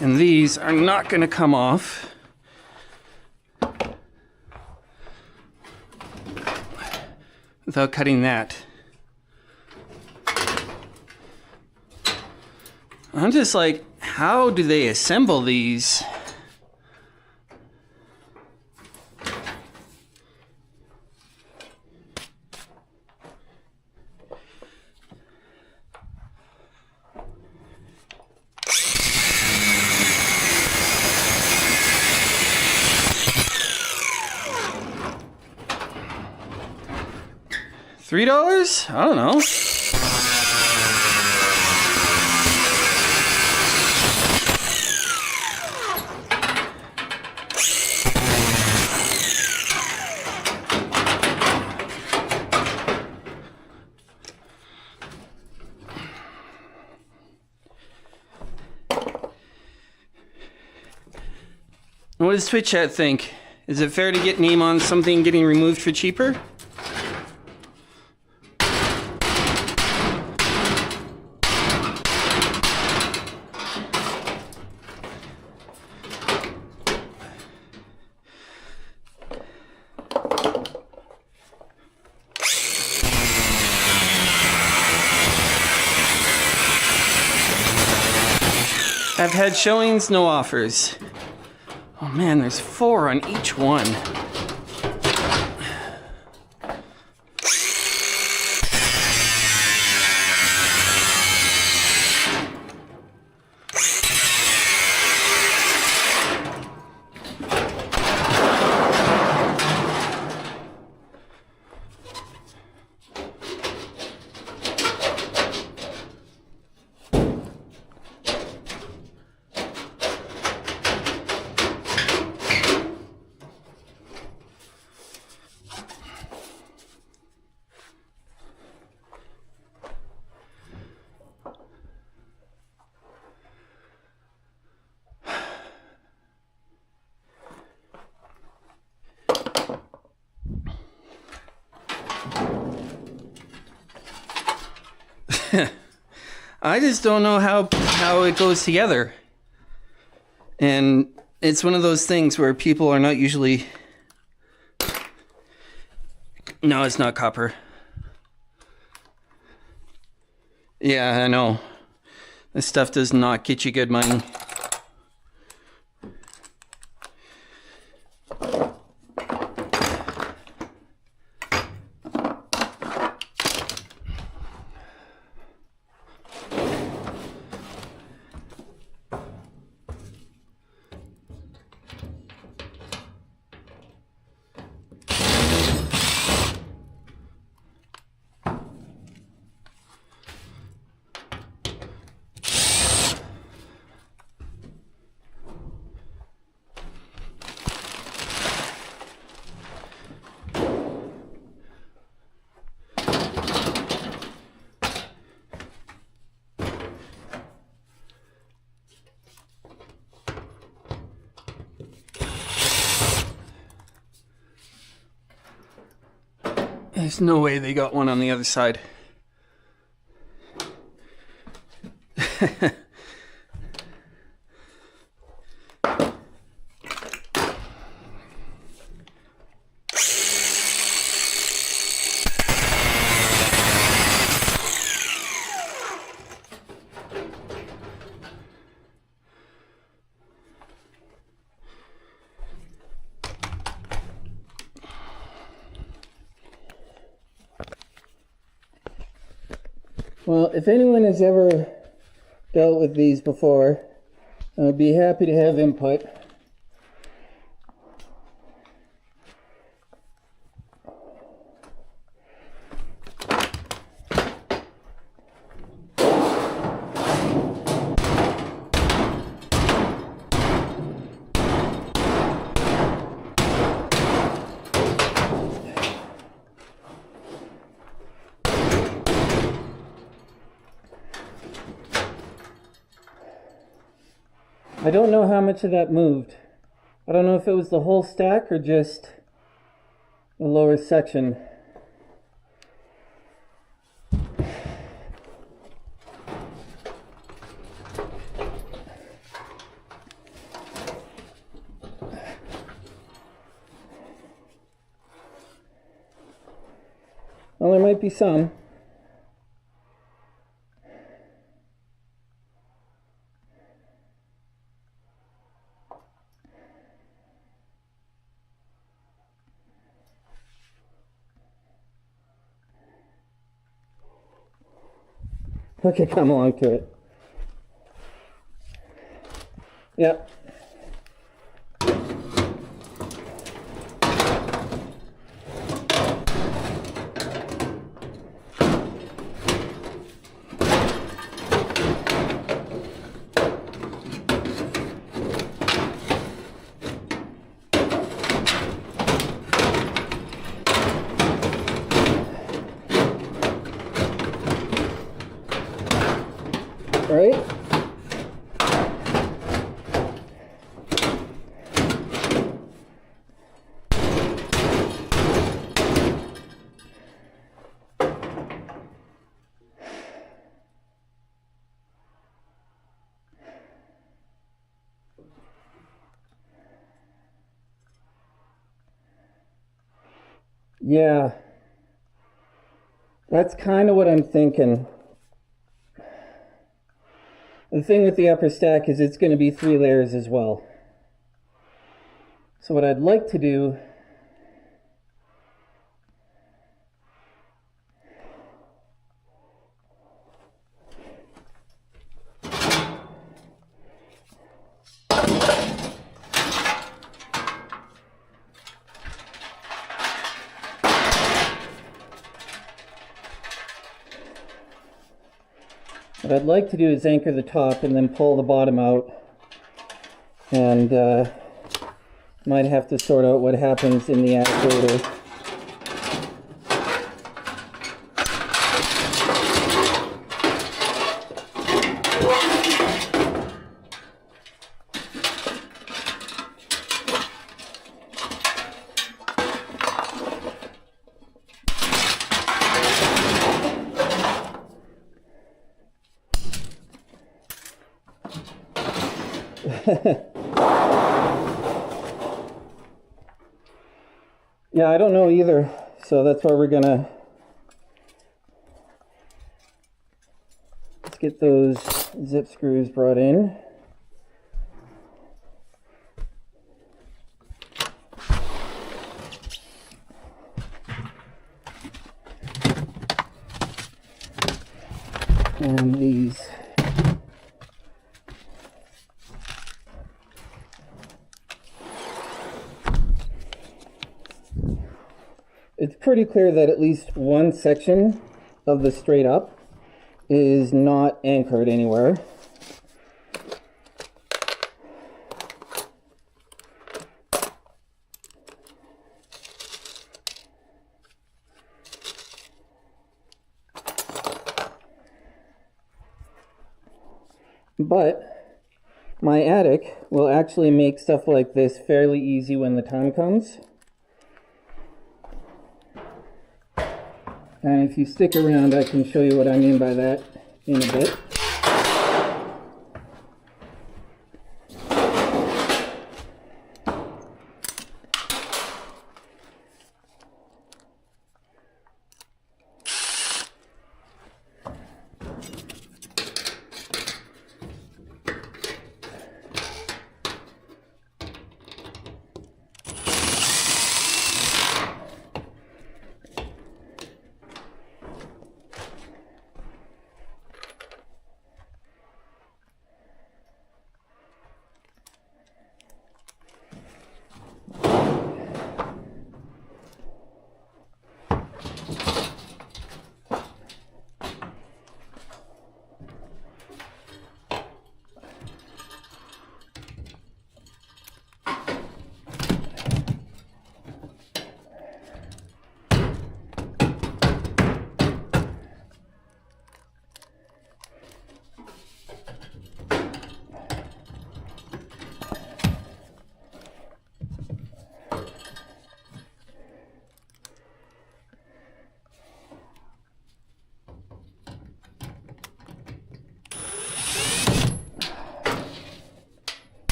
And these are not going to come off without cutting that. I'm just like, how do they assemble these? $3? I don't know. What does Twitch chat think? Is it fair to get Neem on something getting removed for cheaper? I've had showings, no offers. Oh man, there's 4 on each one. I just don't know how it goes together. And it's one of those things where people are not usually... No, it's not copper. Yeah, I know. This stuff does not get you good money. There's no way they got one on the other side. Well, if anyone has ever dealt with these before, I'd be happy to have input. I don't know how much of that moved. I don't know if it was the whole stack or just the lower section. Well, there might be some. Okay, come along to it. Yep. Right? Yeah. That's kind of what I'm thinking. The thing with the upper stack is it's going to be 3 layers as well. So what I'd like to do is anchor the top and then pull the bottom out, and might have to sort out what happens in the actuator. Yeah, I don't know either, so that's why we're gonna let's get those zip screws brought in. And these it's pretty clear that at least one section of the straight up is not anchored anywhere. But my attic will actually make stuff like this fairly easy when the time comes. And if you stick around, I can show you what I mean by that in a bit.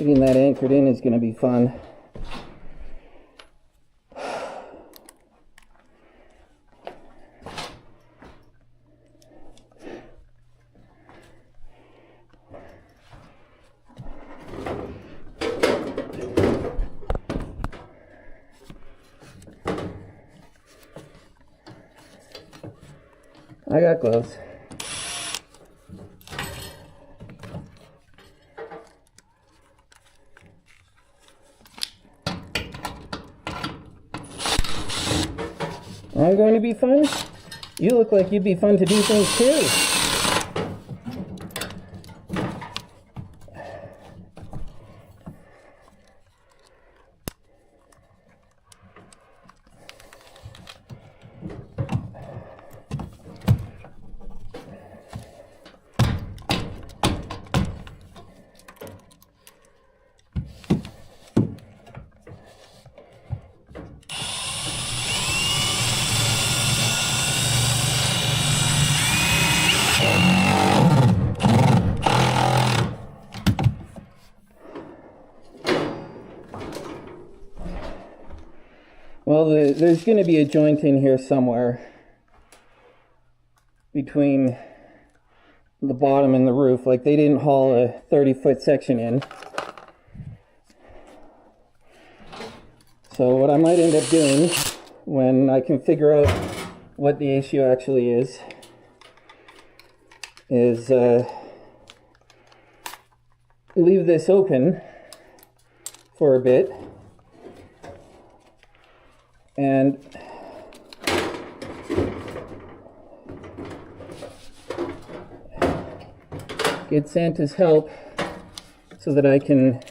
Getting that anchored in is going to be fun. I got gloves. I'm going to be fun? You look like you'd be fun to do things too. Well, there's going to be a joint in here somewhere between the bottom and the roof. Like, they didn't haul a 30-foot section in. So what I might end up doing when I can figure out what the issue actually is leave this open for a bit and get Santa's help so that I can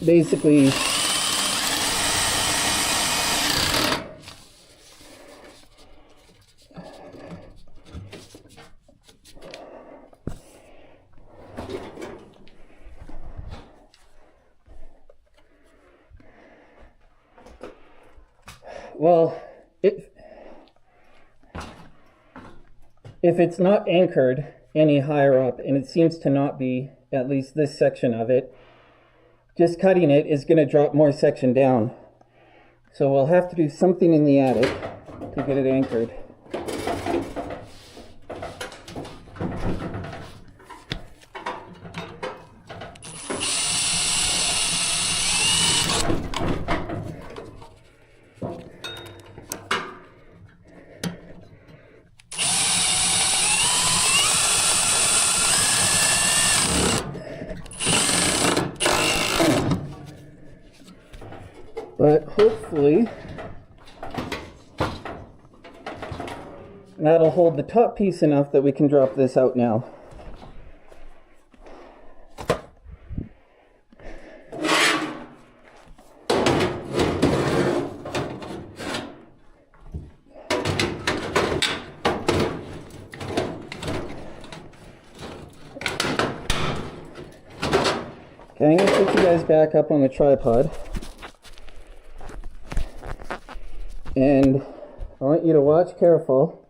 basically well, if it's not anchored any higher up, and it seems to not be, at least this section of it, just cutting it is going to drop more section down. So we'll have to do something in the attic to get it anchored. But hopefully that'll hold the top piece enough that we can drop this out now. Okay, I'm going to put you guys back up on the tripod. And I want you to watch careful.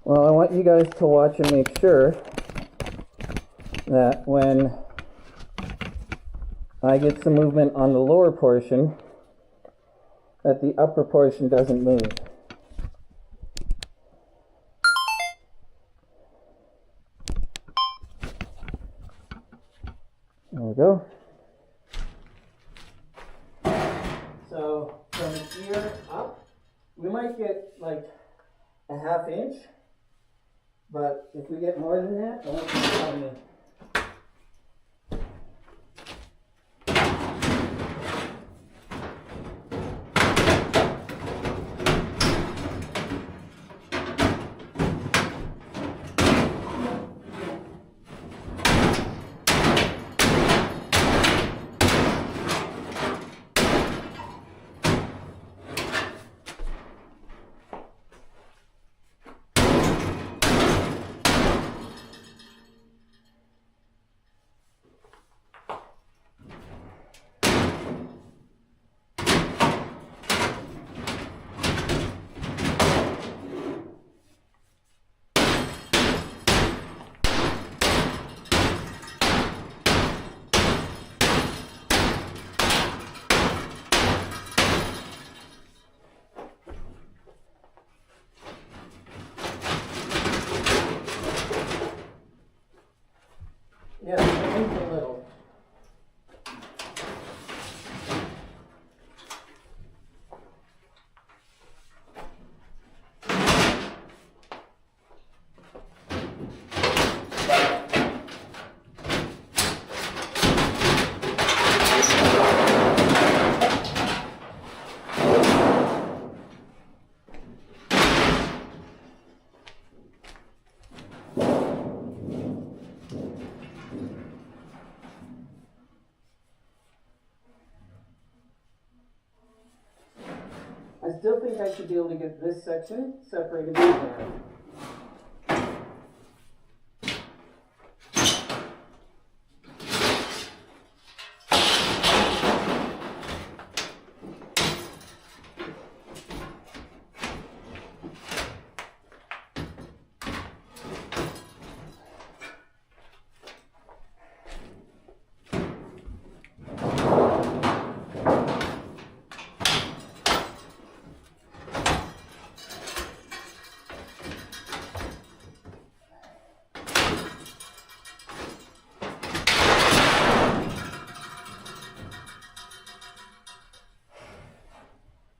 Well, I want you guys to watch and make sure that when I get some movement on the lower portion, that the upper portion doesn't move. There we go. So from here up, we might get like a ½ inch, but if we get more than that, I want you to tell me. think I should be able to get this section separated from there.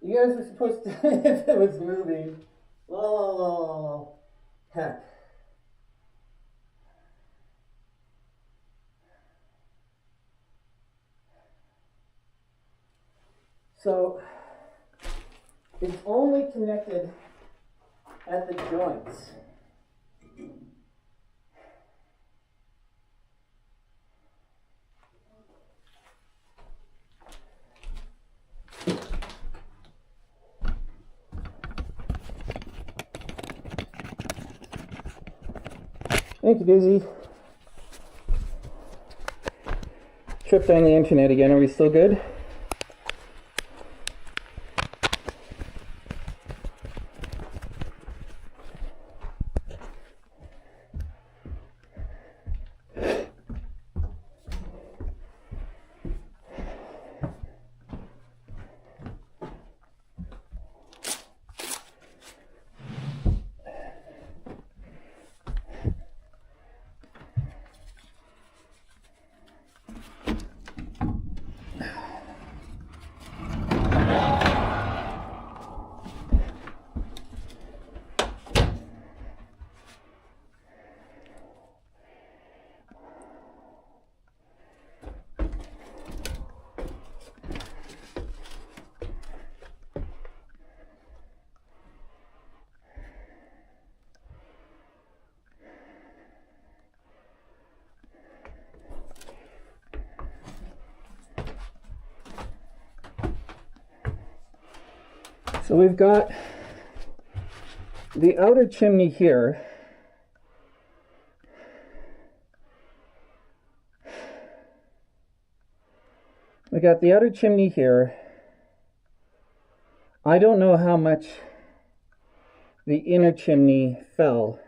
You guys were supposed to, if it was moving. Oh, heck. So, it's only connected at the joints. Thank you, Daisy. Tripped on the internet again. Are we still good? So we've got the outer chimney here. We got the outer chimney here. I don't know how much the inner chimney fell.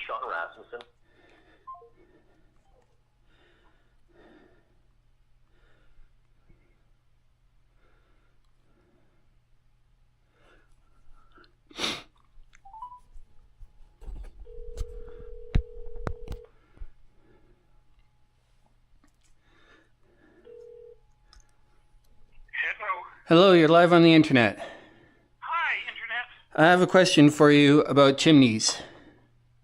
Sean Rasmussen. Hello, you're live on the internet. Hi, internet. I have a question for you about chimneys.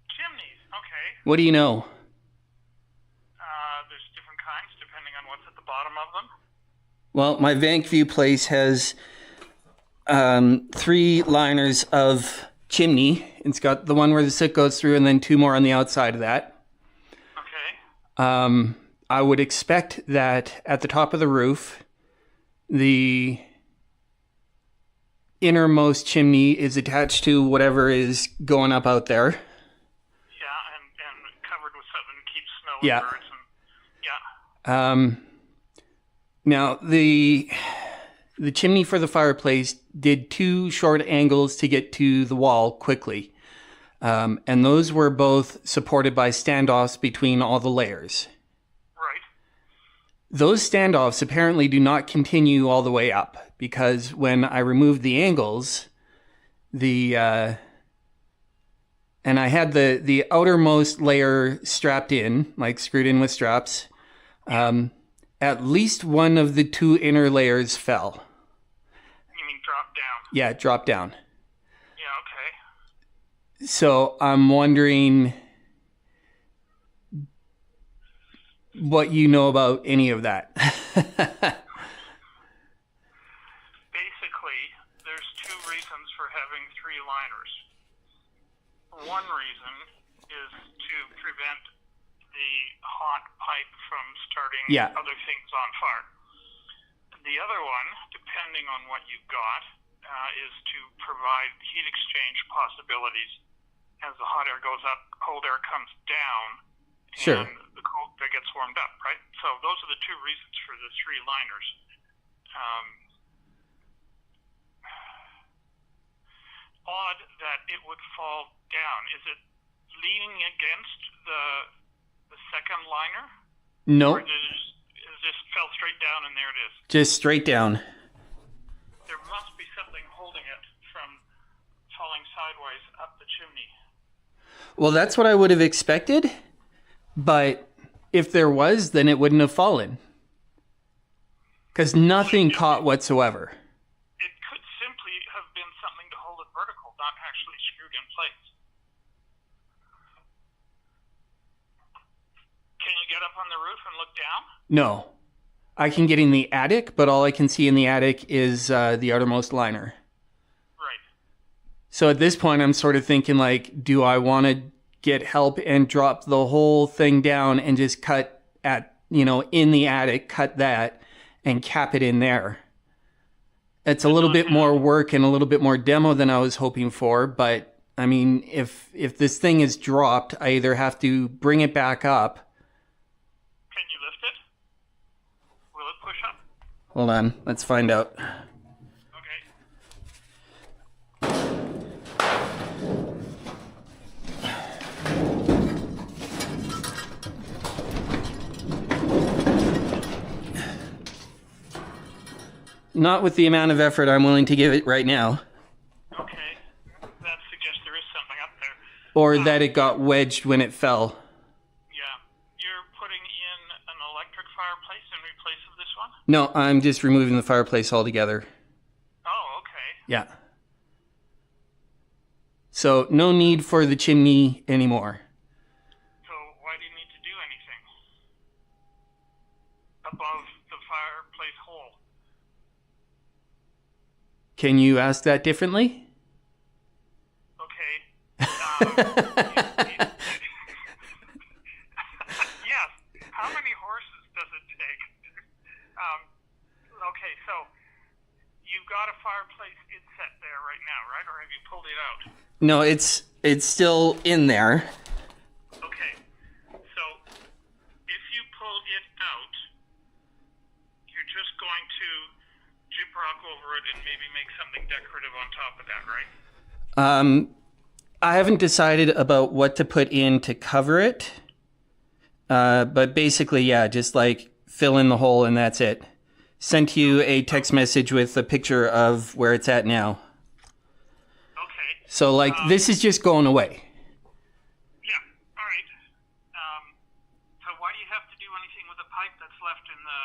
Chimneys, okay. What do you know? There's different kinds depending on what's at the bottom of them. Well, my Vankview place has 3 liners of chimney. It's got the one where the soot goes through and then 2 more on the outside of that. Okay. I would expect that at the top of the roof, the innermost chimney is attached to whatever is going up out there. Yeah, and covered with something to keep snow Yeah. and birds and yeah. Now, the chimney for the fireplace did 2 short angles to get to the wall quickly. And those were both supported by standoffs between all the layers. Right. Those standoffs apparently do not continue all the way up, because when I removed the angles, and I had the outermost layer strapped in, like screwed in with straps, at least one of the 2 inner layers fell. You mean drop down? Yeah, it dropped down. Yeah, okay. So I'm wondering what you know about any of that. Basically, there's 2 reasons for having 3 liners. One reason is to prevent the hot pipe from starting Yeah. other things on fire. The other one, depending on what you've got, is to provide heat exchange possibilities as the hot air goes up, cold air comes down, Sure. and the cold air gets warmed up, right? So those are the 2 reasons for the 3 liners. Odd that it would fall down. Is it leaning against the second liner? No, Or it just fell straight down and there it is? just straight down. There must be something holding it from falling sideways up the chimney. Well, that's what I would have expected, but if there was, then it wouldn't have fallen. Because nothing caught whatsoever. It could simply have been something to hold it vertical, not actually screwed in place. Can you get up on the roof and look down? No. I can get in the attic, but all I can see in the attic is the outermost liner. Right. So at this point, I'm sort of thinking, like, do I want to get help and drop the whole thing down and just cut in the attic, cut that, and cap it in there? It's a little bit more work and a little bit more demo than I was hoping for, but I mean, if this thing is dropped, I either have to bring it back up. Can you lift it? Will it push up? Hold on, let's find out. Okay. Not with the amount of effort I'm willing to give it right now. Okay. That suggests there is something up there. Or that it got wedged when it fell. Yeah. You're putting in an electric fireplace in replace of this one? No, I'm just removing the fireplace altogether. Oh, okay. Yeah. So no need for the chimney anymore. So why do you need to do anything above the fireplace hole? Can you ask that differently? Okay. Yes. How many horses does it take? Okay, so you've got a fireplace inset there right now, right? Or have you pulled it out? No, it's still in there. Okay. So if you pull it out, you're just going to gyprock over it and maybe make something decorative on top of that, right? I haven't decided about what to put in to cover it. But basically, yeah, just like fill in the hole and that's it. Sent you a text message with a picture of where it's at now. Okay. So like this is just going away. Yeah. All right. So why do you have to do anything with the pipe that's left in the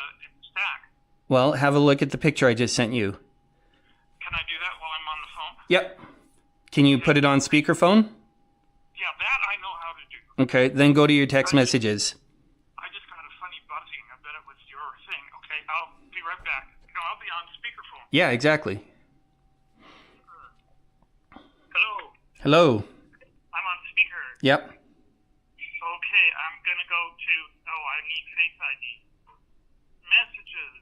stack? Well, have a look at the picture I just sent you. Can I do that while I'm on the phone? Yep. Can you put it on speakerphone? Yeah, that I know how to do. Okay, then go to your text messages. I just got a funny buzzing. I bet it was your thing. Okay, I'll be right back. No, I'll be on speakerphone. Yeah, exactly. Hello. Hello. I'm on speaker. Yep. Okay, I'm gonna go to. Oh, I need Face ID. Messages.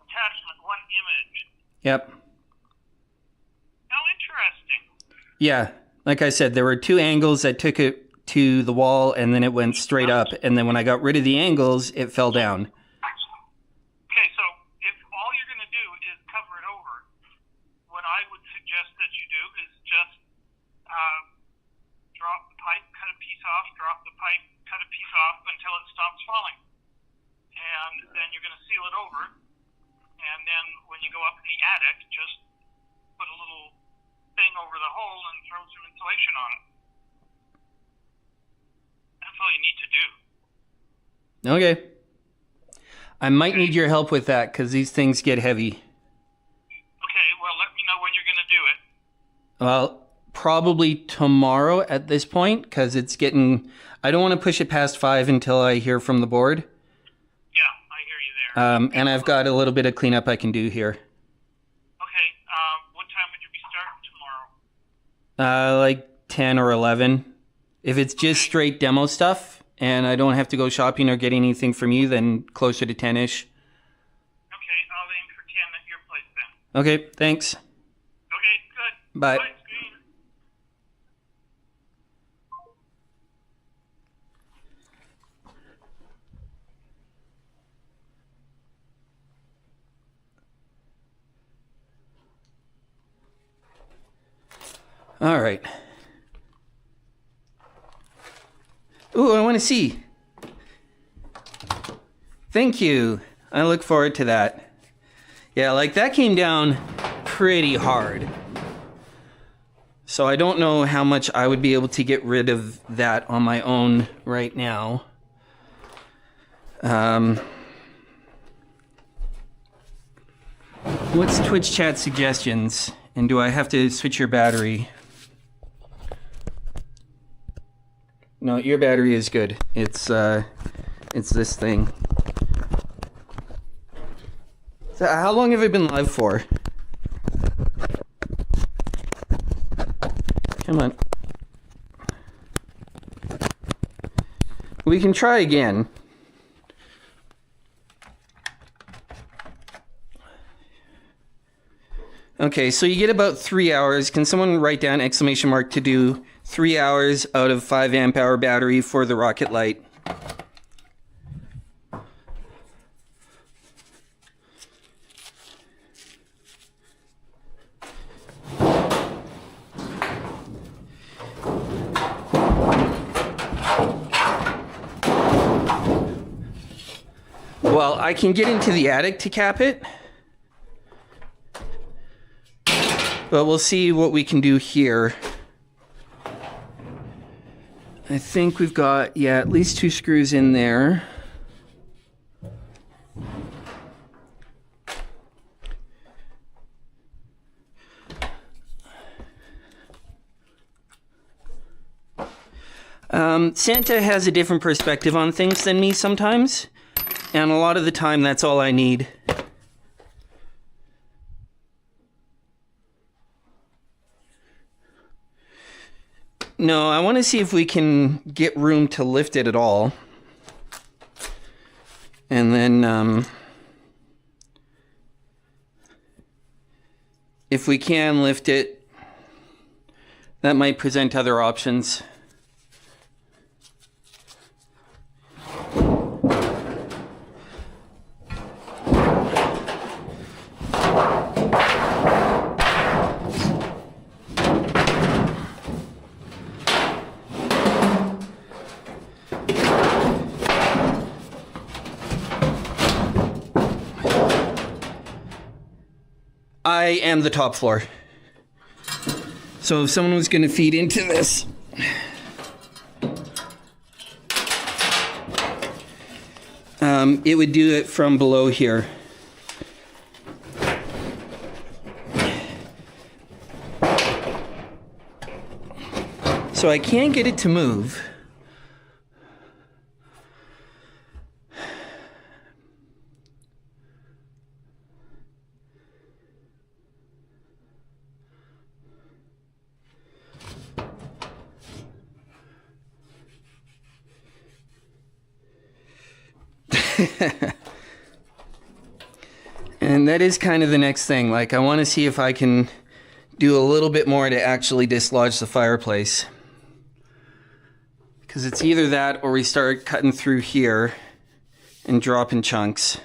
Attachment. One image. Yep. How interesting. Yeah. Like I said, there were two angles that took it to the wall, and then it went straight up. And then when I got rid of the angles, it fell down. Okay, so if all you're going to do is cover it over, what I would suggest that you do is just drop the pipe, cut a piece off, drop the pipe, cut a piece off until it stops falling. And then you're going to seal it over. And then when you go up in the attic, just put a little thing over the hole and throw some insulation on it. That's all you need to do. Okay. I might need your help with that because these things get heavy. Okay, well, let me know when you're going to do it. Well, probably tomorrow at this point because it's getting... I don't want to push it past 5 until I hear from the board. Yeah, I hear you there. And I've got a little bit of cleanup I can do here. Okay, what time would you be starting tomorrow? Like 10 or 11. If it's just straight demo stuff and I don't have to go shopping or get anything from you, then closer to 10-ish. Okay, I'll aim for 10 at your place then. Okay, thanks. Okay, good. Bye. Bye, Screen. All right. Ooh, I want to see. Thank you. I look forward to that. Yeah, like that came down pretty hard. So I don't know how much I would be able to get rid of that on my own right now. What's Twitch chat suggestions? And do I have to switch your battery? No, your battery is good. It's this thing. So how long have I been live for? Come on. We can try again. Okay, so you get about 3 hours. Can someone write down exclamation mark to do 3 hours out of 5 amp hour battery for the rocket light? Well, I can get into the attic to cap it. But we'll see what we can do here. I think we've got, yeah, at least 2 screws in there. Santa has a different perspective on things than me sometimes. And a lot of the time, that's all I need. No, I want to see if we can get room to lift it at all. And then, if we can lift it, that might present other options. I am the top floor. So if someone was going to feed into this, it would do it from below here. So I can't get it to move. And that is kind of the next thing. Like, I want to see if I can do a little bit more to actually dislodge the fireplace. Because it's either that or we start cutting through here and drop in chunks.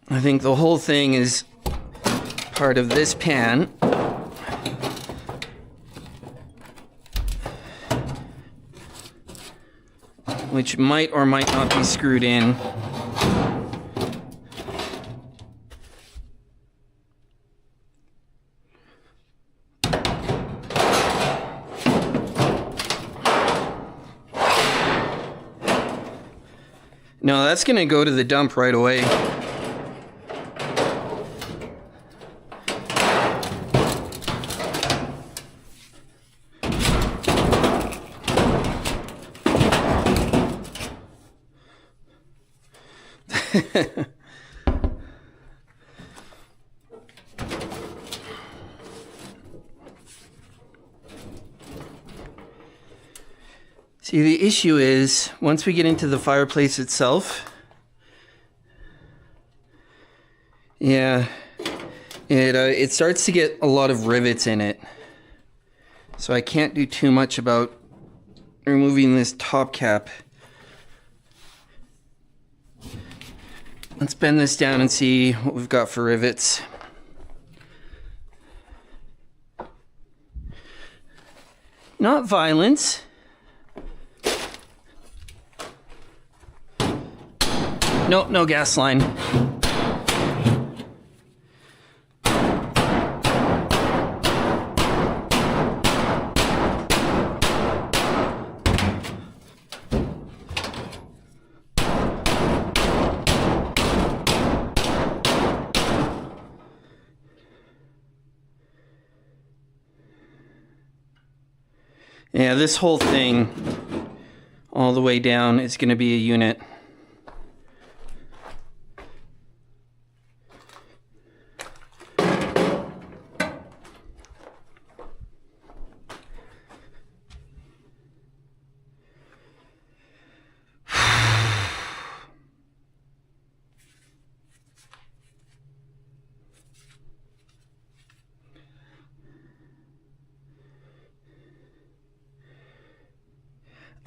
I think the whole thing is part of this pan. Which might or might not be screwed in. No, that's going to go to the dump right away. See, the issue is, once we get into the fireplace itself, yeah, it starts to get a lot of rivets in it. So I can't do too much about removing this top cap. Let's bend this down and see what we've got for rivets. Not violence. Nope, no gas line. Yeah, this whole thing all the way down is going to be a unit.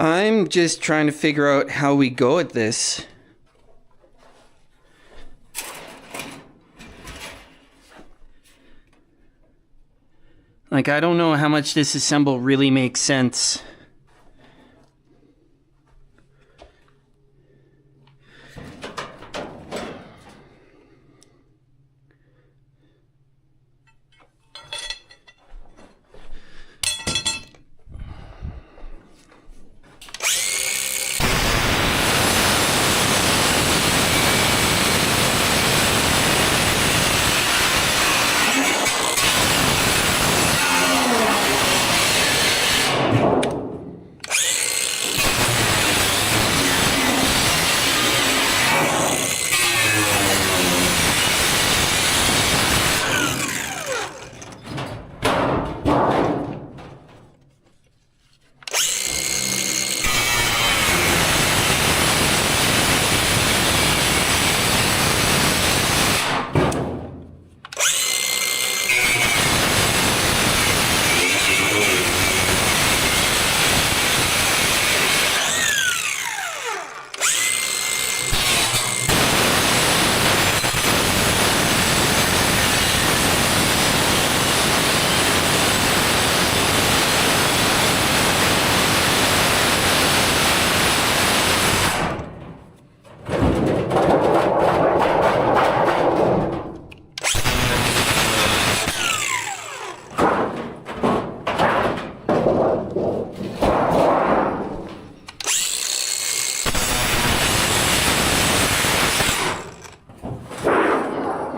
I'm just trying to figure out how we go at this. Like, I don't know how much this assemble really makes sense.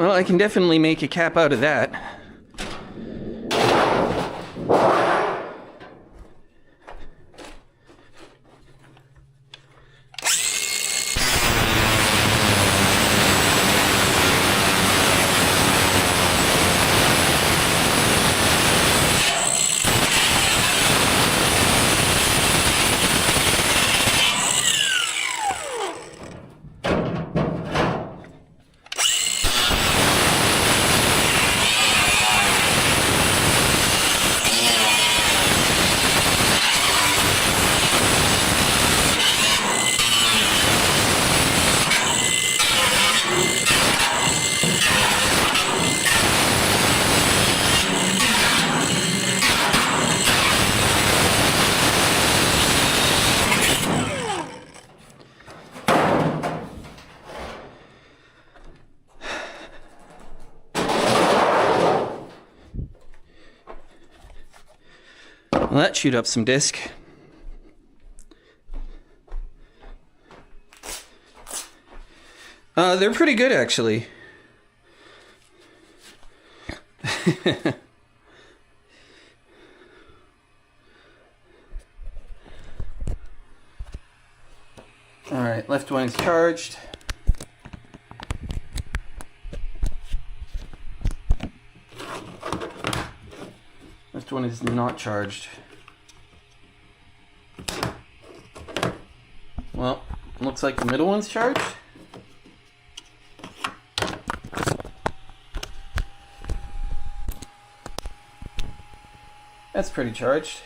Well, I can definitely make a cap out of that. Well, that chewed up some disc. They're pretty good, actually. Alright, left one is charged. Left one is not charged. Well, looks like the middle one's charged. That's pretty charged.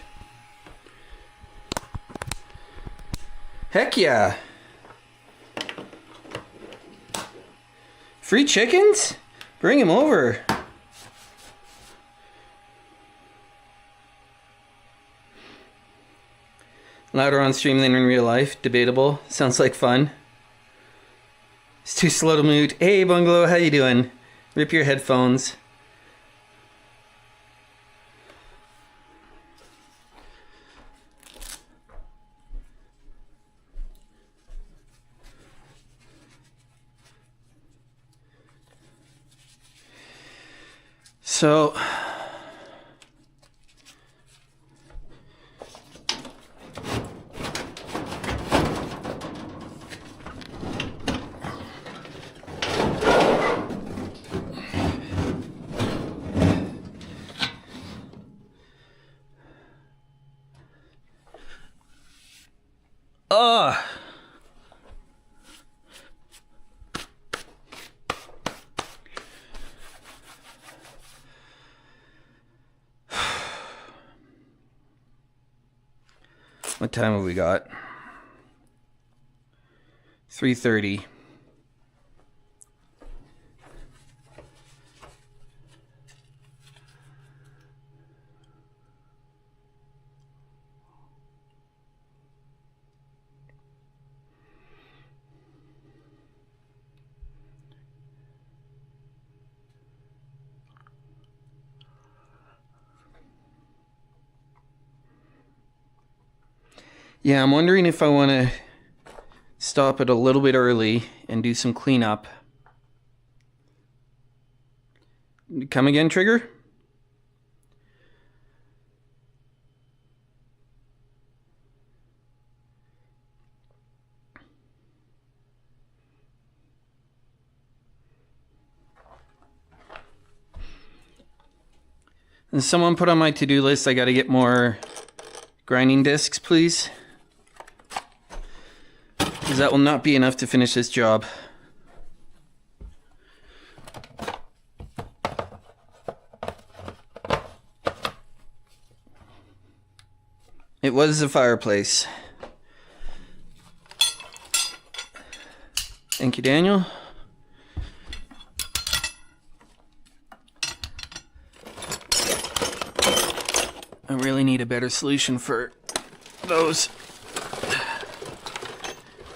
Heck yeah! Free chickens? Bring him over. Louder on stream than in real life. Debatable. Sounds like fun. It's too slow to mute. Hey, Bungalow, how you doing? Rip your headphones. So, what time have we got? 3:30. Yeah, I'm wondering if I want to stop it a little bit early and do some cleanup. Come again, Trigger? And someone put on my to-do list, I got to get more grinding discs, please. Because that will not be enough to finish this job. It was a fireplace. Thank you, Daniel. I really need a better solution for those.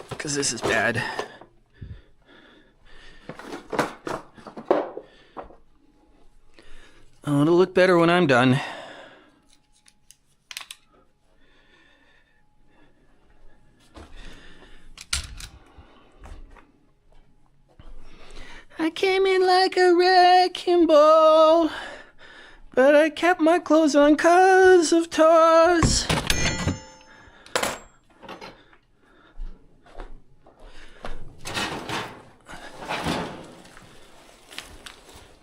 Because this is bad. Oh, it'll look better when I'm done. I came in like a wrecking ball, but I kept my clothes on 'cause of toss.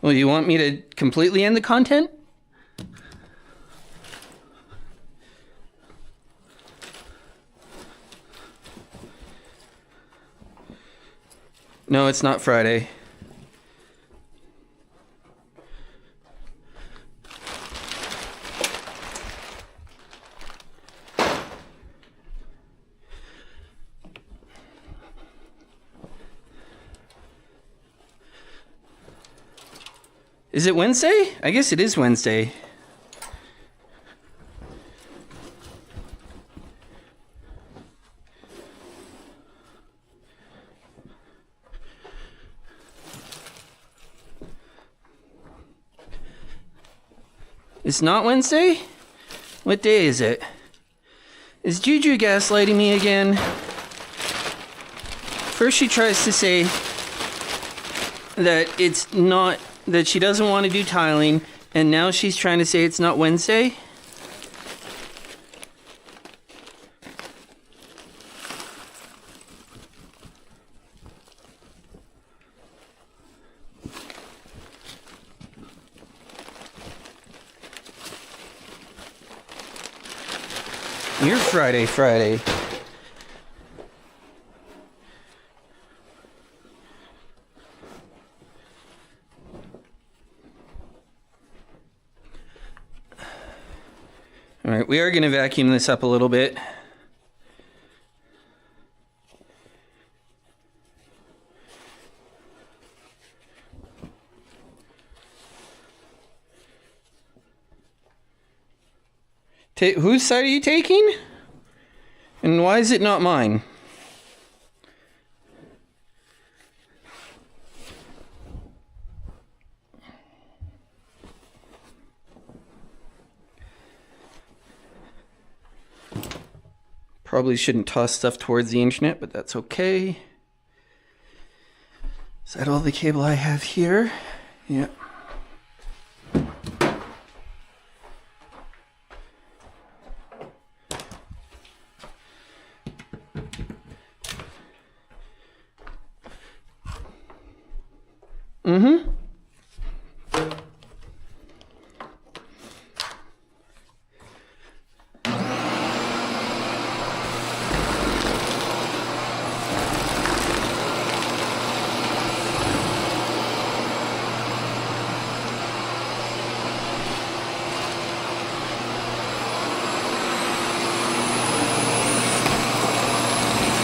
Well, you want me to completely end the content? No, it's not Friday. Is it Wednesday? I guess it is Wednesday. It's not Wednesday? What day is it? Is Juju gaslighting me again? First she tries to say that it's not, that she doesn't want to do tiling, and now she's trying to say it's not Wednesday? You're Friday. All right, we are going to vacuum this up a little bit. Whose side are you taking? And why is it not mine? Probably shouldn't toss stuff towards the internet, but that's okay. Is that all the cable I have here? Yeah. Mm-hmm.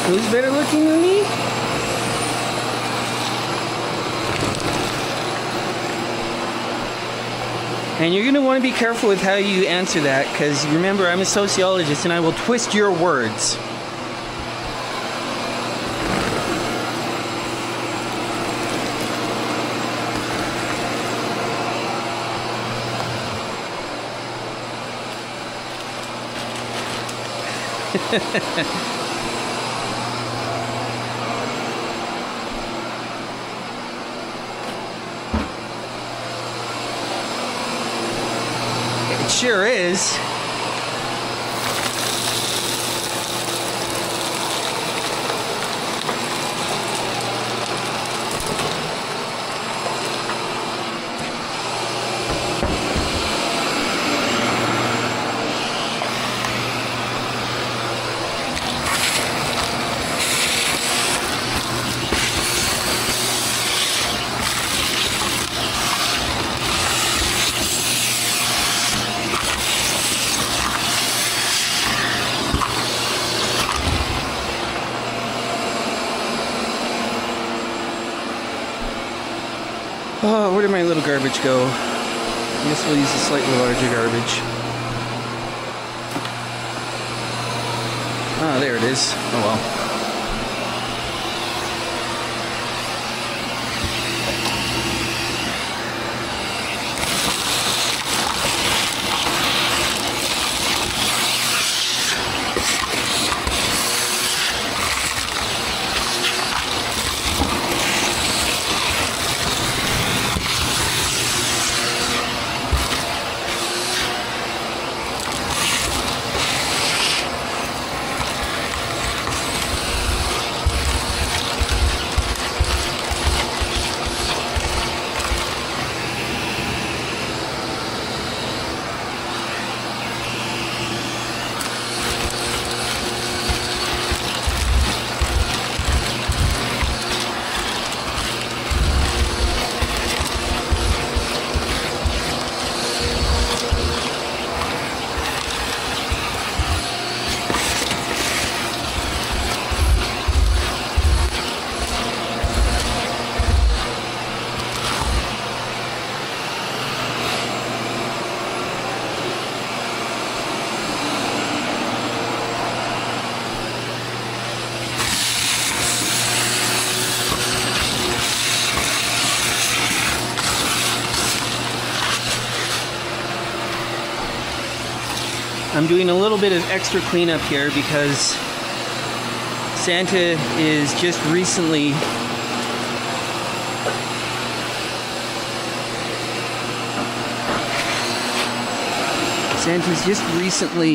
Who's better looking than me? And you're going to want to be careful with how you answer that, because remember, I'm a sociologist and I will twist your words. It sure is. Oh, where did my little garbage go? I guess we'll use a slightly larger garbage. Ah, there it is. Oh well. I'm doing a little bit of extra cleanup here because Santa's just recently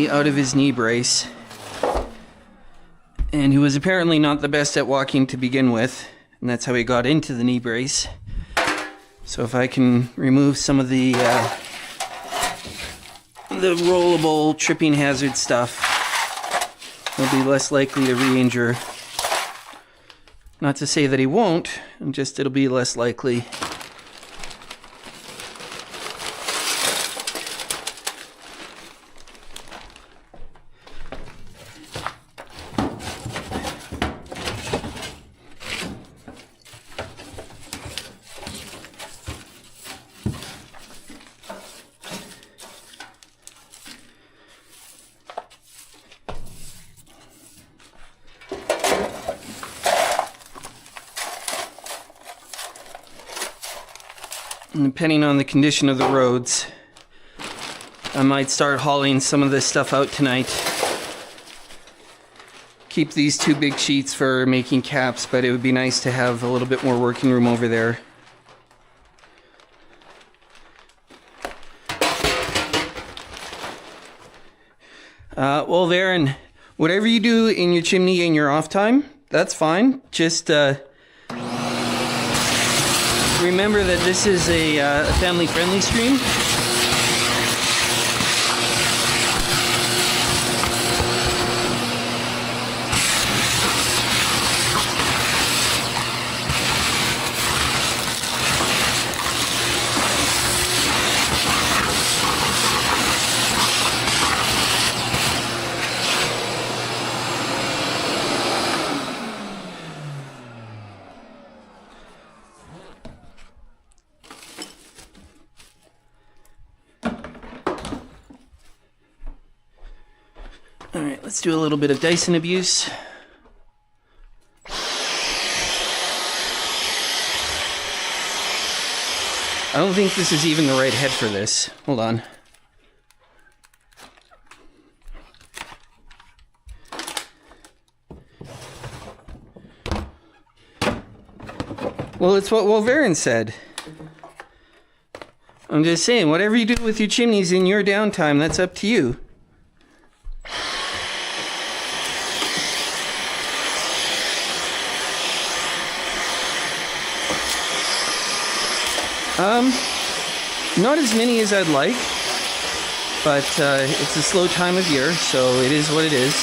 out of his knee brace, and he was apparently not the best at walking to begin with, and that's how he got into the knee brace. So if I can remove some of the rollable tripping hazard stuff, he'll be less likely to re-injure. Not to say that he won't, just it'll be less likely. And depending on the condition of the roads, I might start hauling some of this stuff out tonight. Keep these 2 big sheets for making caps, but it would be nice to have a little bit more working room over there. Well, there, and whatever you do in your chimney in your off time, that's fine. Just remember that this is a family-friendly stream. Alright, let's do a little bit of Dyson abuse. I don't think this is even the right head for this. Hold on. Well, it's what Wolverine said. I'm just saying, whatever you do with your chimneys in your downtime, that's up to you. Not as many as I'd like, but it's a slow time of year, so it is what it is.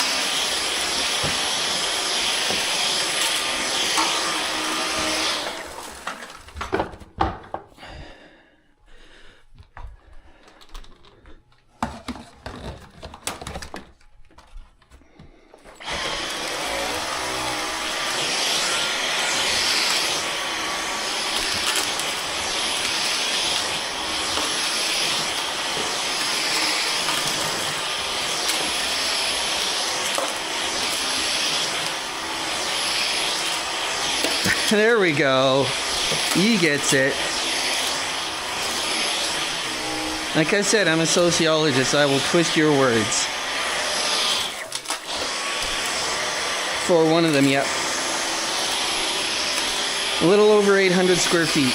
There we go. He gets it. Like I said, I'm a sociologist. I will twist your words. For one of them, yep. A little over 800 square feet.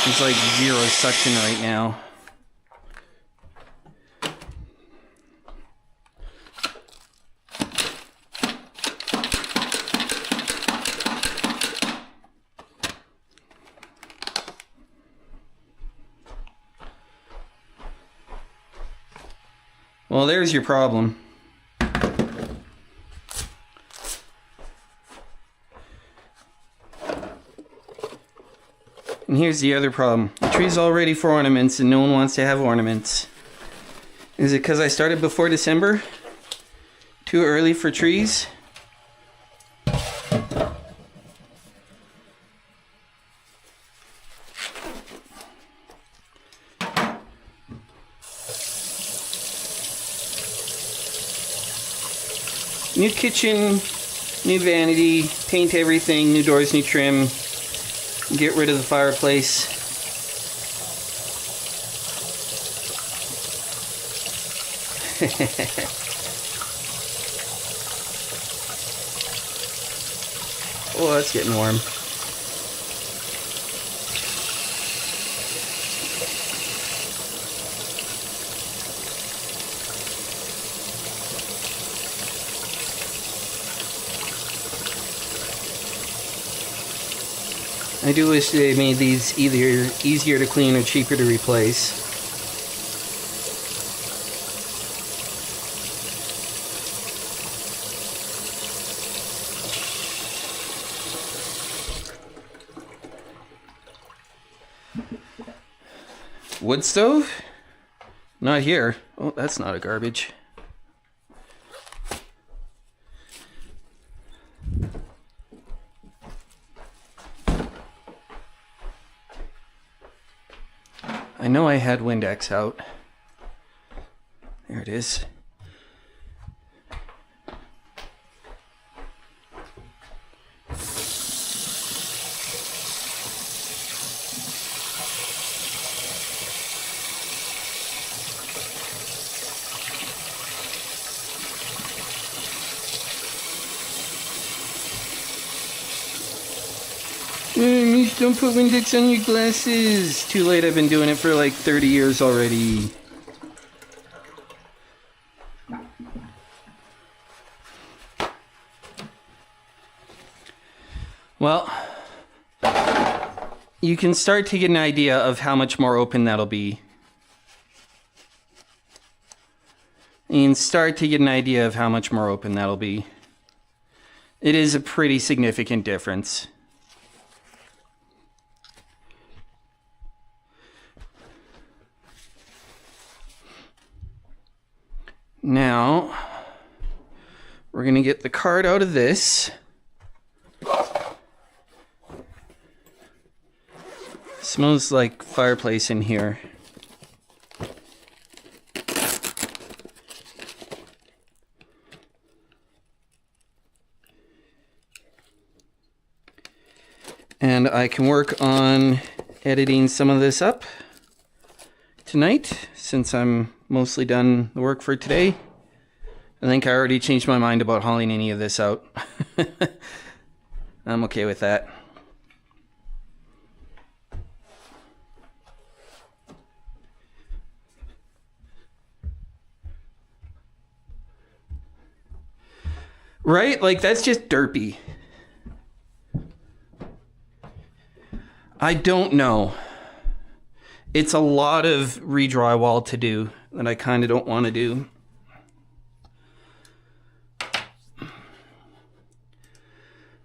It's like 0 suction right now. Well, there's your problem. And here's the other problem. The tree's all ready for ornaments and no one wants to have ornaments. Is it because I started before December? Too early for trees? New kitchen, new vanity, paint everything, new doors, new trim. Get rid of the fireplace. Oh, that's getting warm. I do wish they made these either easier to clean or cheaper to replace. Wood stove? Not here. Oh, that's not a garbage. I know I had Windex out. There it is. Don't put Windex on your glasses. Too late, I've been doing it for like 30 years already. Well, you can start to get an idea of how much more open that'll be. You can start to get an idea of how much more open that'll be. It is a pretty significant difference. Now, we're going to get the card out of this. Smells like fireplace in here. And I can work on editing some of this up tonight, since I'm mostly done the work for today. I think I already changed my mind about hauling any of this out. I'm okay with that. Right? Like, that's just derpy. I don't know. It's a lot of re-drywall to do that I kind of don't want to do.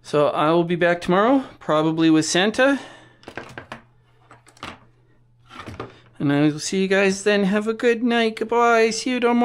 So I will be back tomorrow, probably with Santa. And I will see you guys then. Have a good night. Goodbye. See you tomorrow.